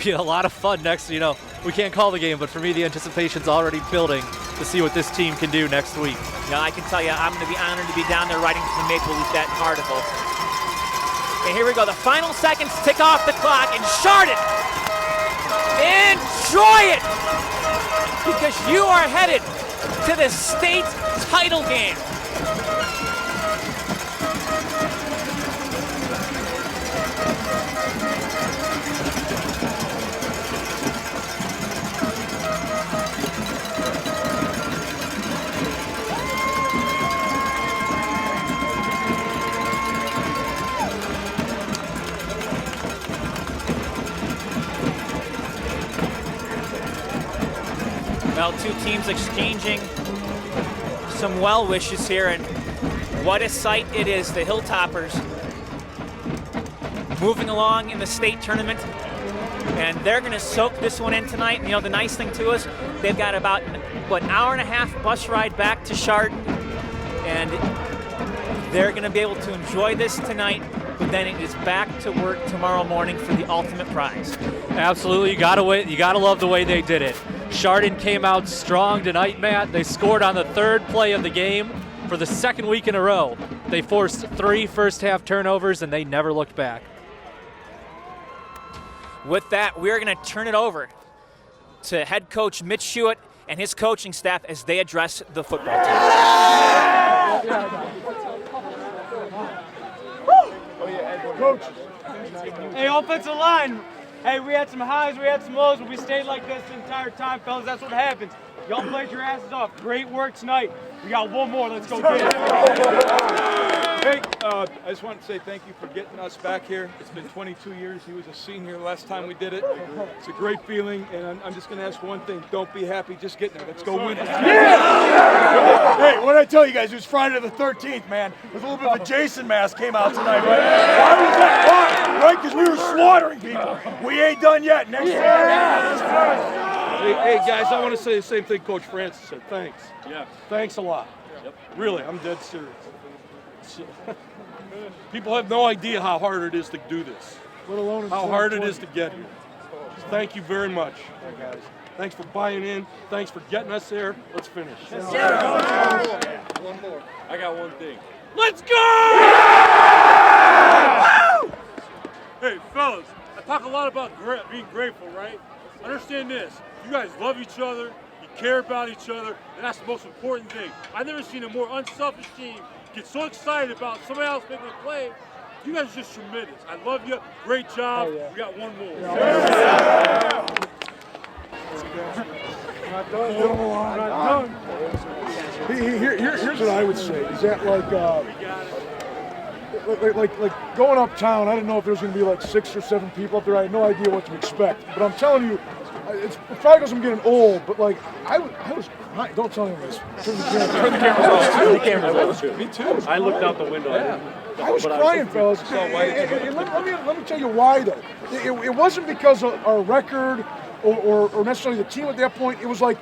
a lot of fun next. We can't call the game, but for me, the anticipation's already building to see what this team can do next week. Now, I can tell you, I'm going to be honored to be down there writing for the Maple Leaf that article. And here we go. The final seconds tick off the clock, and Chardon, enjoy it, because you are headed to the state title game. Well, two teams exchanging some well wishes here, and what a sight it is. The Hilltoppers moving along in the state tournament, and they're going to soak this one in tonight. The nice thing too is they've got about an hour and a half bus ride back to Chardon, and they're going to be able to enjoy this tonight. But then it is back to work tomorrow morning for the ultimate prize. Absolutely, you gotta love the way they did it. Chardon came out strong tonight, Matt. They scored on the 3rd play of the game, for the second week in a row. They forced 3 first-half turnovers, and they never looked back. With that, we're going to turn it over to head coach Mitch Hewitt and his coaching staff as they address the football team. Coach. Hey, offensive line. Hey, we had some highs, we had some lows, but we stayed like this the entire time, fellas. That's what happens. Y'all played your asses off. Great work tonight. We got one more. Let's go get it. Hey, I just want to say thank you for getting us back here. It's been 22 years. He was a senior last time we did it. It's a great feeling, and I'm just going to ask one thing. Don't be happy. Just get there. Let's go win it. Yeah! Hey, what did I tell you guys? It was Friday the 13th, man. It was a little bit of a Jason mask came out tonight, right? Why was that? Why? Right? Because we were slaughtering people. We ain't done yet. Next time. Hey, guys, I want to say the same thing Coach Francis said. Thanks. Yeah. Thanks a lot. Yep. Really, I'm dead serious. People have no idea how hard it is to do this. How hard it is to get here. Thank you very much, guys. Thanks for buying in. Thanks for getting us there. Let's finish. Yes, One more. I got one thing. Let's go! Hey, fellas, I talk a lot about being grateful, right? Understand this. You guys love each other. You care about each other. And that's the most important thing. I've never seen a more unselfish team get so excited about somebody else making a play. You guys are just tremendous. I love you. Great job. We got one more. Not done. Here's what I would say. Is that like going uptown, I didn't know if there was going to be like 6 or 7 people up there. I had no idea what to expect. But I'm telling you, it's probably because I'm getting old, but like I was crying. Don't tell anyone this. Turn the camera off. Me too. I looked out the window. I was crying, fellas. And let me tell you why, though. It wasn't because of our record or necessarily the team at that point. It was like,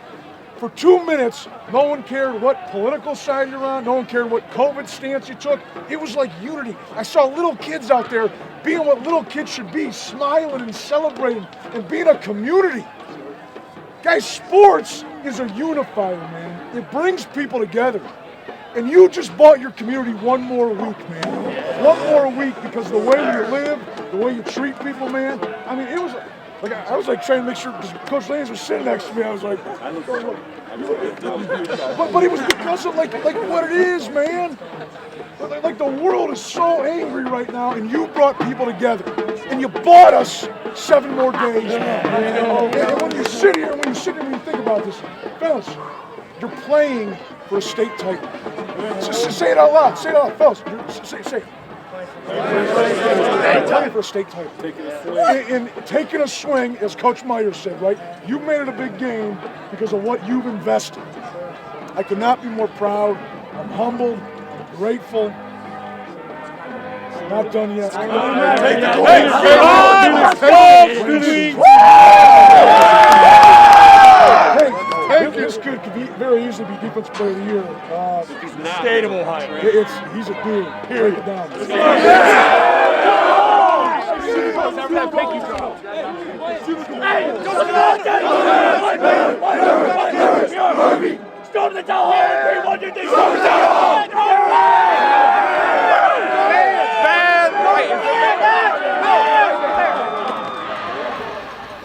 for 2 minutes, no one cared what political side you're on. No one cared what COVID stance you took. It was like unity. I saw little kids out there being what little kids should be, smiling and celebrating and being a community. Guys, sports is a unifier, man. It brings people together. And you just bought your community one more week, man. One more week because of the way you live, the way you treat people, man. I mean, it was like I was like trying to make sure, because Coach Lanes was sitting next to me. I was like, but it was because of like what it is, man. Like the world is so angry right now, and you brought people together, and you bought us 7 more days, man. And when you sit here and you think about this, fellas, you're playing for a state title. Just say it out loud. Say it out loud, fellas. Say it. Playing for a state title. And taking a swing, as Coach Meyer said, right? You made it a big game because of what you've invested. I could not be more proud. I'm humbled, grateful. Not done yet. This could very easily be Defensive Player of the Year. State of Ohio. He's a dude. Period. Down. Go to the tower.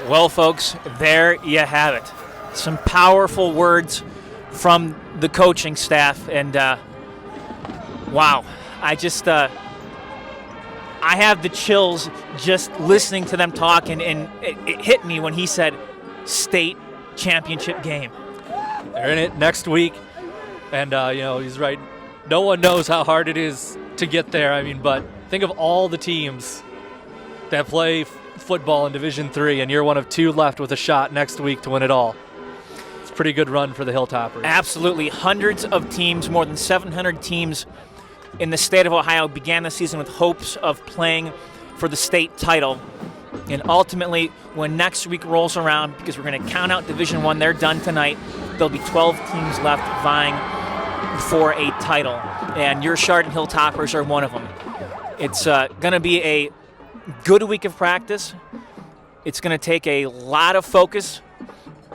Well, folks, there you have it. Some powerful words from the coaching staff, and wow, I have the chills just listening to them talk, and it hit me when he said state championship game. They're in it next week, and he's right. No one knows how hard it is to get there. I mean, but think of all the teams that play football in Division III, and you're one of 2 left with a shot next week to win it all. It's a pretty good run for the Hilltoppers. Absolutely. Hundreds of teams, more than 700 teams in the state of Ohio began the season with hopes of playing for the state title. And ultimately, when next week rolls around, because we're going to count out Division I, they're done tonight, there'll be 12 teams left vying for a title. And your Chardon Hilltoppers are one of them. It's going to be a good week of practice. It's going to take a lot of focus.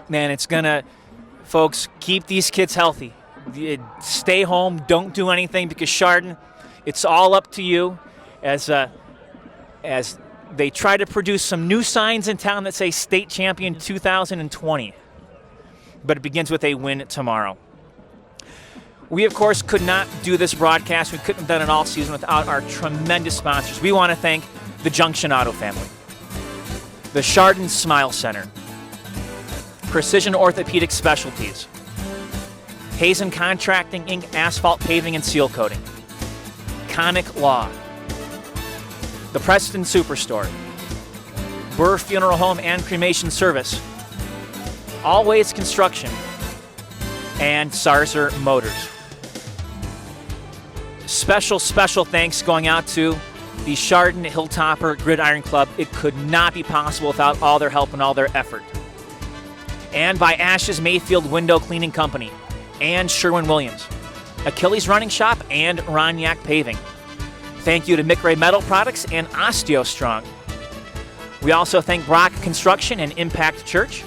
Man, it's going to, folks, keep these kids healthy. stay home, don't do anything, because Chardon, it's all up to you as they try to produce some new signs in town that say state champion 2020. But it begins with a win tomorrow. We, of course, could not do this broadcast. We couldn't have done it all season without our tremendous sponsors. We want to thank the Junction Auto family, the Chardon Smile Center, Precision Orthopedic Specialties, Hazen Contracting, Inc., Asphalt Paving and Seal Coating, Conic Law, the Preston Superstore, Burr Funeral Home and Cremation Service, Always Construction, and Sarzer Motors. Special thanks going out to the Chardon Hilltopper Gridiron Club. It could not be possible without all their help and all their effort. And by Ash's Mayfield Window Cleaning Company, and Sherwin-Williams, Achilles Running Shop, and Roniak Paving. Thank you to McRae Metal Products and OsteoStrong. We also thank Brock Construction and Impact Church,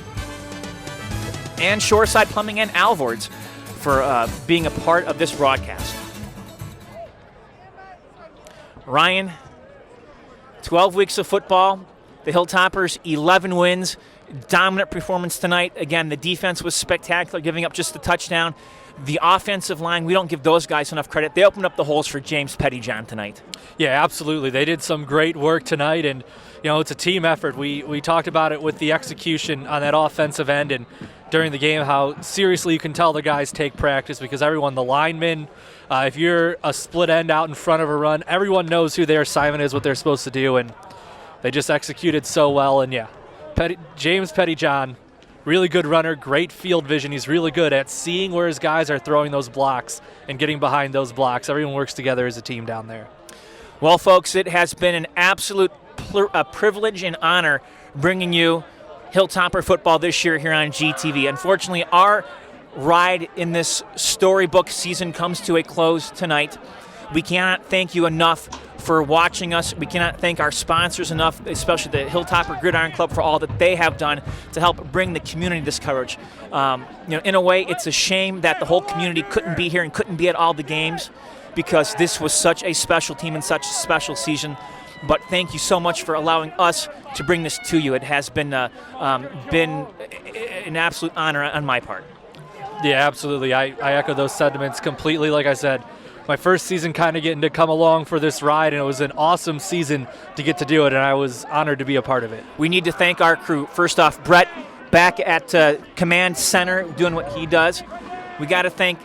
and Shoreside Plumbing and Alvards for being a part of this broadcast. Ryan, 12 weeks of football, the Hilltoppers 11 wins, dominant performance tonight. Again, the defense was spectacular, giving up just the touchdown. The offensive line, we don't give those guys enough credit. They opened up the holes for James Pettyjohn tonight. Yeah, absolutely. They did some great work tonight, and it's a team effort. We talked about it with the execution on that offensive end and during the game, how seriously you can tell the guys take practice, because everyone, the linemen, if you're a split end out in front of a run, everyone knows who their assignment is, what they're supposed to do, and they just executed so well. And James Pettyjohn, really good runner, great field vision. He's really good at seeing where his guys are throwing those blocks and getting behind those blocks. Everyone works together as a team down there. Well, folks, it has been an absolute privilege and honor bringing you Hilltopper football this year here on GTV. Unfortunately, our ride in this storybook season comes to a close tonight. We cannot thank you enough for watching us. We cannot thank our sponsors enough, especially the Hilltopper Gridiron Club, for all that they have done to help bring the community this coverage. In a way, it's a shame that the whole community couldn't be here and couldn't be at all the games, because this was such a special team and such a special season. But thank you so much for allowing us to bring this to you. It has been an absolute honor on my part. Yeah, absolutely. I echo those sentiments completely. Like I said, my first season kind of getting to come along for this ride, and it was an awesome season to get to do it, and I was honored to be a part of it. We need to thank our crew. First off, Brett back at Command Center doing what he does. We got to thank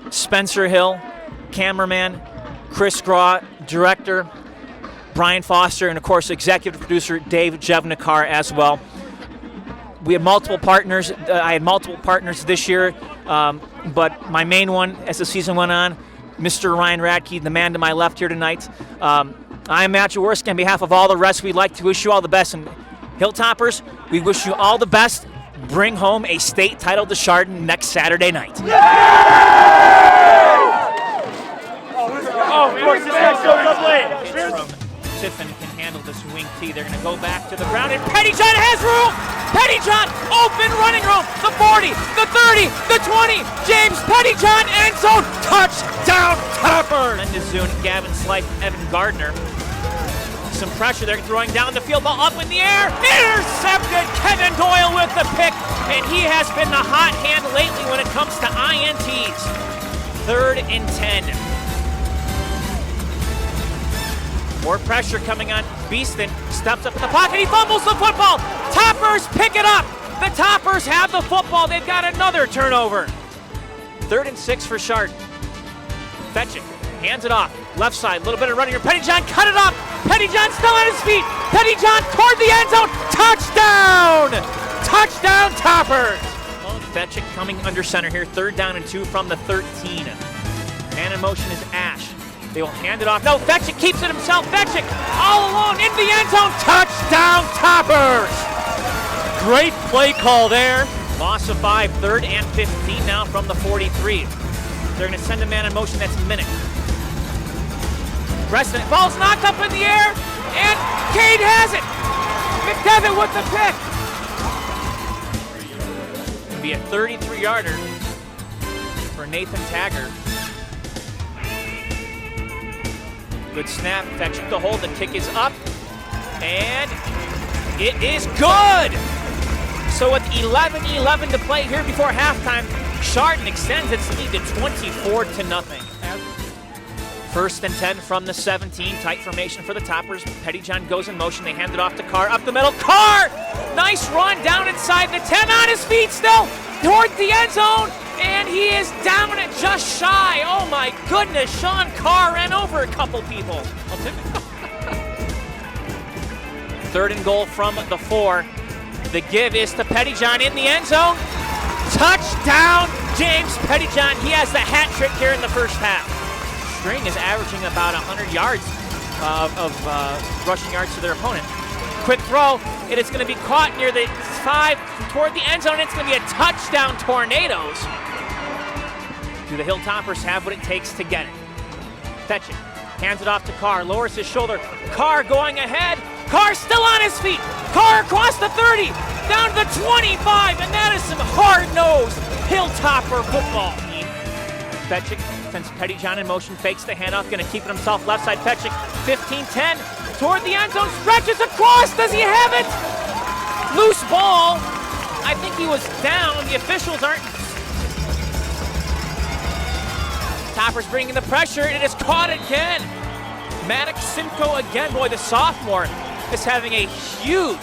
Spencer Hill, cameraman, Chris Graw, director, Brian Foster, and of course executive producer Dave Jevnikar as well. We had multiple partners. I had multiple partners this year, but my main one as the season went on, Mr. Ryan Radke, the man to my left here tonight. I'm Matt Jaworski. On behalf of all the rest, we'd like to wish you all the best. And Hilltoppers, we wish you all the best. Bring home a state title to Chardon next Saturday night. Oh, of course, this guy shows up late. Tiffin can handle this wing tee. They're going to go back to the ground, and Pettyjohn has room! Pettyjohn, open running room! The 40, the 30, the 20! James Pettyjohn, end zone, touchdown, Topper! Mendezoon, Gavin Slife, Evan Gardner. Some pressure there, throwing down the field, ball up in the air, intercepted! Kevin Doyle with the pick, and he has been the hot hand lately when it comes to INTs. 3rd and 10. More pressure coming on Beeston. Steps up in the pocket. He fumbles the football. Toppers pick it up. The Toppers have the football. They've got another turnover. 3rd and 6 for Chardon. Fetching. Hands it off. Left side. A little bit of running here. Pettyjohn cut it up. Pettyjohn still on his feet. Pettyjohn toward the end zone. Touchdown! Touchdown, Toppers! Fetching coming under center here. 3rd down and 2 from the 13. Man in motion is Ash. They will hand it off. No, Fetchick keeps it himself. Fetchick all alone in the end zone. Touchdown, Toppers! Great play call there. Loss of 5, 3rd and 15 now from the 43. They're going to send a man in motion. That's Minnick. Preston, ball's knocked up in the air, and Cade has it. McDevitt with the pick. It'll be a 33-yarder for for Nathan Tagger. Good snap, Fetchik to hold, the kick is up, and it is good! So with 11:11 to play here before halftime, Chardon extends its lead to 24-0. First and 10 from the 17, tight formation for the Toppers. Pettyjohn goes in motion, they hand it off to Carr, up the middle, Carr! Nice run down inside the 10, on his feet still, toward the end zone, and he is down at just shy. Oh my goodness, Sean Carr ran over a couple people. Third and goal from the 4. The give is to Pettyjohn in the end zone. Touchdown, James Pettyjohn. He has the hat trick here in the first half. String is averaging about 100 yards of rushing yards to their opponent. Quick throw. It is going to be caught near the 5 toward the end zone. It's going to be a touchdown, Tornadoes. Do the Hilltoppers have what it takes to get it? Fetching. Hands it off to Carr. Lowers his shoulder. Carr going ahead. Carr still on his feet. Carr across the 30. Down to the 25. And that is some hard-nosed Hilltopper football. Fetchik sends Pettyjohn in motion, fakes the handoff, going to keep it himself left side. Fetchik, 15-10, toward the end zone, stretches across. Does he have it? Loose ball. I think he was down. The officials aren't. Toppers bringing the pressure. It is caught again. Maddox Simcoe again. Boy, the sophomore is having a huge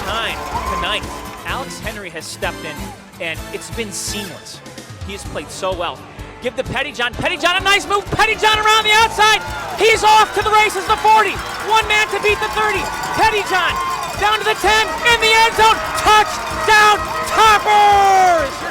time tonight. Alex Henry has stepped in, and it's been seamless. He's played so well. Give to Pettyjohn. Pettyjohn, a nice move. Pettyjohn around the outside. He's off to the races, the 40. One man to beat the 30. Pettyjohn down to the 10, in the end zone. Touchdown, Toppers!